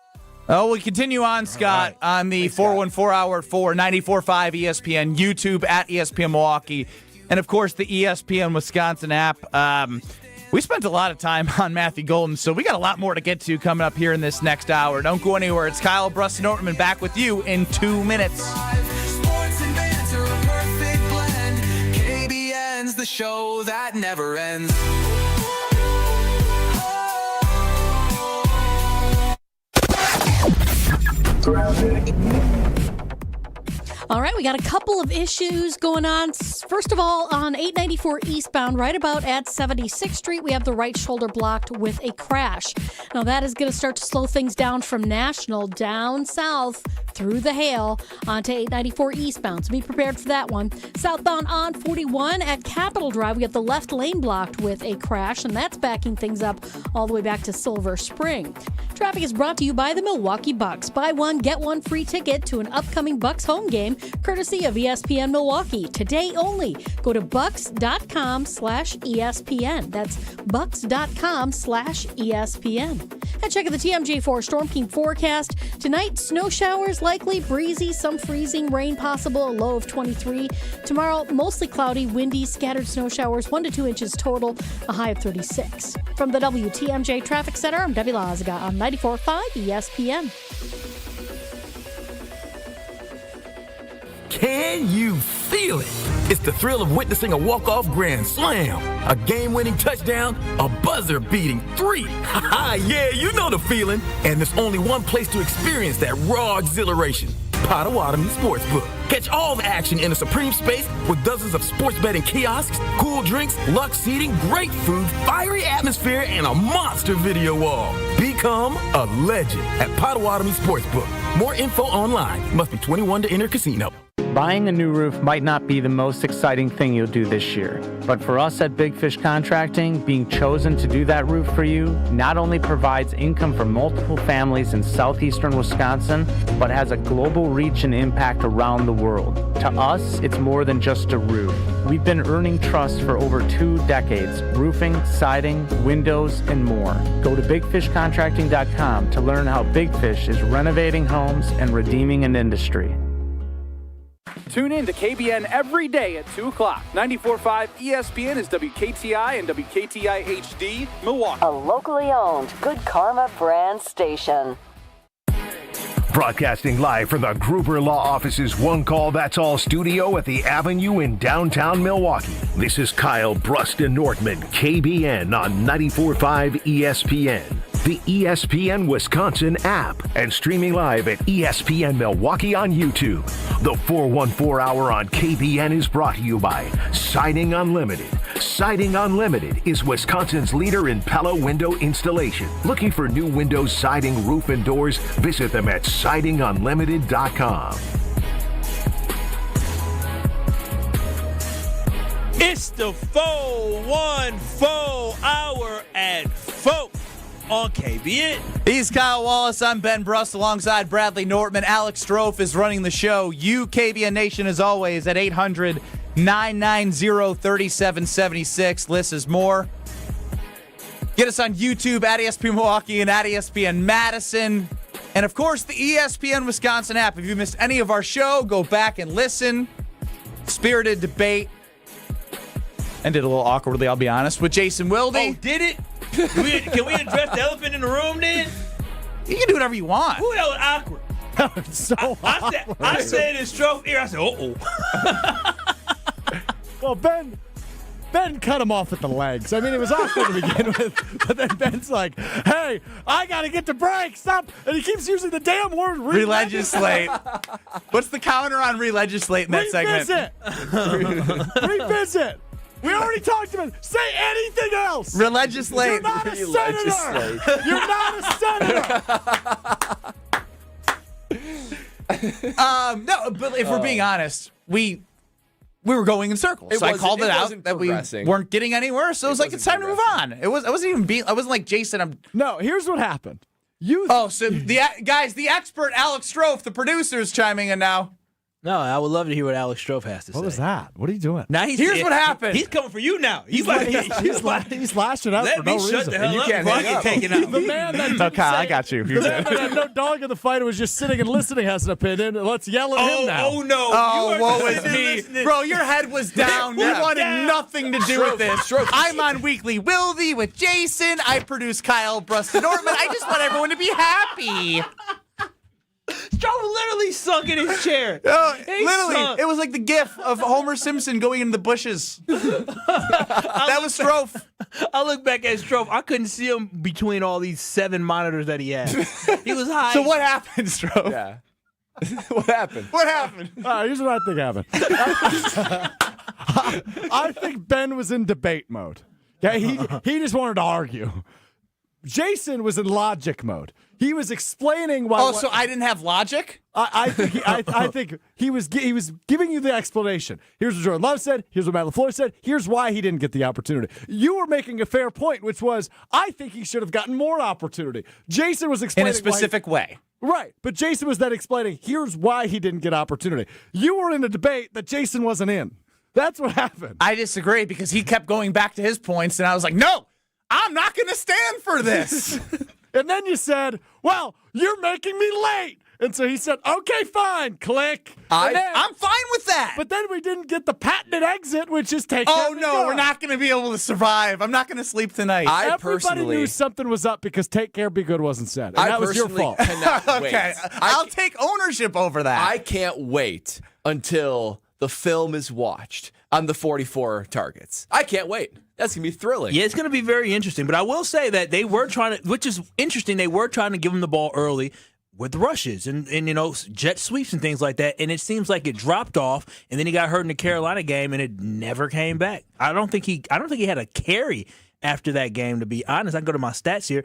Oh, we continue on, Scott, on the 414-Hour at 4, 94.5 ESPN, YouTube at ESPN Milwaukee, and, of course, the ESPN Wisconsin app. We spent a lot of time on Matthew Golden, so we got a lot more to get to coming up here in this next hour. Don't go anywhere. It's Kyle, Brust, and Nortman back with you in 2 minutes.
Sports and banter, a perfect blend. KBN's the show that never ends.
All right, we got a couple of issues going on. First of all, on 894 eastbound, right about at 76th Street, we have the right shoulder blocked with a crash. Now, that is going to start to slow things down from National down south through the hail onto 894 eastbound. So be prepared for that one. Southbound on 41 at Capitol Drive, we have the left lane blocked with a crash, and that's backing things up all the way back to Silver Spring. Traffic is brought to you by the Milwaukee Bucks. Buy one, get one free ticket to an upcoming Bucks home game, courtesy of ESPN Milwaukee. Today only. Go to bucks.com/ESPN. That's bucks.com/ESPN. And check out the TMJ4 Storm King forecast. Tonight, snow showers likely, breezy, some freezing, rain possible, a low of 23. Tomorrow, mostly cloudy, windy, scattered snow showers, 1 to 2 inches total, a high of 36. From the WTMJ Traffic Center, I'm Debbie Lazaga on 94.5 ESPN.
Can you feel it? It's the thrill of witnessing a walk-off grand slam, a game-winning touchdown, a buzzer-beating 3. Yeah, you know the feeling. And there's only one place to experience that raw exhilaration. Potawatomi Sportsbook. Catch all the action in a supreme space with dozens of sports betting kiosks, cool drinks, luxe seating, great food, fiery atmosphere, and a monster video wall. Become a legend at Potawatomi Sportsbook. More info online. Must be 21 to enter casino.
Buying a new roof might not be the most exciting thing you'll do this year, but for us at Big Fish Contracting, being chosen to do that roof for you not only provides income for multiple families in southeastern Wisconsin, but has a global reach and impact around the world. To us, it's more than just a roof. We've been earning trust for over 2 decades, roofing, siding, windows, and more. Go to bigfishcontracting.com to learn how Big Fish is renovating homes and redeeming an industry.
Tune in to KBN every day at 2 o'clock. 94.5 ESPN is WKTI and WKTI HD, Milwaukee.
A locally owned Good Karma brand station.
Broadcasting live from the Gruber Law Office's One Call That's All studio at the Avenue in downtown Milwaukee. This is Kyle, Brust, and Nortman, KBN on 94.5 ESPN. The ESPN Wisconsin app, and streaming live at ESPN Milwaukee on YouTube. The 414 Hour on KBN is brought to you by Siding Unlimited. Siding Unlimited is Wisconsin's leader in Pella window installation. Looking for new windows, siding, roof, and doors? Visit them at sidingunlimited.com.
It's the 414 Hour at 4 on KBN.
He's Kyle Wallace. I'm Ben Brust alongside Bradley Nortman. Alex Strofe is running the show. You, KBN Nation, as always, at 800-990-3776. Liz is more. Get us on YouTube at ESPN Milwaukee and at ESPN Madison. And, of course, the ESPN Wisconsin app. If you missed any of our show, go back and listen. Spirited debate. Ended a little awkwardly, I'll be honest, with Jason Wilde.
Oh, did it? Can we address the elephant in the room then?
You can do whatever you want.
Ooh, that was awkward.
That was so awkward.
I said in Strofe ear, I said, uh-oh.
Well, Ben cut him off at the legs. I mean, it was awkward to begin with, but then Ben's like, hey, I got to get to break. Stop. And he keeps using the damn word
re-legislate. What's the counter on re-legislate in that segment?
Revisit. We already talked about it. Say anything else.
Re-legislate.
You're not a senator. You're not a senator.
No, but if we're being honest, we were going in circles. So I called it out that we weren't getting anywhere. So it was like, it's time to move on. I wasn't like Jason.
No, here's what happened.
So the expert Alex Strofe, the producer, is chiming in now.
No, I would love to hear what Alex Strofe has to say.
What was that? What are you doing?
Now
Here's what happened.
He's coming for you now.
He's lashing out for no reason.
Shut the hell up
can't
before I
hang
get
up.
taken out.
The man that didn't
Kyle, I
say-
got you.
The man that had no dog in the fight was just sitting and listening has an opinion. Let's yell at him now.
Oh, no.
Oh,
You
woe
weren't
is
sitting there
me.
listening.
Bro, your head was down. You
Yeah.
wanted nothing to do with this.
Strofe.
I'm on Weekly Wilde with Jason. I produce Kyle, Brust, and Nortman. I just want everyone to be happy.
Strofe literally sunk in his chair. He
Literally,
sunk.
it was like the gif of Homer Simpson going into the bushes. That was Strofe.
I look back at Strofe. I couldn't see him between all these 7 monitors that he had. He was high.
So what happened, Strofe?
Yeah. What happened?
What happened?
Here's what I think happened. I think Ben was in debate mode. Yeah, he just wanted to argue. Jason was in logic mode. He was explaining why.
Oh, so I didn't have logic?
I think he was giving you the explanation. Here's what Jordan Love said. Here's what Matt LaFleur said. Here's why he didn't get the opportunity. You were making a fair point, which was I think he should have gotten more opportunity. Jason was
In
explaining
a specific way.
Right, but Jason was then explaining here's why he didn't get opportunity. You were in a debate that Jason wasn't in. That's what happened.
I disagree because he kept going back to his points, and I was like, no, I'm not going to stand for this.
And then you said, well, you're making me late. And so he said, okay, fine, click.
I'm fine with that.
But then we didn't get the patented exit, which is take care
Oh,
of the
no,
dog.
we're not going to be able to survive. I'm not going to sleep tonight.
Everybody knew something was up because take care, be good wasn't said. And that was your fault.
Cannot wait.
Okay, I'll take ownership over that.
I can't wait until the film is watched on the 44 targets. I can't wait. That's going to be thrilling.
Yeah, it's going to be very interesting. But I will say that they were trying to, which is interesting, they were trying to give him the ball early with rushes and jet sweeps and things like that. And it seems like it dropped off, and then he got hurt in the Carolina game, and it never came back. I don't think he had a carry after that game, to be honest. I can go to my stats here.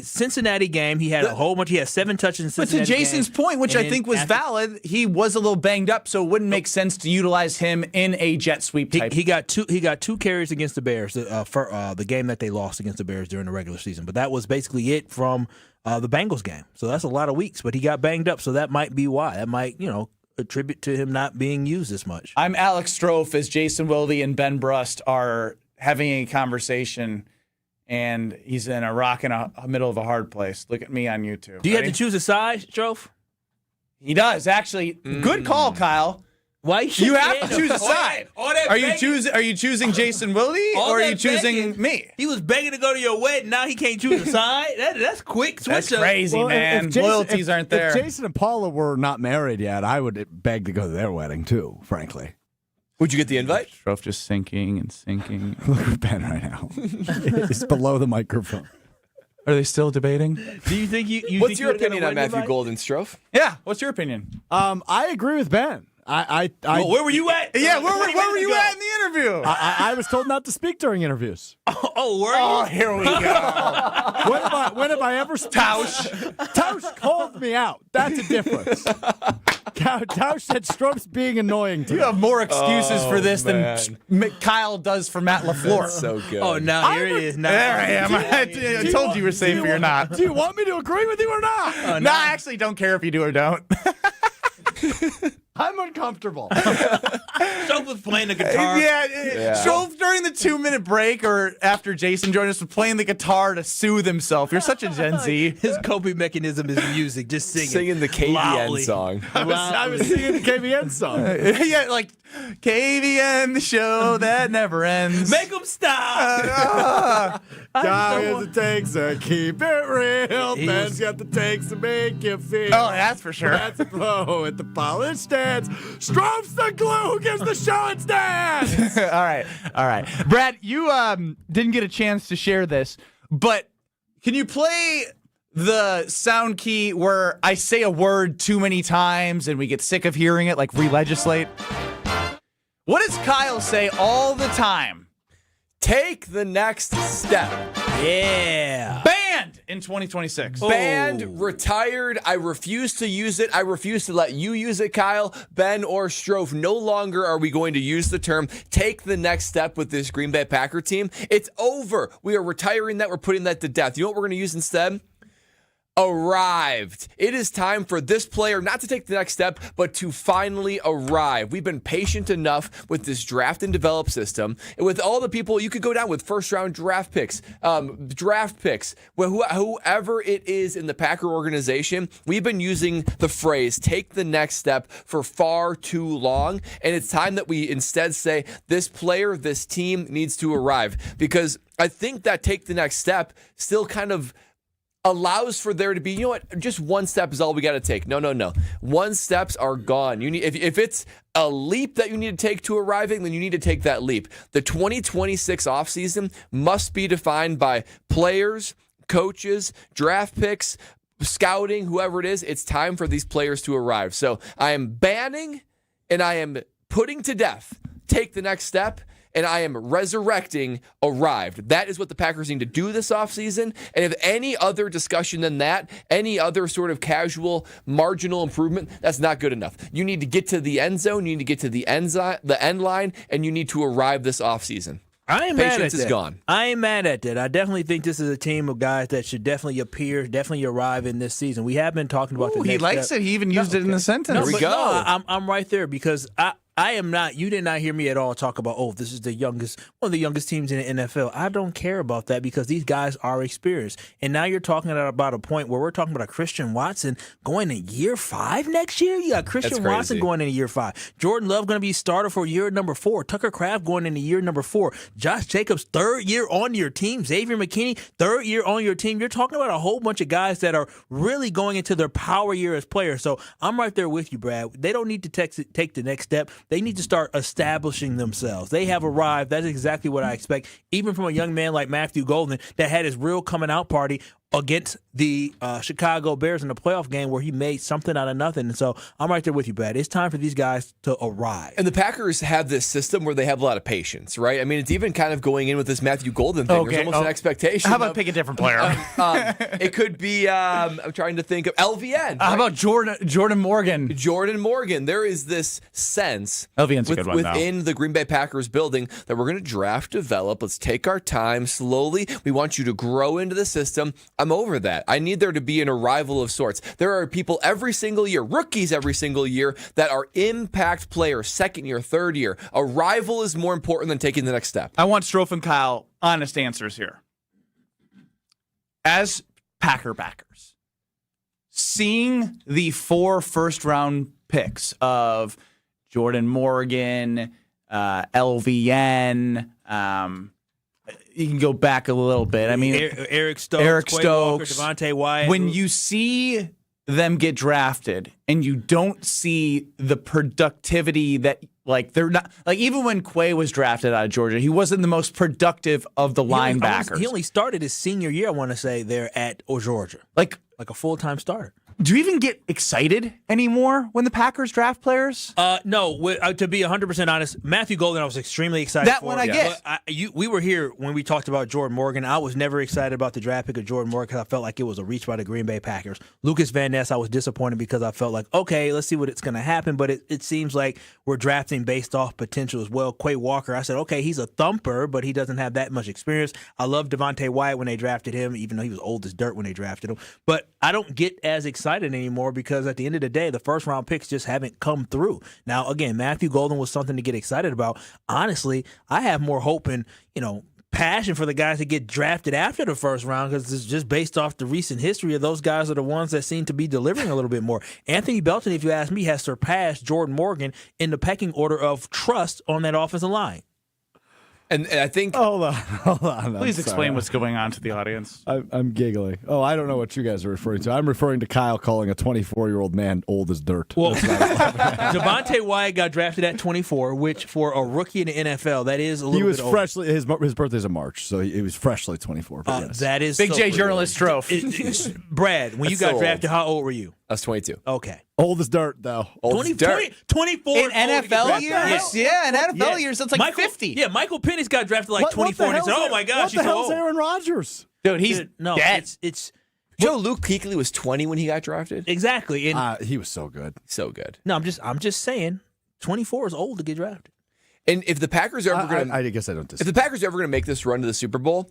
Cincinnati game, he had a whole bunch. He had 7 touches in
But
Cincinnati
to Jason's
game.
point, which
And
I think was
after-
valid, he was a little banged up, so it wouldn't make sense to utilize him in a jet sweep type.
He got two carries against the Bears for the game that they lost against the Bears during the regular season. But that was basically it from the Bengals game. So that's a lot of weeks. But he got banged up, so that might be why. That might attribute to him not being used as much.
I'm Alex Strofe as Jason Wilde and Ben Brust are having a conversation, and he's in a rock in a middle of a hard place. Look at me on YouTube.
Do you
Ready?
have to choose a side, Strofe?
He does, actually. Good call, Kyle.
Why
you have to choose a side. Are you
choosing?
choosing Jason Wilde or are you choosing me?
He was begging to go to your wedding. Now he can't choose a side. That's quick.
That's
Switch up.
crazy, man. Loyalties aren't there.
If Jason and Paula were not married yet, I would beg to go to their wedding too, frankly.
Would you get the invite?
Strofe just sinking and sinking.
Look at Ben right now. He's below the microphone.
Are they still debating?
Do you think you?
What's your opinion on Matthew Golden, Strofe?
Yeah, what's your opinion?
I agree with Ben.
Well, where were you at?
Yeah, where were you at in the interview?
I was told not to speak during interviews.
Oh, were you?
Oh, here we go.
When have I ever Tausch called me out. That's a difference. Tausch said Strofe's being annoying to
You
me.
have more excuses for this than Kyle does for Matt LaFleur.
That's so good.
Oh, now here it is. Now
There I am. I told you were safe, but you're not.
Do you want me to agree with you or not?
No, I actually don't care if you do or don't.
I'm uncomfortable.
Strofe was playing the guitar.
Yeah. Strofe during the 2-minute break or after Jason joined us was playing the guitar to soothe himself. You're such a Gen Z.
His coping mechanism is music, just
Singing the KBN
loudly.
song.
I was singing the KBN song.
Yeah, like KVN, the show that never ends.
Make him stop.
Guys, it takes to keep it real. Ben's got the takes to make you feel.
Oh, that's for sure.
That's a blow at the polished stance. Strofe's the glue who gives the show its dance.
All right. Brad, you didn't get a chance to share this, but can you play the sound key where I say a word too many times and we get sick of hearing it, like re-legislate? What does Kyle say all the time?
Take the next step.
Yeah.
Banned in 2026.
Banned, retired. I refuse to use it. I refuse to let you use it, Kyle, Ben, or Strofe. No longer are we going to use the term take the next step with this Green Bay Packer team. It's over. We are retiring that. We're putting that to death. You know what we're going to use instead? arrived. It is time for this player not to take the next step, but to finally arrive. We've been patient enough with this draft and develop system, and with all the people you could go down with first-round draft picks, whoever it is in the Packer organization. We've been using the phrase "take the next step" for far too long, and it's time that we instead say this player, this team needs to arrive, because I think that take the next step still kind of allows for there to be, just one step is all we got to take. No. One steps are gone. You need, if it's a leap that you need to take to arriving, then you need to take that leap. The 2026 offseason must be defined by players, coaches, draft picks, scouting, whoever it is. It's time for these players to arrive. So I am banning and I am putting to death, take the next step, and I am resurrecting arrived. That is what the Packers need to do this offseason. And if any other discussion than that, any other sort of casual marginal improvement, that's not good enough. You need to get to the end zone, you need to get to the end line, and you need to arrive this offseason.
I ain't mad at
Patience is
that.
gone.
I ain't mad at that. I definitely think this is a team of guys that should definitely appear, definitely arrive in this season. We have been talking about the next
He likes
step.
it. He even used it in the sentence.
No, but no, I'm right there because I am not. You did not hear me at all talk about, this is one of the youngest teams in the NFL. I don't care about that because these guys are experienced. And now you're talking about a point where we're talking about a Christian Watson going in year 5 next year. You got Christian Watson going into year 5. Jordan Love going to be starter for year number 4. Tucker Kraft going into year number 4. Josh Jacobs, 3rd year on your team. Xavier McKinney, 3rd year on your team. You're talking about a whole bunch of guys that are really going into their power year as players. So I'm right there with you, Brad. They don't need to take the next step. They need to start establishing themselves. They have arrived. That's exactly what I expect, even from a young man like Matthew Golden that had his real coming out party against the Chicago Bears in the playoff game where he made something out of nothing. And so I'm right there with you, Brad. It's time for these guys to arrive.
And the Packers have this system where they have a lot of patience, right? I mean, it's even kind of going in with this Matthew Golden thing. There's almost an expectation.
How about pick a different player?
It could be, I'm trying to think of LVN.
How about Jordan Morgan?
Jordan Morgan. There is this sense
LVN's a good one,
within the Green Bay Packers building that we're going to draft, develop. Let's take our time slowly. We want you to grow into the system. I'm over that. I need there to be an arrival of sorts. There are people every single year, rookies every single year, that are impact players, 2nd year, 3rd year. Arrival is more important than taking the next step.
I want Strofe and Kyle honest answers here. As Packer backers, seeing the 4 first-round picks of Jordan Morgan, LVN, you can go back a little bit. I mean,
Eric Stokes, Devontae Wyatt.
When you see them get drafted and you don't see the productivity that, they're not, even when Quay was drafted out of Georgia, he wasn't the most productive of the linebackers.
He only started his senior year, I want to say, there at Georgia. Like a full-time starter.
Do you even get excited anymore when the Packers draft players?
No. To be 100% honest, Matthew Golden, I was extremely excited
that
for.
One I get.
We were here when we talked about Jordan Morgan. I was never excited about the draft pick of Jordan Morgan because I felt like it was a reach by the Green Bay Packers. Lucas Van Ness, I was disappointed because I felt like, okay, let's see what's going to happen. But it seems like we're drafting based off potential as well. Quay Walker, I said, okay, he's a thumper, but he doesn't have that much experience. I love Devontae Wyatt when they drafted him, even though he was old as dirt when they drafted him. But I don't get as excited anymore because at the end of the day, the first round picks just haven't come through. Now, again, Matthew Golden was something to get excited about. Honestly, I have more hope and, passion for the guys that get drafted after the first round because it's just based off the recent history of those guys are the ones that seem to be delivering a little bit more. Anthony Belton, if you ask me, has surpassed Jordan Morgan in the pecking order of trust on that offensive line.
And I think...
Hold on.
Please explain what's going on to the audience.
I'm giggling. I don't know what you guys are referring to. I'm referring to Kyle calling a 24-year-old man old as dirt.
Well, Devontae Wyatt got drafted at 24, which for a rookie in the NFL, that is a little bit old.
Freshly, his birthday's in March, so he was freshly 24. Yes.
That is
Big
so
J journalist Strofe.
Brad, when you got drafted, how old were you?
I was 22.
Okay.
Old as dirt, though.
24
in NFL years? Yeah, in NFL years, that's like 50.
Yeah, Michael Penix got drafted like 24, and he said, oh my gosh, he's
What the hell's
old.
Aaron Rodgers?
Dude, he's dead.
It's
Joe Luke Kuechly was 20 when he got drafted.
Exactly. And
he was so good.
So good.
No, I'm just saying 24 is old to get drafted.
And if the Packers are ever going to
I guess I don't disagree.
If the Packers are ever going to make this run to the Super Bowl,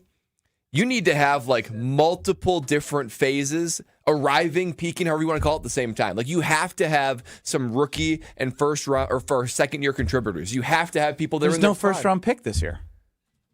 you need to have like multiple different phases arriving, peaking, however you want to call it, at the same time. Like you have to have some rookie and first round or for second year contributors. You have to have people there.
There's no first round pick this year.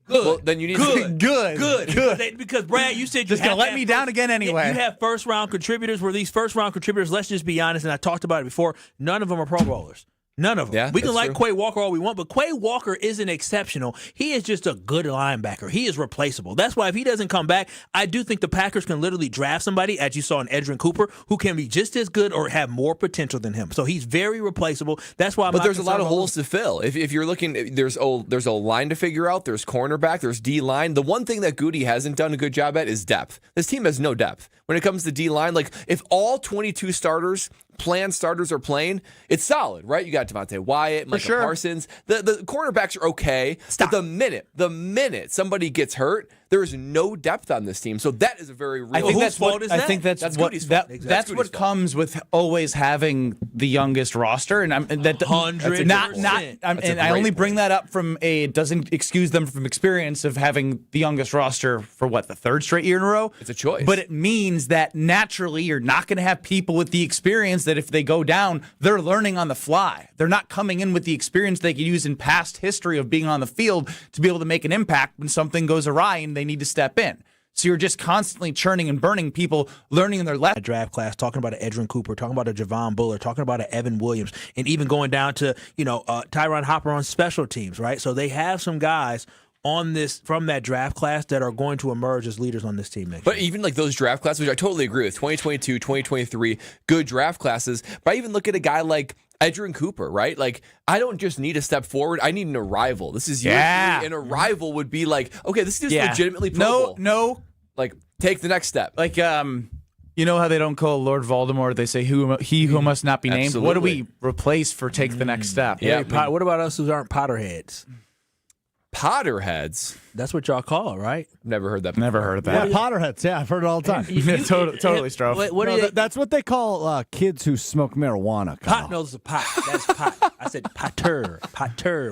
Good.
Well, then you need
good. Because Brad, you said you
just gonna let me down again anyway.
You have first round contributors. Where these first round contributors, let's just be honest, and I talked about it before. None of them are Pro Bowlers. None of them.
Yeah,
we can like
true.
Quay Walker all we want, but Quay Walker isn't exceptional. He is just a good linebacker. He is replaceable. That's why if he doesn't come back, I do think the Packers can literally draft somebody, as you saw in Edrin Cooper, who can be just as good or have more potential than him. So he's very replaceable. That's why.
But there's a lot of holes to fill. If you're looking, there's a line to figure out. There's cornerback. There's D line. The one thing that Goody hasn't done a good job at is depth. This team has no depth when it comes to D line. Like if all 22 planned starters are playing, it's solid, right? You got Devontae Wyatt, Micah Parsons. The cornerbacks are okay. But the minute somebody gets hurt, there is no depth on this team. So that is a very real.
I think that's what comes with always having the youngest roster, and I only bring that up from it doesn't excuse them from experience of having the youngest roster for the third straight year in a row.
It's a choice,
but it means that naturally you're not going to have people with the experience that if they go down, they're learning on the fly. They're not coming in with the experience they could use in past history of being on the field to be able to make an impact when something goes awry and they need to step in. So you're just constantly churning and burning people, learning in their left
draft class, talking about an Edrin Cooper, talking about a Javon Bullard, talking about an Evan Williams, and even going down to Tyron Hopper on special teams, right? So they have some guys on this from that draft class that are going to emerge as leaders on this team next year.
But even like those draft classes, which I totally agree with, 2022, 2023, good draft classes. But I even look at a guy like Edrin Cooper, right? Like, I don't just need a step forward. I need an arrival. This is year 3, and arrival would be like, okay, this dude's legitimately Pro Bowl. Like, take the next step.
Like, you know how they don't call Lord Voldemort? They say, he who must not be named.
Absolutely.
What do we replace for take the next step?
Yeah. What about us who aren't Potterheads?
Potterheads?
That's what y'all call it, right?
Never heard that before.
Never heard of that.
Yeah, Potterheads. Yeah, I've heard it all the time.
Totally, Stroh.
That's what they call kids who smoke marijuana.
Pot knows the pot. That's pot. I said potter.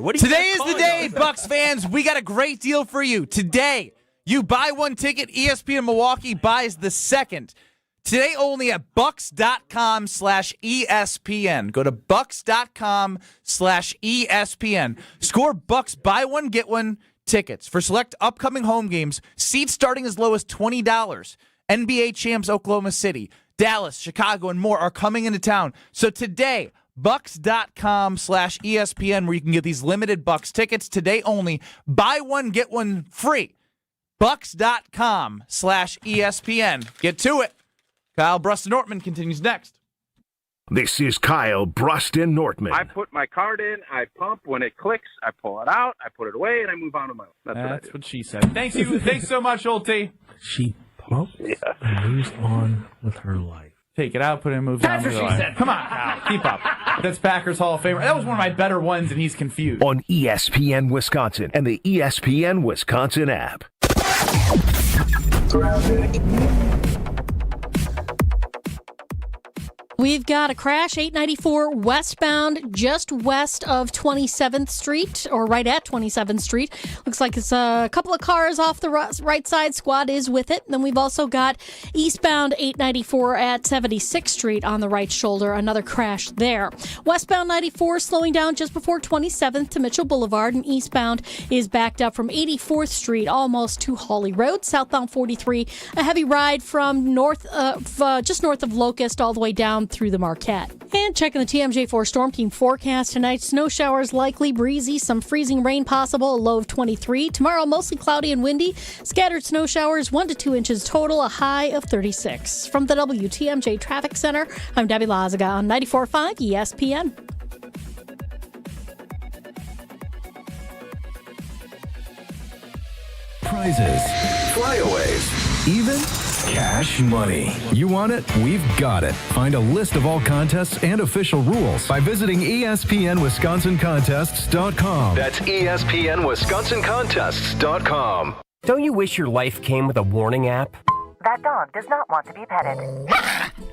What do you
Today is the day, Bucks fans. We got a great deal for you. Today, you buy one ticket, ESPN Milwaukee buys the second. Today only at bucks.com/ESPN. Go to bucks.com/ESPN. Score Bucks buy one, get one tickets for select upcoming home games. Seats starting as low as $20. NBA champs Oklahoma City, Dallas, Chicago, and more are coming into town. So today, bucks.com/ESPN, where you can get these limited Bucks tickets. Today only. Buy one, get one free. Bucks.com/ESPN. Get to it. Kyle, Brust, and Nortman continues next.
This is Kyle, Brust, and Nortman.
I put my card in, I pump. When it clicks, I pull it out, I put it away, and I move on to my own.
That's what she said. Thanks so much, Old T.
She pumps and moves on with her life.
Take it out, put it in, moves on with her life. Come on, Kyle. Keep up. That's Packers Hall of Famer. That was one of my better ones, and he's confused.
On ESPN Wisconsin and the ESPN Wisconsin app.
We've got a crash, 894 westbound, just west of 27th Street, or right at 27th Street. Looks like it's a couple of cars off the right side. Squad is with it. Then we've also got eastbound 894 at 76th Street on the right shoulder. Another crash there. Westbound 94 slowing down just before 27th to Mitchell Boulevard, and eastbound is backed up from 84th Street almost to Hawley Road. Southbound 43, a heavy ride from just north of Locust all the way down through the Marquette. And checking the TMJ4 Storm Team forecast tonight, snow showers likely, breezy, some freezing rain possible, a low of 23. Tomorrow, mostly cloudy and windy, scattered snow showers, 1 to 2 inches total, a high of 36. From the WTMJ Traffic Center, I'm Debbie Lazaga on 94.5 ESPN.
Prizes, flyaways, even cash money. You want it? We've got it. Find a list of all contests and official rules by visiting ESPNWisconsinContests.com. That's ESPNWisconsinContests.com.
Don't you wish your life came with a warning app?
That dog does not want to be petted.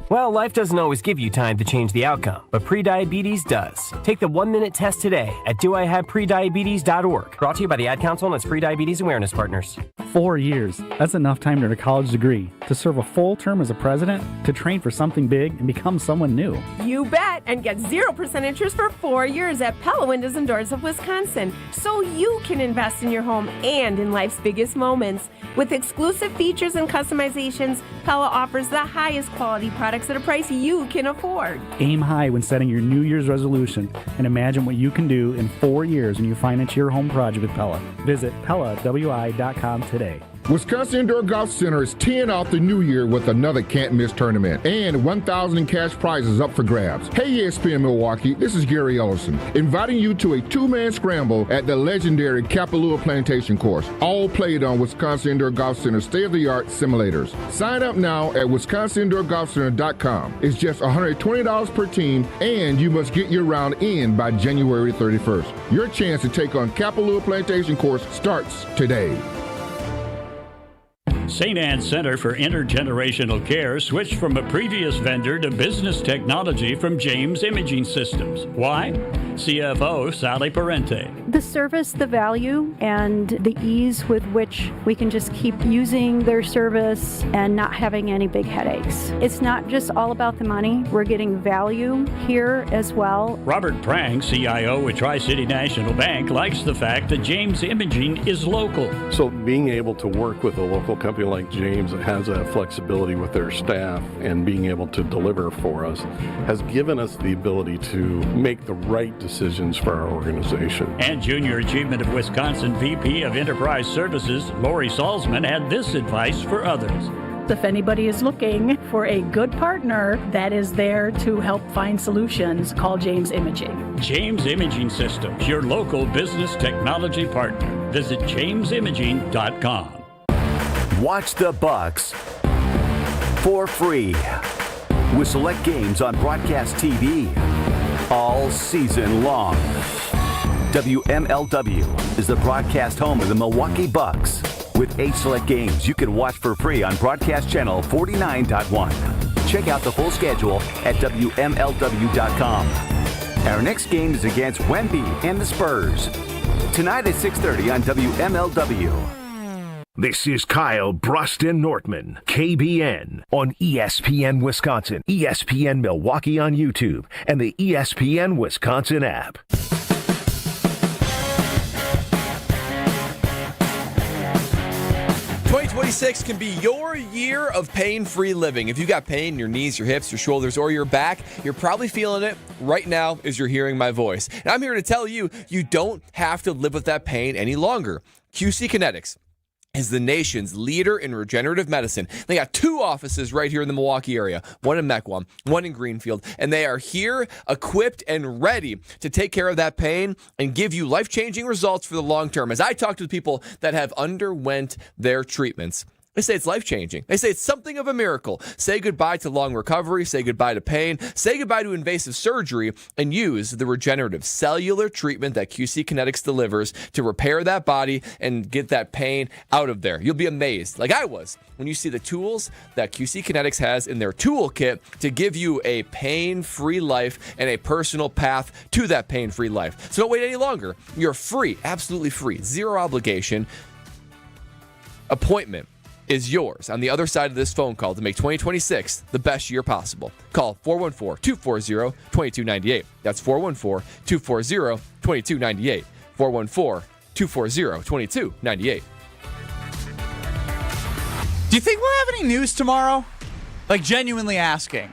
Well, life doesn't always give you time to change the outcome, but prediabetes does. Take the 1-minute test today at doihaveprediabetes.org. Brought to you by the Ad Council and its Prediabetes Awareness Partners.
4 years. That's enough time to earn a college degree, to serve a full term as a president, to train for something big and become someone new.
You bet, and get 0% interest for 4 years at Pella Windows and Doors of Wisconsin, so you can invest in your home and in life's biggest moments. With exclusive features and customizations, Pella offers the highest quality products at a price you can afford.
Aim high when setting your New Year's resolution and imagine what you can do in 4 years when you finance your home project with Pella. Visit PellaWI.com today.
Wisconsin Indoor Golf Center is teeing off the new year with another can't-miss tournament and 1,000 in cash prizes up for grabs. Hey, ESPN Milwaukee, this is Gary Ellison, inviting you to a two-man scramble at the legendary Kapalua Plantation Course, all played on Wisconsin Indoor Golf Center state-of-the-art simulators. Sign up now at wisconsinindoorgolfcenter.com. It's just $120 per team, and you must get your round in by January 31st. Your chance to take on Kapalua Plantation Course starts today.
St. Anne's Center for Intergenerational Care switched from a previous vendor to business technology from James Imaging Systems. Why? CFO Sally Parente.
The service, the value, and the ease with which we can just keep using their service and not having any big headaches. It's not just all about the money. We're getting value here as well.
Robert Prang, CIO with Tri-City National Bank, likes the fact that James Imaging is local.
So being able to work with a local company like James that has that flexibility with their staff and being able to deliver for us has given us the ability to make the right decisions for our organization.
And Junior Achievement of Wisconsin VP of Enterprise Services, Lori Salzman, had this advice for others.
If anybody is looking for a good partner that is there to help find solutions, call James Imaging.
James Imaging Systems, your local business technology partner. Visit jamesimaging.com.
Watch the Bucks for free with select games on broadcast TV all season long. WMLW is the broadcast home of the Milwaukee Bucks. With 8 select games you can watch for free on broadcast channel 49.1. Check out the full schedule at WMLW.com. Our next game is against Wemby and the Spurs. Tonight at 6:30 on WMLW. This is Kyle, Brust, and Nortman, KBN, on ESPN Wisconsin, ESPN Milwaukee on YouTube, and the ESPN Wisconsin app.
2026 can be your year of pain-free living. If you got pain in your knees, your hips, your shoulders, or your back, you're probably feeling it right now as you're hearing my voice. And I'm here to tell you, you don't have to live with that pain any longer. QC Kinetics is the nation's leader in regenerative medicine. They got 2 offices right here in the Milwaukee area, one in Mequon, one in Greenfield, and they are here equipped and ready to take care of that pain and give you life-changing results for the long term. As I talk to the people that have underwent their treatments, they say it's life-changing. They say it's something of a miracle. Say goodbye to long recovery. Say goodbye to pain. Say goodbye to invasive surgery and use the regenerative cellular treatment that QC Kinetics delivers to repair that body and get that pain out of there. You'll be amazed, like I was, when you see the tools that QC Kinetics has in their toolkit to give you a pain-free life and a personal path to that pain-free life. So don't wait any longer. You're free, absolutely free, zero obligation appointment is yours on the other side of this phone call to make 2026 the best year possible. Call 414-240-2298. That's 414-240-2298. 414-240-2298.
Do you think we'll have any news tomorrow? Like, genuinely asking.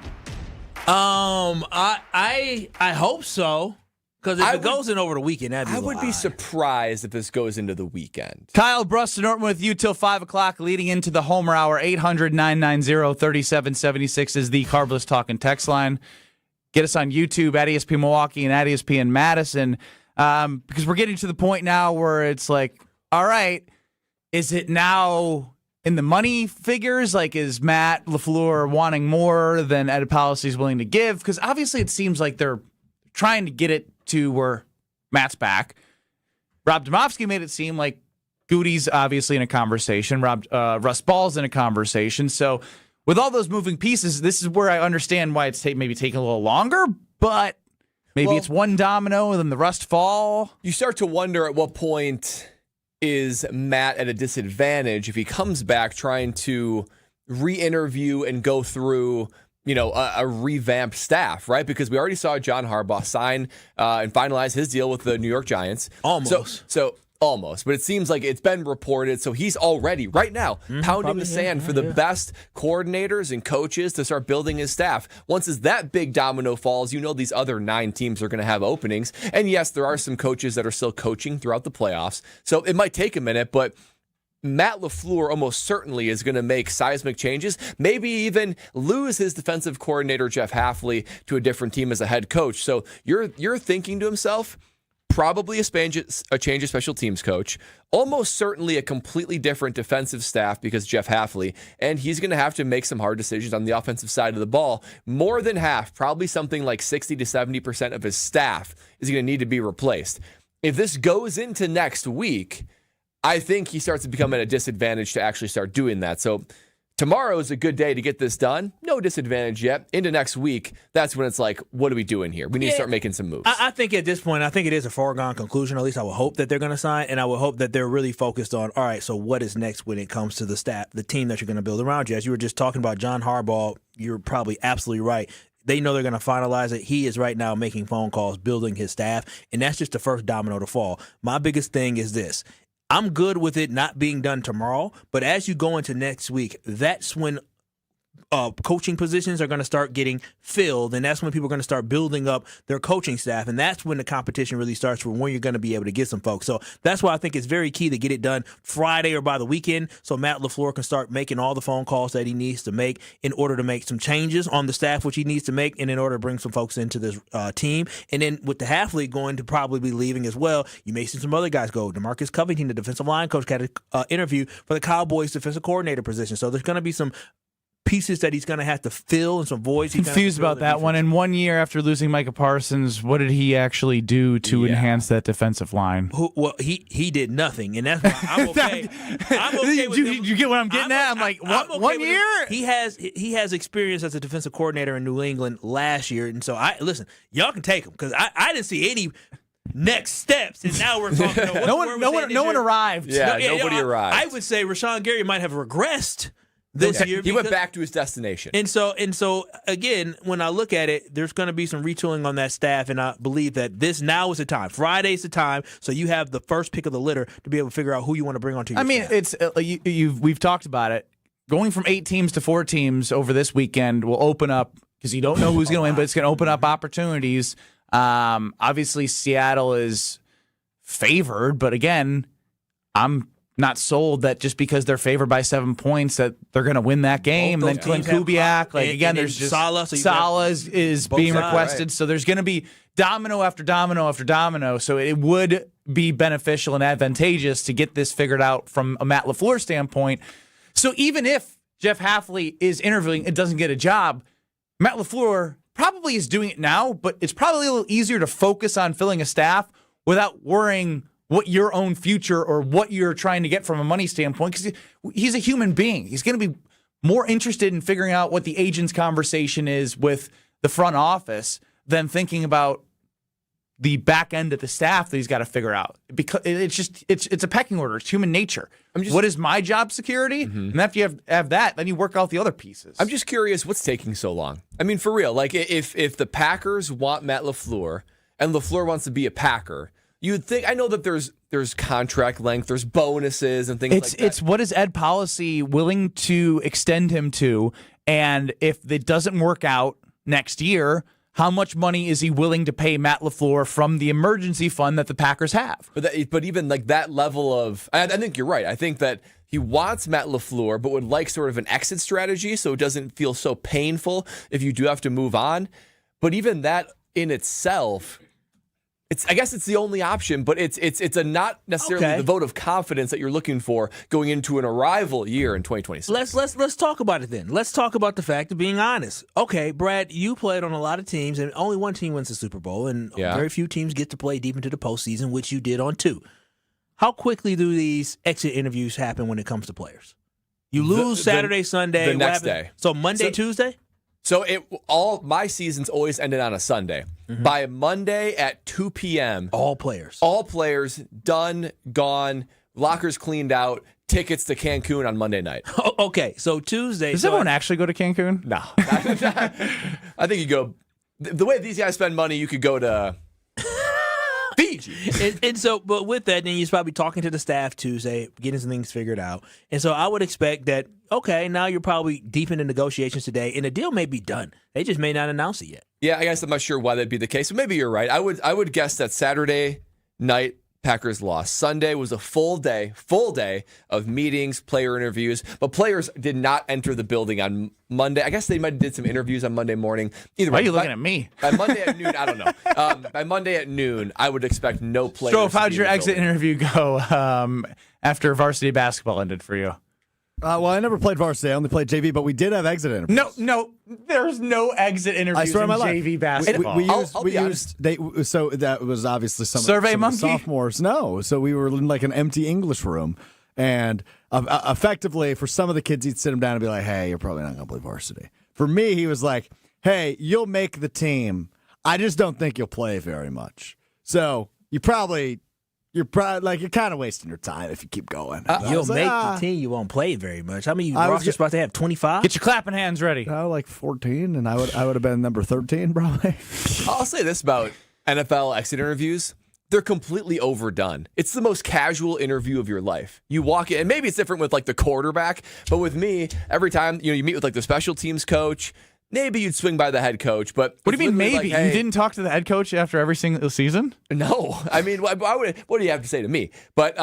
I hope so. Because if it goes in over the weekend, that'd be
I would be surprised if this goes into the weekend.
Kyle, Brust, and Nortman with you till 5 o'clock, leading into the Homer Hour. 800-990-3776 is the Carbless Talking text line. Get us on YouTube at ESPN Milwaukee and at ESPN Madison, because we're getting to the point now where it's like, all right, is it now in the money figures? Like, is Matt LaFleur wanting more than Ed Policy's willing to give? Because obviously it seems like they're trying to get it to where Matt's back. Rob Domofsky made it seem like Goody's obviously in a conversation. Russ Ball's in a conversation. So with all those moving pieces, this is where I understand why it's maybe taking a little longer, but maybe it's one domino and then the rest fall.
You start to wonder at what point is Matt at a disadvantage if he comes back trying to re-interview and go through, a revamped staff, right? Because we already saw John Harbaugh sign and finalize his deal with the New York Giants.
Almost.
So almost, but it seems like it's been reported. So he's already, right now, pounding the sand for the best coordinators and coaches to start building his staff. Once that big domino falls, these other 9 teams are going to have openings. And yes, there are some coaches that are still coaching throughout the playoffs. So it might take a minute, but Matt LaFleur almost certainly is going to make seismic changes, maybe even lose his defensive coordinator, Jeff Hafley, to a different team as a head coach. So you're thinking to himself, probably a change of special teams coach, almost certainly a completely different defensive staff because Jeff Hafley, and he's going to have to make some hard decisions on the offensive side of the ball. More than half, probably something like 60 to 70% of his staff is going to need to be replaced. If this goes into next week, I think he starts to become at a disadvantage to actually start doing that. So tomorrow is a good day to get this done. No disadvantage yet. Into next week, that's when it's like, what are we doing here? We need to start making some moves.
I think at this point, it is a foregone conclusion. At least I would hope that they're going to sign, and I would hope that they're really focused on, all right, so what is next when it comes to the staff, the team that you're going to build around you? As you were just talking about John Harbaugh, you're probably absolutely right. They know they're going to finalize it. He is right now making phone calls, building his staff, and that's just the first domino to fall. My biggest thing is this. I'm good with it not being done tomorrow, but as you go into next week, that's when coaching positions are going to start getting filled, and that's when people are going to start building up their coaching staff, and that's when the competition really starts for when you're going to be able to get some folks. So that's why I think it's very key to get it done Friday or by the weekend so Matt LaFleur can start making all the phone calls that he needs to make in order to make some changes on the staff, which he needs to make, and in order to bring some folks into this team. And then with the Hafley going to probably be leaving as well, you may see some other guys go. DeMarcus Covington, the defensive line coach, had an interview for the Cowboys defensive coordinator position. So there's going to be some pieces that he's going to have to fill and some voids.
Confused about that one. And 1 year after losing Micah Parsons, what did he actually do to enhance that defensive line?
Well, he did nothing, and that's why I'm okay. I'm okay with
you get what I'm getting at? I'm like, what,
okay
1 year?
He has experience as a defensive coordinator in New England last year, and so listen, y'all can take him because I didn't see any next steps, and now we're talking.
No one arrived.
Yeah, nobody arrived.
I would say Rashawn Gary might have regressed this year.
He went back to his destination.
And so again, when I look at it, there's going to be some retooling on that staff, and I believe that this now is the time. Friday's the time, so you have the first pick of the litter to be able to figure out who you want to bring onto your staff.
We've talked about it. Going from 8 teams to 4 teams over this weekend will open up, because you don't know who's going to win, but it's going to open up opportunities. Obviously, Seattle is favored, but again, I'm not sold that just because they're favored by 7 points that they're going to win that game. Then Clint Kubiak, there's just Salah is being requested. Right. So there's going to be domino after domino after domino. So it would be beneficial and advantageous to get this figured out from a Matt LaFleur standpoint. So even if Jeff Hafley is interviewing and doesn't get a job, Matt LaFleur probably is doing it now, but it's probably a little easier to focus on filling a staff without worrying what your own future or what you're trying to get from a money standpoint, because he's a human being. He's going to be more interested in figuring out what the agent's conversation is with the front office than thinking about the back end of the staff that he's got to figure out. Because it's a pecking order. It's human nature. What is my job security? Mm-hmm. And after you have that, then you work out the other pieces.
I'm just curious what's taking so long. I mean, for real, like if the Packers want Matt LaFleur and LaFleur wants to be a Packer, you would think, I know that there's contract length, there's bonuses and things like that.
It's what is Ed Policy willing to extend him to, and if it doesn't work out next year, how much money is he willing to pay Matt LaFleur from the emergency fund that the Packers have?
But even like that level of, I think you're right. I think that he wants Matt LaFleur, but would like sort of an exit strategy so it doesn't feel so painful if you do have to move on. But even that in itself, I guess it's the only option, but it's a not necessarily the vote of confidence that you're looking for going into an arrival year in 2026.
Let's talk about it then. Let's talk about the fact of being honest. Okay, Brad, you played on a lot of teams, and only one team wins the Super Bowl, and very few teams get to play deep into the postseason, which you did on 2. how quickly do these exit interviews happen when it comes to players? You lose Saturday, Sunday.
The next day.
So Monday, Tuesday?
So all my seasons always ended on a Sunday.
Mm-hmm.
By Monday at 2 p.m.,
all players
done, gone, lockers cleaned out, tickets to Cancun on Monday night.
Okay, so Tuesday.
Does everyone actually go to Cancun?
No. I think you go. The way these guys spend money, you could go to Fiji.
and so, but with that, then you're probably talking to the staff Tuesday, getting some things figured out. And so I would expect that, okay, now you're probably deep into negotiations today, and the deal may be done. They just may not announce it yet.
Yeah, I guess I'm not sure why that'd be the case, but maybe you're right. I would guess that Saturday night Packers lost. Sunday was a full day of meetings, player interviews, but players did not enter the building on Monday. I guess they might have did some interviews on Monday morning. Either
Why
way,
are you looking at me?
By Monday at noon, I don't know. By Monday at noon, I would expect no players.
Strofe, how'd your exit interview go after varsity basketball ended for you?
Well, I never played varsity. I only played JV, but we did have exit interviews.
No, there's no exit interviews
I swear
in
on my
JV
life.
basketball.
We used so that was obviously some
Survey
of
Monkey?
the sophomores. No, so we were in like an empty English room, and effectively for some of the kids, he'd sit them down and be like, "Hey, you're probably not going to play varsity." For me, he was like, "Hey, you'll make the team. I just don't think you'll play very much. So you're kind of wasting your time if you keep going."
You'll make the team. You won't play very much. How many rosters supposed to have? 25?
Get your clapping hands ready.
Like 14, and I would have been number 13 probably.
I'll say this about NFL exit interviews. They're completely overdone. It's the most casual interview of your life. You walk in, and maybe it's different with like the quarterback, but with me, every time you meet with like the special teams coach, maybe you'd swing by the head coach. But
what do you mean maybe?
Like, hey,
you didn't talk to the head coach after every single season?
No. I mean, what do you have to say to me? But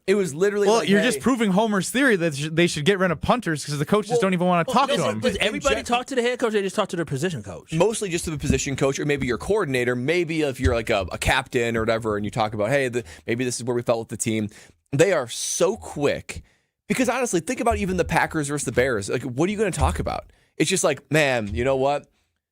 it was literally
well,
like,
you're just proving Homer's theory that they should get rid of punters because the coaches don't even want to talk to them.
Does everybody talk to the head coach, or they just talk to their position coach?
Mostly just to the position coach, or maybe your coordinator. Maybe if you're like a captain or whatever, and you talk about, hey, maybe this is where we felt with the team. They are so quick. Because honestly, think about even the Packers versus the Bears. Like, what are you going to talk about? It's just like, man, you know what? It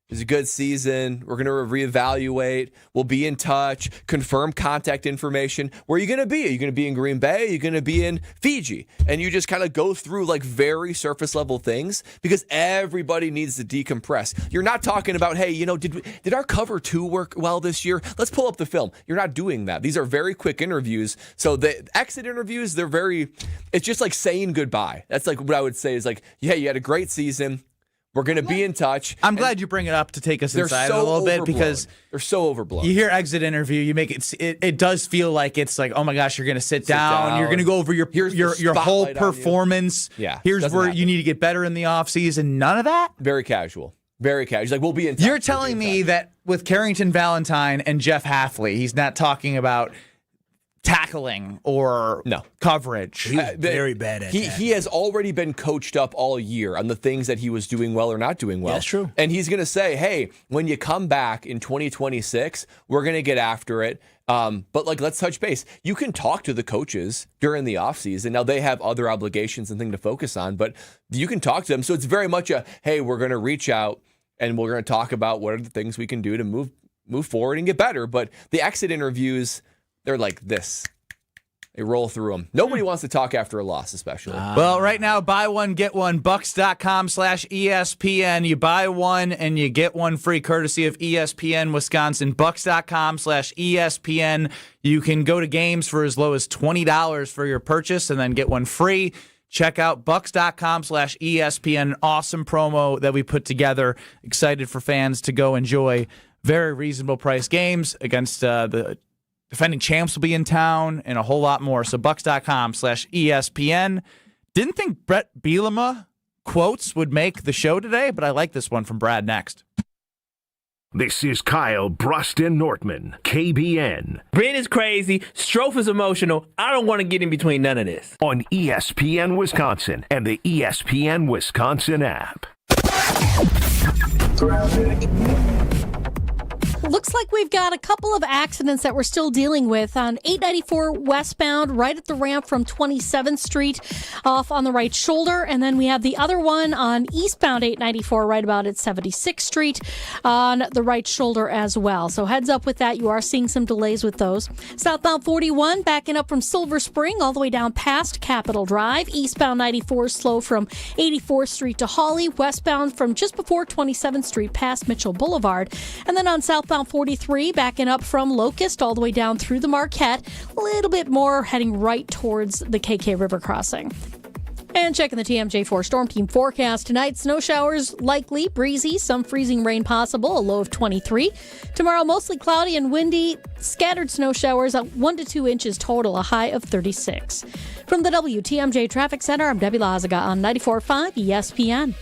was a good season. We're going to reevaluate. We'll be in touch. Confirm contact information. Where are you going to be? Are you going to be in Green Bay? Are you going to be in Fiji? And you just kind of go through like very surface level things because everybody needs to decompress. You're not talking about, hey, did our cover 2 work well this year? Let's pull up the film. You're not doing that. These are very quick interviews. So the exit interviews, it's just like saying goodbye. That's like what I would say is like, yeah, you had a great season. We're going to be in touch.
I'm glad you bring it up to take us inside a little bit because
they're so overblown.
You hear exit interview, you make it does feel like it's like, oh my gosh, you're going to sit down. You're going to go over your whole performance.
Yeah,
here's where you need to get better in the offseason. None of that.
Very casual. Very casual. He's like, we'll be in touch.
You're telling me that with Carrington Valentine and Jeff Hafley, he's not talking about tackling or coverage.
He was very bad at that.
He has already been coached up all year on the things that he was doing well or not doing well.
That's true.
And he's going to say, hey, when you come back in 2026, we're going to get after it. But let's touch base. You can talk to the coaches during the offseason. Now they have other obligations and things to focus on, but you can talk to them. So it's very much hey, we're going to reach out and we're going to talk about what are the things we can do to move forward and get better. But the exit interviews, they're like this. They roll through them. Nobody wants to talk after a loss, especially.
Well, right now, buy one, get one. Bucks.com/ESPN. You buy one and you get one free, courtesy of ESPN Wisconsin. Bucks.com/ESPN. You can go to games for as low as $20 for your purchase and then get one free. Check out Bucks.com/ESPN. Awesome promo that we put together. Excited for fans to go enjoy very reasonable price games against the defending champs will be in town and a whole lot more. So Bucks.com/ESPN. Didn't think Brett Bielema quotes would make the show today, but I like this one from Brad next.
This is Kyle, Brust, and Nortman, KBN.
Brent is crazy. Strofe is emotional. I don't want to get in between none of this.
On ESPN Wisconsin and the ESPN Wisconsin app.
Looks like we've got a couple of accidents that we're still dealing with on 894 westbound, right at the ramp from 27th Street off on the right shoulder. And then we have the other one on eastbound 894 right about at 76th Street on the right shoulder as well. So heads up with that. You are seeing some delays with those. Southbound 41 backing up from Silver Spring all the way down past Capitol Drive. Eastbound 94 slow from 84th Street to Hawley. Westbound from just before 27th Street past Mitchell Boulevard. And then on southbound 43, backing up from Locust all the way down through the Marquette. A little bit more heading right towards the KK River crossing. And checking the TMJ4 Storm Team forecast tonight, snow showers likely, breezy, some freezing rain possible, a low of 23. Tomorrow, mostly cloudy and windy, scattered snow showers at 1 to 2 inches total, a high of 36. From the WTMJ Traffic Center, I'm Debbie Lazaga on 94.5 ESPN.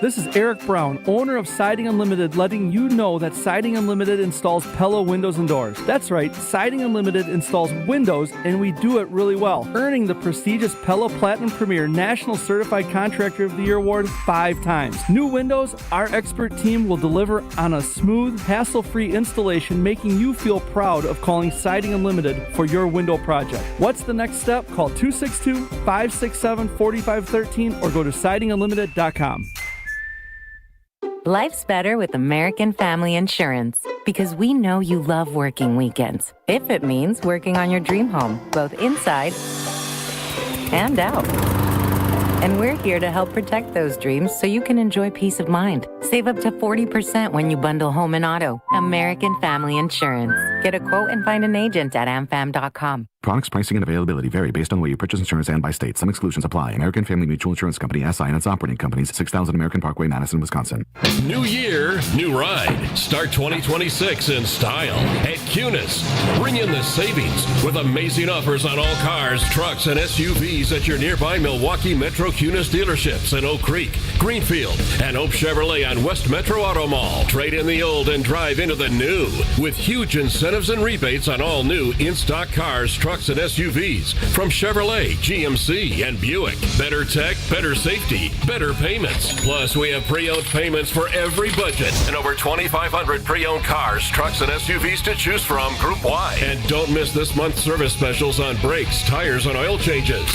This is Eric Brown, owner of Siding Unlimited, letting you know that Siding Unlimited installs Pella windows and doors. That's right, Siding Unlimited installs windows, and we do it really well, earning the prestigious Pella Platinum Premier National Certified Contractor of the Year award 5 times. New windows, our expert team will deliver on a smooth, hassle-free installation, making you feel proud of calling Siding Unlimited for your window project. What's the next step? Call 262-567-4513 or go to sidingunlimited.com.
Life's better with American Family Insurance because we know you love working weekends. If it means working on your dream home, both inside and out. And we're here to help protect those dreams so you can enjoy peace of mind. Save up to 40% when you bundle home and auto. American Family Insurance. Get a quote and find an agent at amfam.com.
Products, pricing, and availability vary based on where you purchase insurance and by state. Some exclusions apply. American Family Mutual Insurance Company, SI, and its operating companies, 6000 American Parkway, Madison, Wisconsin.
New year, new ride. Start 2026 in style at Cunis. Bring in the savings with amazing offers on all cars, trucks, and SUVs at your nearby Milwaukee Metro Cunis dealerships in Oak Creek, Greenfield, and Oak Chevrolet on West Metro Auto Mall. Trade in the old and drive into the new with huge incentives and rebates on all new in-stock cars, trucks, and SUVs from Chevrolet, GMC, and Buick. Better tech, better safety, better payments. Plus, we have pre-owned payments for every budget and over 2,500 pre-owned cars, trucks, and SUVs to choose from group-wide. And don't miss this month's service specials on brakes, tires, and oil changes.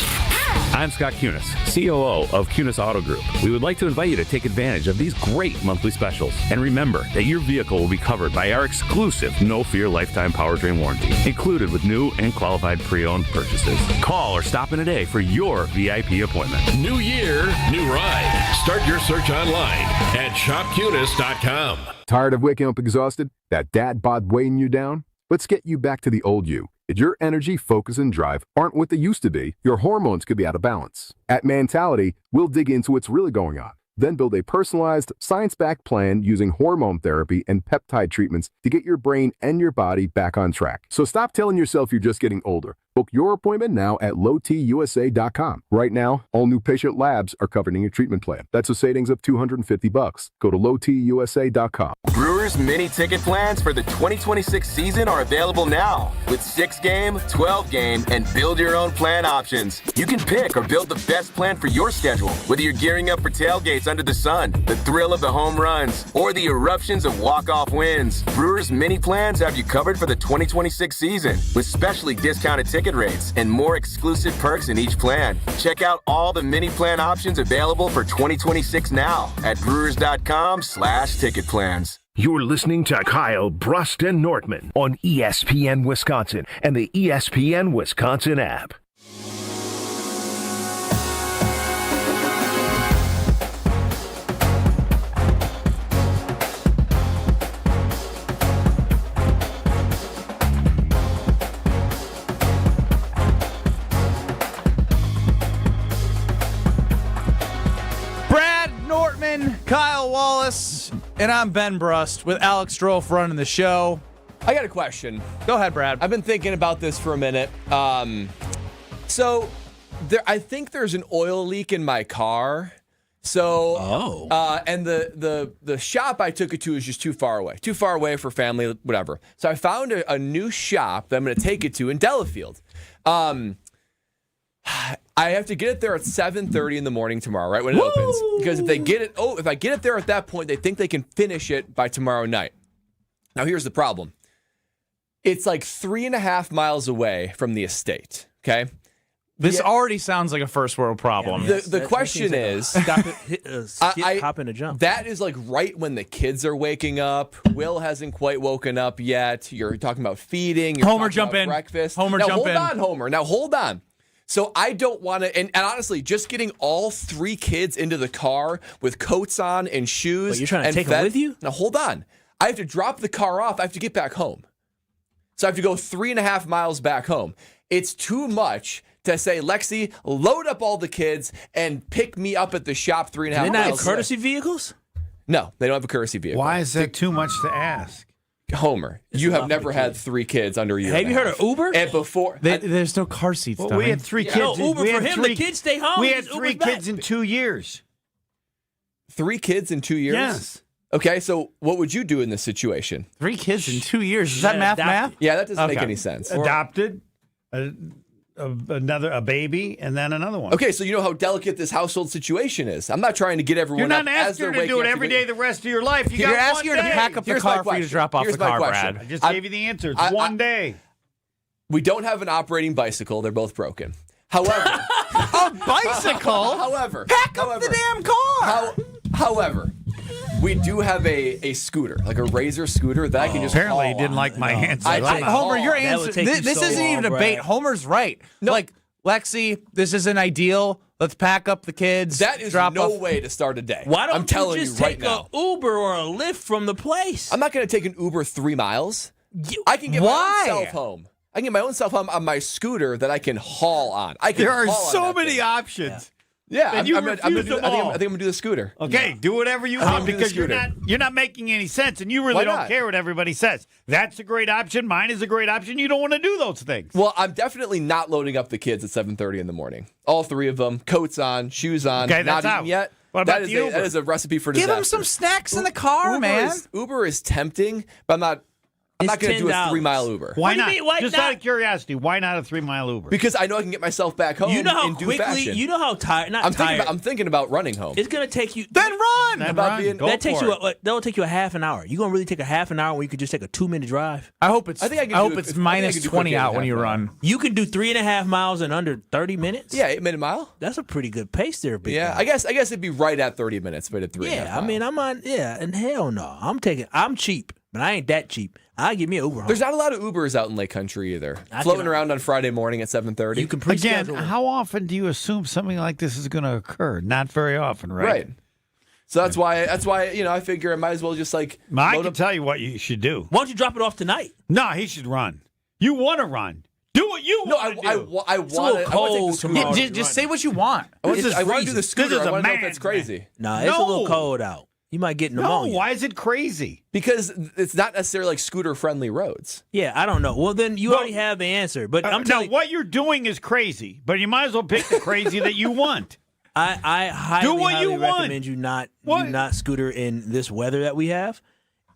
I'm Scott Kunis, COO of Kunis Auto Group. We would like to invite you to take advantage of these great monthly specials. And remember that your vehicle will be covered by our exclusive no-fear lifetime powertrain warranty, included with new and qualified pre-owned purchases. Call or stop in today for your VIP appointment.
New year, new ride. Start your search online at shopkunis.com.
Tired of waking up exhausted? That dad bod weighing you down? Let's get you back to the old you. If your energy, focus, and drive aren't what they used to be, your hormones could be out of balance. At Mentality, we'll dig into what's really going on, then build a personalized, science-backed plan using hormone therapy and peptide treatments to get your brain and your body back on track. So stop telling yourself you're just getting older. Book your appointment now at lowtusa.com. Right now, all new patient labs are covered in your treatment plan. That's a savings of $250. Go to lowtusa.com.
Brewers mini ticket plans for the 2026 season are available now with 6-game, 12-game, and build your own plan options. You can pick or build the best plan for your schedule, whether you're gearing up for tailgates under the sun, the thrill of the home runs, or the eruptions of walk-off wins. Brewers mini plans have you covered for the 2026 season with specially discounted ticket rates and more exclusive perks in each plan. Check out all the mini plan options available for 2026 now at brewers.com/ticket plans.
You're listening to Kyle, Brust, and Nortman on ESPN Wisconsin and the ESPN Wisconsin app.
Brad Nortman, Kyle Wallace, and I'm Ben Brust with Alex Strofe running the show.
I got a question.
Go ahead, Brad.
I've been thinking about this for a minute. So I think there's an oil leak in my car. So, and the shop I took it to is just too far away for family, whatever. So I found a new shop that I'm going to take it to in Delafield. I I have to get it there at 7:30 in the morning tomorrow, right when it opens. Because if I get it there at that point, they think they can finish it by tomorrow night. Now, here's the problem. It's like 3.5 miles away from the estate, okay?
This already sounds like a first world problem.
The question is,
hop and a jump.
That is like right when the kids are waking up. Will hasn't quite woken up yet. You're talking about feeding. You're
Homer,
talking
jump
about
in.
Breakfast.
Homer,
now,
jump in.
Hold on, Homer. Now, hold on. So I don't want to, and honestly, just getting all 3 kids into the car with coats on and shoes.
Wait, you're trying to take them with you?
Now, hold on. I have to drop the car off. I have to get back home. So I have to go 3.5 miles back home. It's too much to say, Lexi, load up all the kids and pick me up at the shop 3.5 miles.
They not have courtesy vehicles?
No, they don't have a courtesy vehicle.
Why is that too much to ask?
Homer, you have never had 3 kids under you.
Have you heard of Uber?
And before
there's no car seats.
Well, we had 3 kids.
No, Uber
we
for
had
him.
3,
The kids stay home.
We had 3 kids in 2 years.
3 kids in 2 years?
Yes.
Okay, so what would you do in this situation?
3 kids in 2 years. Is that math?
Yeah, that doesn't make any sense.
Adopted, a baby, and then another one.
Okay, so you know how delicate this household situation is. I'm not trying to get everyone
You're not
up as
asking
they're
her to
waking
do it
up
every day the rest of your life.
You're asking her to pack up the car for you to drop off the car, Brad.
I just gave you the answer. It's one day.
We don't have an operating bicycle. They're both broken. However,
a bicycle?
However,
pack up the damn car.
However, we do have a scooter, like a Razor scooter that I can just
Apparently,
haul
he didn't
on.
like my answer.
Homer, your answer. This isn't even a debate. Homer's right.
No.
Like, Lexi, this isn't ideal. Let's pack up the kids.
That is no way to start a day.
Why don't
I'm telling
you just
you right
take
now.
an Uber or a Lyft from the place?
I'm not going to take an Uber 3 miles. I can get my own self home. I can get my own self home on my scooter that I can haul on.
There are so many options.
Yeah,
And you refuse them all.
I think I'm gonna do the scooter.
Okay, do whatever you want because you're not making any sense, and you really don't care what everybody says. That's a great option. Mine is a great option. You don't want to do those things.
Well, I'm definitely not loading up the kids at 7:30 in the morning. All 3 of them, coats on, shoes on.
Okay, that's
not
out.
eating yet.
What about
that
the Uber?
That is a recipe for
Give
disaster.
them some snacks in the car, man.
Uber is tempting, but I'm not going to do a 3-mile Uber.
Why not? Just out of curiosity, why not a 3-mile Uber?
Because I know I can get myself back home.
You know how
in due
quickly,
fashion.
you know how tired. Not
I'm
tired.
thinking about running home.
It's gonna take you.
Then run.
That takes you. That'll take you a half an hour. You gonna really take a half an hour when you could just take a 2-minute drive?
I hope it's.
I think I can
I
do
hope
it-
it's
I think I
minus
can do
20
quick
out
8.5
when you run.
You can do 3.5 miles in under 30 minutes.
Yeah, 8-minute mile.
That's a pretty good pace there, big
Yeah,
guy.
I guess it'd be right at 30 minutes, but at 3.5
Yeah, I mean, I'm on. Yeah, and hell no, I'm cheap, but I ain't that cheap. I'll give me an Uber home.
There's not a lot of Ubers out in Lake Country either. Floating around on Friday morning at 7:30.
You can
Again,
pre-schedule.
how often do you assume something like this is going to occur? Not very often, right?
Right. So that's why I figure I might as well just
I can tell you what you should do.
Why don't you drop it off tonight?
No, he should run. You want to run. Do what you want to do.
I want to.
Just say what you want.
I want to do the
This
scooter.
is
I
a
want to know if
man's
that's crazy.
Nah, it's a little cold out. You might get pneumonia.
No, why is it crazy?
Because it's not necessarily like scooter-friendly roads.
Yeah, I don't know. Well, then you already have the answer. But I'm
no,
telling you,
what you're doing is crazy, but you might as well pick the crazy that you want.
I highly,
Do what you
highly
want.
recommend you not scooter in this weather that we have.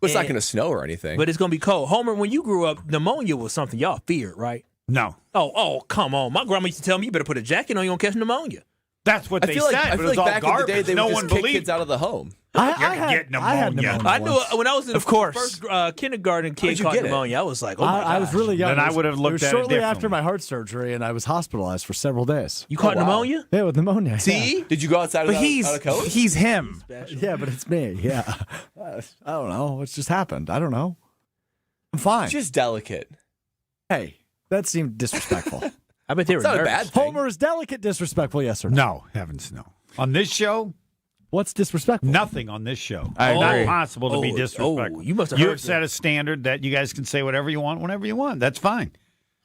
But it's not going to snow or anything.
But it's going to be cold. Homer, when you grew up, pneumonia was something y'all feared, right?
No.
Oh, come on. My grandma used to tell me you better put a jacket on, you don't catch pneumonia.
That's what
I
they
feel like,
said,
I
but
feel
it's
like
all
back
garbage.
in the day they
no
would
one
just kick
believed
kids out of the home.
You're going to get pneumonia.
I had pneumonia
I knew when I was in the
Of course.
first kindergarten kid
How'd you
caught
get it?
pneumonia. I was like, oh my
I was really young.
Then I would have
It
looked
was
at it
shortly
differently.
after my heart surgery, and I was hospitalized for several days.
You caught pneumonia?
Yeah, with pneumonia.
See? Did you go outside
But
of the coat?
he's him.
Yeah, but it's me. Yeah. I don't know. It's just happened. I don't know. I'm fine.
It's just delicate.
Hey, that seemed disrespectful.
I bet they were
It's not a
nervous.
bad thing.
Homer is delicate, disrespectful, yes or no?
No, heavens no. On this show,
What's disrespectful?
nothing on this show.
I
It's not
agree.
possible to be disrespectful.
You must have
You
heard
have set a standard that you guys can say whatever you want, whenever you want. That's fine.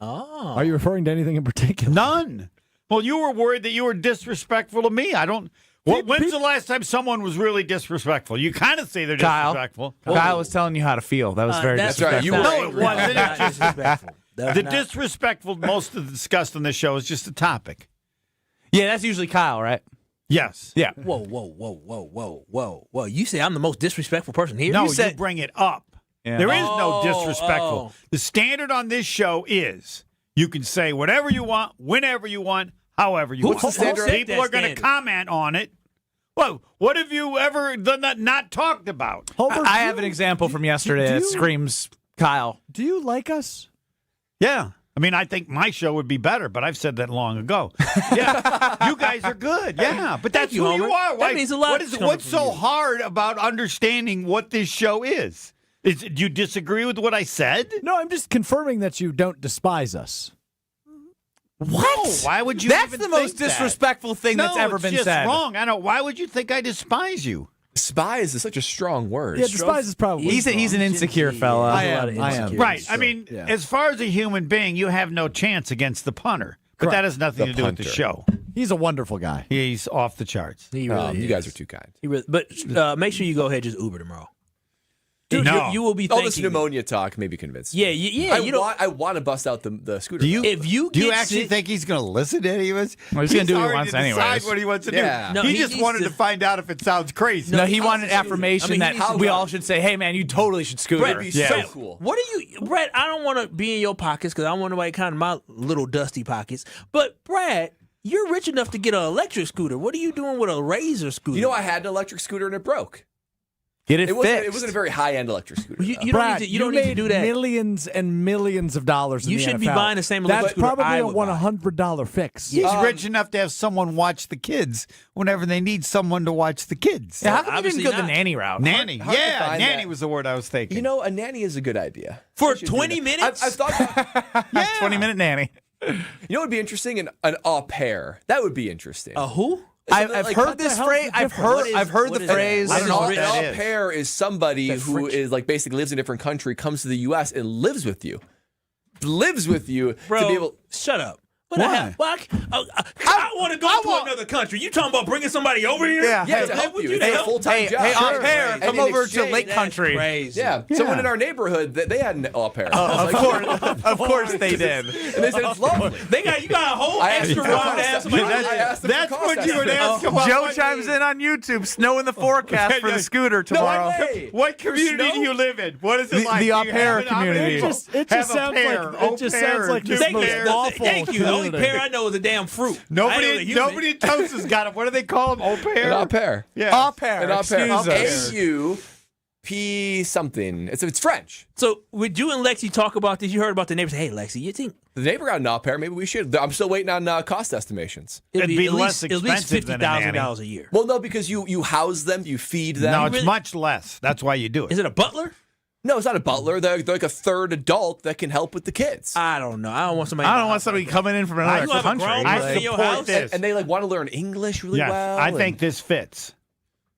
Oh.
Are you referring to anything in particular?
None. Well, you were worried that you were disrespectful to me. I don't. When's the last time someone was really disrespectful? You kind of say they're
Kyle.
disrespectful.
Kyle was telling you how to feel. That was very
That's
right.
disrespectful.
You
No, it wasn't.
Not
It's just-
disrespectful. That's
The
not-
disrespectful most of the discussed on this show is just a topic.
Yeah, that's usually Kyle, right?
Yes.
Yeah.
Whoa. You say I'm the most disrespectful person here?
No,
you said,
you bring it up.
Yeah.
There is no disrespectful.
oh.
The standard on this show is you can say whatever you want, whenever you want, however you want.
What's the standard?
People are going to comment on it. Well, what have you ever done that not talked about?
Homer,
I have an example from yesterday that screams Kyle.
Do you like us?
Yeah. I mean, I think my show would be better, but I've said that long ago. Yeah, you guys are good. Yeah, but that's who you are.
That means a lot.
What's so hard about understanding what this show is? Do you disagree with what I said?
No, I'm just confirming that you don't despise us.
What?
No, why would you?
That's
even
the most
think that?
disrespectful thing that's ever
it's
been
just
said.
Wrong. I know. Why would you think I despise you?
Despise is such a strong word.
Yeah, despise is probably.
He's an insecure fella.
I am.
Right. I mean, as far as a human being, you have no chance against the punter. But that has nothing to do with the show.
He's a wonderful guy.
He's off the charts.
He really
you guys are too kind.
But make sure you go ahead and just Uber tomorrow. Dude,
no.
you will be
All
thanking
this pneumonia talk maybe convinced.
Yeah, yeah.
I want to bust out the scooter.
Do you?
If you
do you
get
actually
sick-
think he's going to listen to any of us?
Well, he's gonna do what he
already
wants
decided
anyways.
what he wants to
Yeah.
do.
No,
he
he
just
needs
wanted
to-
to find out if it sounds crazy.
No, he wanted affirmation
I mean, he
that
needs
we
to-
all should say, "Hey, man, you totally should scooter."
Brett, be so cool.
What are you, Brad? I don't want to be in your pockets because I don't want nobody counting my little dusty pockets. But Brad, you're rich enough to get an electric scooter. What are you doing with a Razor scooter?
You know, I had an electric scooter and it broke.
Get it fixed.
It wasn't a very high-end electric scooter.
You don't
Brad,
need to, you don't need to
made
do that.
millions and millions of dollars. In
You
the
shouldn't be
NFL.
buying the same
That's
electric scooter
probably
I
a
would buy.
$100 fix.
He's rich enough to have someone watch the kids whenever they need someone to watch the kids.
Yeah, how come you didn't
Obviously
go the
not.
nanny route?
Nanny.
Hard to
Yeah,
find
nanny
that.
was the word I was thinking.
You know, a nanny is a good idea.
For
I should do
20
that.
minutes?
I've thought about,
20-minute nanny.
you know what would be interesting? An au pair. That would be interesting.
A who?
I've heard this phrase. I've heard the phrase.
I don't know what
An
that
au
is.
pair is somebody
That's
who
French.
is like basically lives in a different country, comes to the U.S. and lives with you. Lives with you
Bro,
to be able.
shut up. But
Why?
I want to go to another country. You talking about bringing somebody over here?
Yeah.
Yeah,
Hey,
to help you.
you
It's a
help?
full-time job.
Hey, au
Sure.
pair,
And
come
in
over to
exchange-
Lake Country.
Crazy.
Yeah. Someone in our neighborhood, they had an au pair.
Of course they did.
And they said it's lovely.
You got a whole
I
extra
asked-
ride to have somebody.
I asked them for
That's
cost
what you would
estimates.
ask about.
Joe
what-
chimes in on YouTube. Snow in the forecast for the scooter tomorrow.
way.
What community
snow?
do you live in? What is it
The-
like?
the
Do you
au pair
have an
community.
It just
Have a
sounds
pair,
like
au
it just
pair,
sounds like
two
this most
pairs.
awful.
Thank you. The only
community.
pair I know is a damn fruit. I know the
Nobody
human.
in Tulsa's got it. What do they call them? Au pair?
An au pair.
Yeah.
Au pair.
An au pair.
Excuse us.
A-U-P something. It's French.
So, would you and Lexi talk about this? You heard about the neighbors. Hey, Lexi, you think
The neighbor got an au pair. Maybe we should. I'm still waiting on cost estimations.
It'd be
at
less
least, at least
expensive than a nanny.
$50,000 a year?
Well, no, because you house them, you feed them.
No, it's
really-
much less. That's why you do it.
Is it a butler?
No, it's not a butler. They're like a third adult that can help with the kids.
I don't know. I don't want somebody.
I don't want somebody coming in from another
You have a
country.
grown
I
person in your
support
house?
this.
And they like want to learn English really
Yes,
well.
I
and-
think this fits.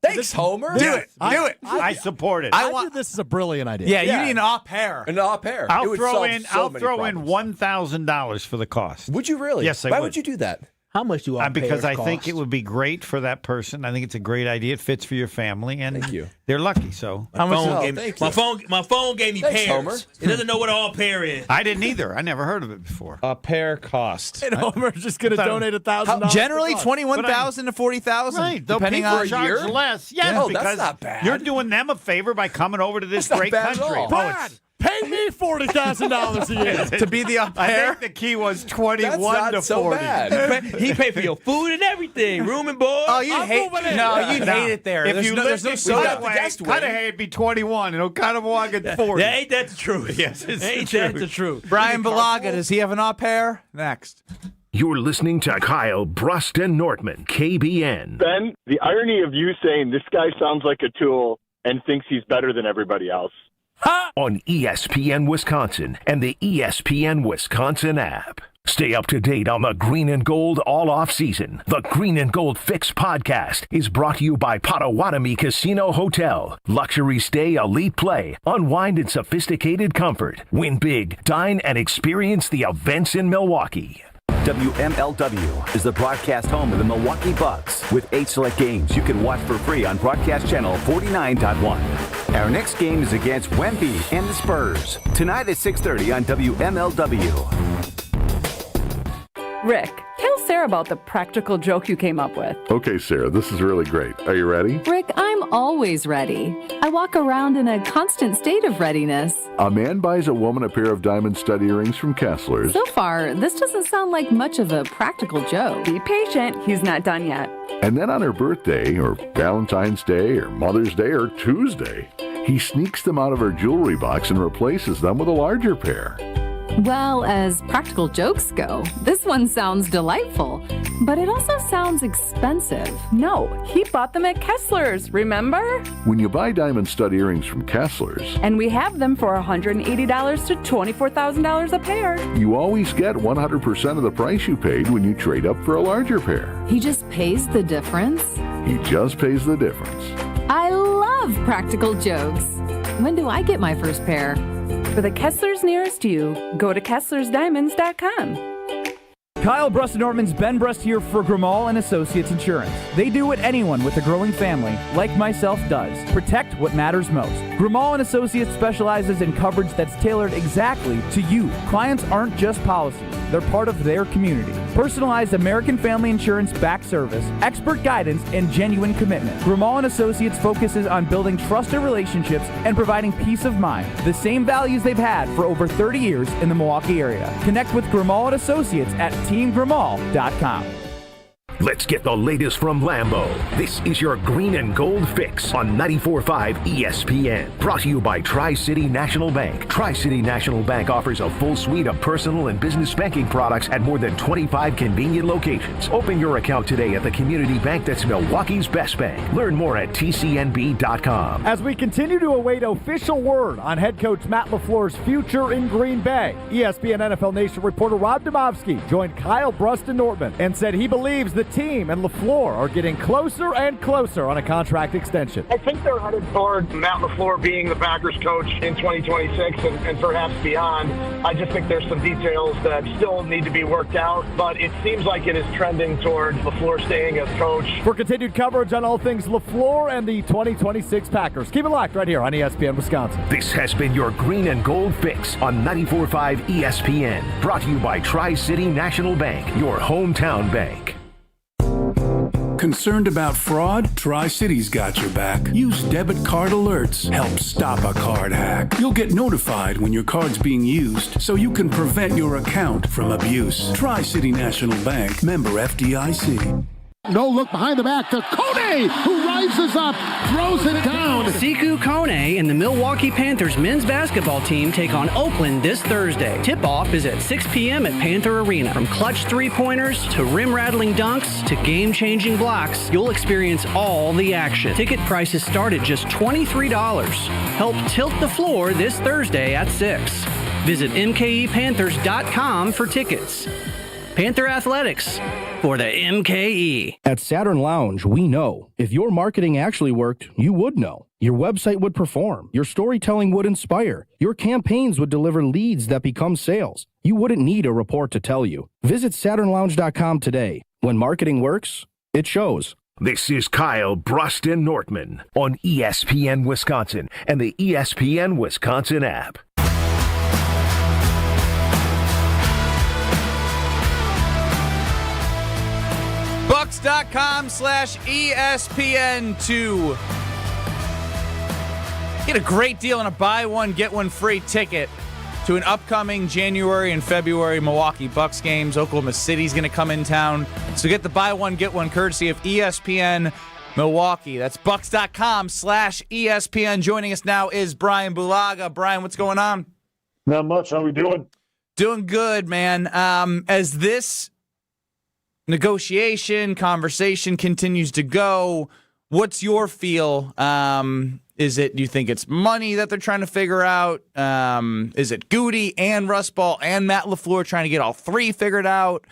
Thanks, Homer.
Do it. Do it.
I support it.
I think this is a brilliant idea.
Yeah,
Yeah.
you need an au pair.
An au pair. It
I'll
would
throw
solve
in.
so
I'll
many
throw in
problems.
$1,000 for the cost.
Would you really?
Yes, I
Why
would.
would you do that?
How much do
Because I think it would be great for that person. I think it's a great idea. It fits for your family, and
Thank you.
they're lucky. So
My phone,
Oh,
gave,
thank
my
you.
phone gave me
Thanks,
pairs.
Homer.
It doesn't know what an all pair is.
I didn't either. I never heard of it before.
A pair cost.
And Homer's just going to
Thought-
donate $1,000.
Generally, 21,000 to 40,000,
Right, they'll
depending
pay
on
for charge
year?
less. Yes,
Oh, that's
because
not bad.
you're doing them a favor by coming over to this
That's not
great
bad at
country.
all.
Brad, pay me $40,000 a year.
to be the au
I
pair.
think the key was 21
That's not
to
so
40.
bad.
He paid for your food and everything, room and board.
Oh, you
I'm
hate
moving in.
no,
Yeah.
you hate it there.
If
There's
you
no, there's no
lived
soda.
that way,
guest wing.
Cudahy would be 21, and Oconomowoc at 40.
Yeah, ain't that the truth?
Yes, it's
ain't
the
that
truth.
the truth?
Brian Balaga, does he have an au pair? Next.
You're listening to Kyle Brust and Nortman, KBN.
Ben, the irony of you saying this guy sounds like a tool and thinks he's better than everybody else.
On ESPN Wisconsin and the ESPN Wisconsin app. Stay up to date on the Green and Gold all off season. The Green and Gold Fix podcast is brought to you by Potawatomi Casino Hotel. Luxury stay, elite play, unwind in sophisticated comfort. Win big, dine, and experience the events in Milwaukee.
WMLW is the broadcast home of the Milwaukee Bucks. With 8 select games you can watch for free on broadcast channel 49.1. Our next game is against Wemby and the Spurs. Tonight at 6:30 on WMLW.
Rick, tell Sarah about the practical joke you came up with.
Okay, Sarah, this is really great. Are you ready?
Rick, I'm
always ready. I walk around in a constant state of readiness.
A man buys a woman a pair of diamond stud earrings from Kessler's.
So far, this doesn't sound like much of a practical joke.
Be patient. He's not done yet.
And then on her birthday, or Valentine's Day, or Mother's Day, or Tuesday, he sneaks them out of her jewelry box and replaces them with a larger pair.
Well, as practical jokes go, this one sounds delightful, but it also sounds expensive.
No, he bought them at Kessler's, remember?
When you buy diamond stud earrings from Kessler's,
And we have them for $180 to $24,000 a pair.
you always get 100% of the price you paid when you trade up for a larger pair.
He just pays the difference?
He just pays the difference.
I love practical jokes. When do I get my first pair?
For the Kessler's nearest you, go to KesslersDiamonds.com.
Kyle Brust and Nortman's Ben Brust here for Grimal and Associates Insurance. They do what anyone with a growing family, like myself, does. Protect what matters most. Grimal and Associates specializes in coverage that's tailored exactly to you. Clients aren't just policies. They're part of their community. Personalized American Family Insurance back service, expert guidance, and genuine commitment. Grimal and Associates focuses on building trusted relationships and providing peace of mind. The same values they've had for over 30 years in the Milwaukee area. Connect with Grimal and Associates at teamgrimal.com.
Let's get the latest from Lambeau. This is your green and gold fix on 94.5 ESPN. Brought to you by Tri-City National Bank. Tri-City National Bank offers a full suite of personal and business banking products at more than 25 convenient locations. Open your account today at the community bank that's Milwaukee's best bank. Learn more at tcnb.com.
As we continue to await official word on head coach Matt LaFleur's future in Green Bay, ESPN NFL Nation reporter Rob Domofsky joined Kyle Brust and Nortman and said he believes the team and LaFleur are getting closer and closer on a contract extension.
I think they're headed toward Matt LaFleur being the Packers coach in 2026 and perhaps beyond. I just think there's some details that still need to be worked out, but it seems like it is trending toward LaFleur staying as coach.
For continued coverage on all things LaFleur and the 2026 Packers, keep it locked right here on ESPN Wisconsin.
This has been your green and gold fix on 94.5 ESPN. Brought to you by Tri-City National Bank, your hometown bank.
Concerned about fraud? Tri-City's got your back. Use debit card alerts. Help stop a card hack. You'll get notified when your card's being used so you can prevent your account from abuse. Tri-City National Bank, member FDIC.
No look behind the back to Kone, who rises up, throws it down.
Siku Kone and the Milwaukee Panthers men's basketball team take on Oakland this Thursday. Tip-off is at 6 p.m. at Panther Arena. From clutch three-pointers to rim-rattling dunks to game-changing blocks, you'll experience all the action. Ticket prices start at just $23. Help tilt the floor this Thursday at 6. Visit mkepanthers.com for tickets. Panther Athletics for the MKE.
At Saturn Lounge, we know if your marketing actually worked, you would know. Your website would perform. Your storytelling would inspire. Your campaigns would deliver leads that become sales. You wouldn't need a report to tell you. Visit SaturnLounge.com today. When marketing works, it shows.
This is Kyle Brust and Nortman on ESPN Wisconsin and the ESPN Wisconsin app.
Bucks.com/ESPN2. Get a great deal on a buy one, get one free ticket to an upcoming January and February Milwaukee Bucks games. Oklahoma City's going to come in town. So get the buy one, get one courtesy of ESPN Milwaukee. That's Bucks.com/ESPN. Joining us now is Brian Bulaga. Brian, what's going on?
Not much. How we doing?
Doing good, man. As this negotiation, conversation continues to go, what's your feel? Do you think it's money that they're trying to figure out? Is it Goody and Russ Ball and Matt LaFleur trying to get all three figured out?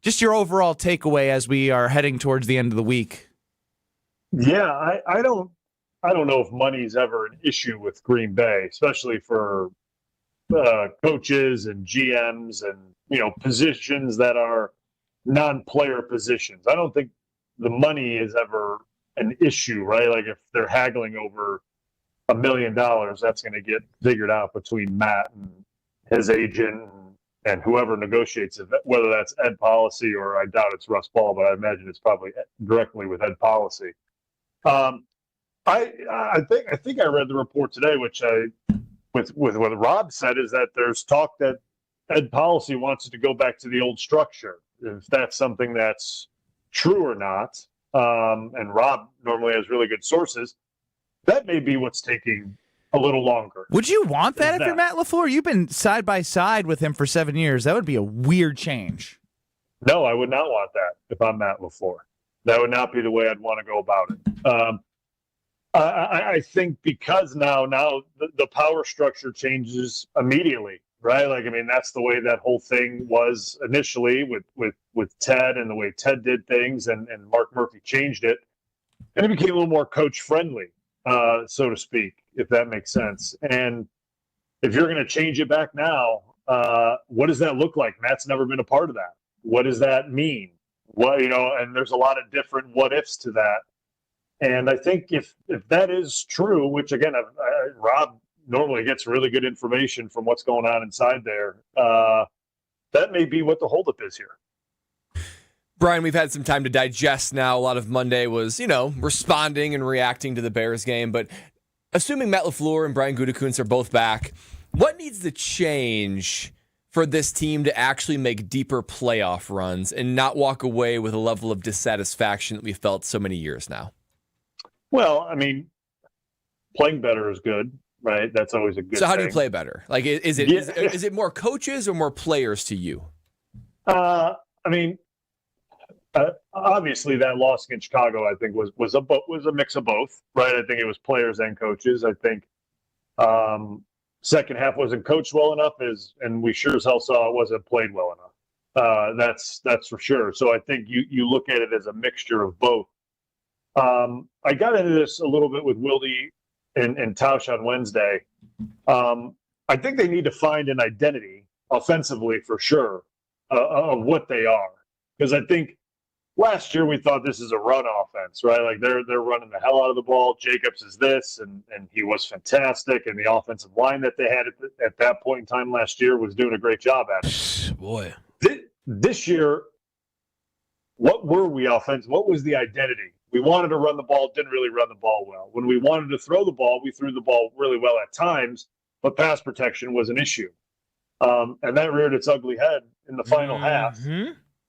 Just your overall takeaway as we are heading towards the end of the week.
Yeah, I don't know if money's ever an issue with Green Bay, especially for coaches and GMs and positions that are non-player positions. I don't think the money is ever an issue, right? Like if they're haggling over $1 million, that's going to get figured out between Matt and his agent and whoever negotiates it, whether that's Ed Policy or I doubt it's Russ Ball, but I imagine it's probably directly with Ed Policy. I think I read the report today, which with what Rob said, is that there's talk that Ed Policy wants it to go back to the old structure. If that's something that's true or not, and Rob normally has really good sources, that may be what's taking a little longer.
Would you want that if you're Matt LaFleur? You've been side by side with him for 7 years. That would be a weird change.
No, I would not want that if I'm Matt LaFleur. That would not be the way I'd want to go about it. I think because now the power structure changes immediately, right? Like, I mean, that's the way that whole thing was initially with Ted and the way Ted did things, and Mark Murphy changed it. And it became a little more coach-friendly, so to speak, if that makes sense. And if you're going to change it back now, what does that look like? Matt's never been a part of that. What does that mean? And there's a lot of different what-ifs to that. And I think if that is true, which, again, Rob normally gets really good information from what's going on inside there, that may be what the holdup is here.
Brian, we've had some time to digest now. A lot of Monday was, responding and reacting to the Bears game. But assuming Matt LaFleur and Brian Gutekunst are both back, what needs to change for this team to actually make deeper playoff runs and not walk away with a level of dissatisfaction that we've felt so many years now?
Well, I mean, playing better is good, right? That's always a good thing.
So how do you play better? Like, is it more coaches or more players to you?
I mean, obviously that loss against Chicago, I think, was a mix of both, right? I think it was players and coaches. I think second half wasn't coached well enough, and we sure as hell saw it wasn't played well enough. That's for sure. So I think you look at it as a mixture of both. I got into this a little bit with Wilde and Tausch on Wednesday. I think they need to find an identity offensively for sure of what they are, because I think last year we thought this is a run offense, right? Like they're running the hell out of the ball. Jacobs is this, and he was fantastic, and the offensive line that they had at that point in time last year was doing a great job at it.
Boy,
this year, what were we offense? What was the identity? We wanted to run the ball, didn't really run the ball well. When we wanted to throw the ball, we threw the ball really well at times, but pass protection was an issue. And that reared its ugly head in the final half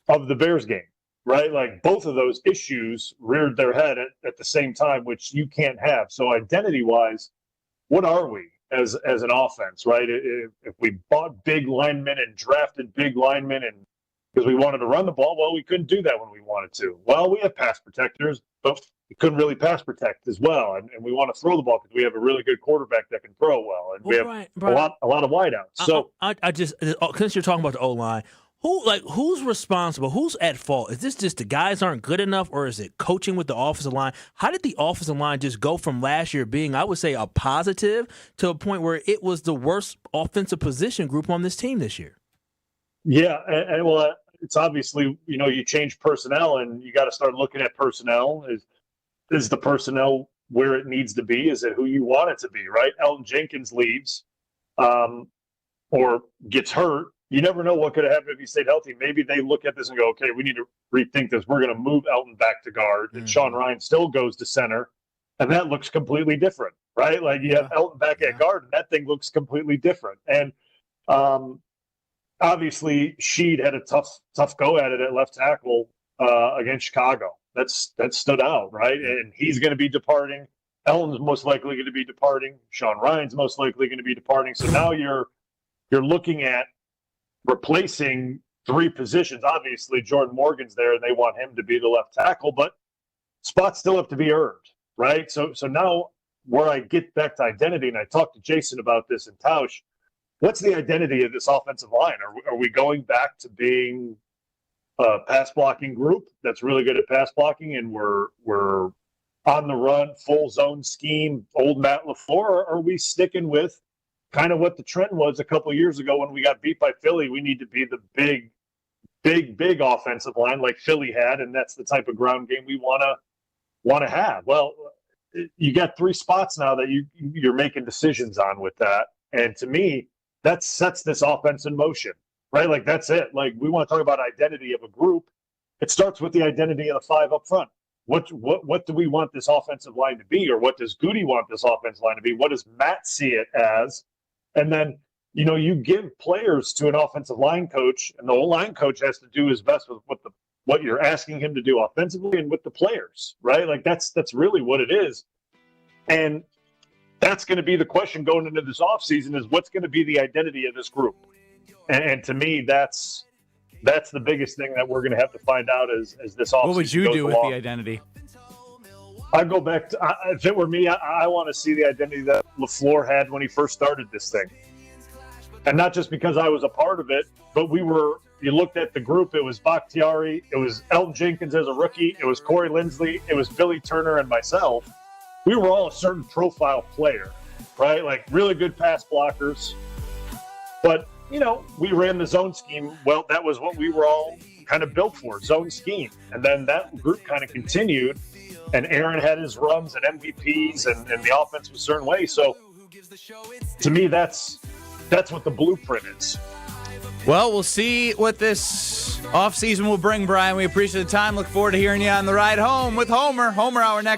of the Bears game, right? Like both of those issues reared their head at the same time, which you can't have. So identity-wise, what are we as an offense, right? If we bought big linemen and drafted big linemen and because we wanted to run the ball, well, we couldn't do that when we wanted to. Well, we have pass protectors, but we couldn't really pass protect as well. And we want to throw the ball because we have a really good quarterback that can throw well. And we have a lot of wideouts. So
I just, since you're talking about the O-line, who's responsible? Who's at fault? Is this just the guys aren't good enough, or is it coaching with the offensive line? How did the offensive line just go from last year being, I would say, a positive to a point where it was the worst offensive position group on this team this year?
Yeah, and well, it's obviously, you change personnel and you got to start looking at personnel. Is the personnel where it needs to be? Is it who you want it to be, right? Elton Jenkins leaves or gets hurt. You never know what could have happened if he stayed healthy. Maybe they look at this and go, okay, we need to rethink this. We're going to move Elton back to guard, and Sean Ryan still goes to center, and that looks completely different, right? Like you have Elton back at guard, and that thing looks completely different. And obviously, Sheed had a tough go at it at left tackle against Chicago. That stood out, right? And he's going to be departing. Elton's most likely going to be departing. Sean Ryan's most likely going to be departing. So now you're looking at replacing three positions. Obviously, Jordan Morgan's there, and they want him to be the left tackle, but spots still have to be earned, right? So now where I get back to identity, and I talked to Jason about this in Tausch, what's the identity of this offensive line? Are we going back to being a pass blocking group that's really good at pass blocking, and we're on the run, full zone scheme, old Matt LaFleur, or are we sticking with kind of what the trend was a couple of years ago when we got beat by Philly? We need to be the big offensive line like Philly had, and that's the type of ground game we want to have. Well, you got three spots now that you're making decisions on with that, and to me, that sets this offense in motion, right? Like, that's it. Like, we want to talk about identity of a group. It starts with the identity of the five up front. what do we want this offensive line to be, or what does Goody want this offensive line to be? What does Matt see it as? And then, you give players to an offensive line coach, and the O-line coach has to do his best with what you're asking him to do offensively and with the players, right? Like that's really what it is. And that's going to be the question going into this offseason is what's going to be the identity of this group. And to me, that's the biggest thing that we're going to have to find out as this offseason.
What would you do with the identity?
I go back to, if it were me, I want to see the identity that LaFleur had when he first started this thing. And not just because I was a part of it, but you looked at the group, it was Bakhtiari, it was Elton Jenkins as a rookie, it was Corey Lindsley, it was Billy Turner and myself. We were all a certain profile player, right? Like really good pass blockers. But, we ran the zone scheme. Well, that was what we were all kind of built for, zone scheme. And then that group kind of continued, and Aaron had his runs and MVPs, and the offense was a certain way. So to me, that's what the blueprint is.
Well, we'll see what this offseason will bring, Brian. We appreciate the time. Look forward to hearing you on the ride home with Homer. Homer Hour next.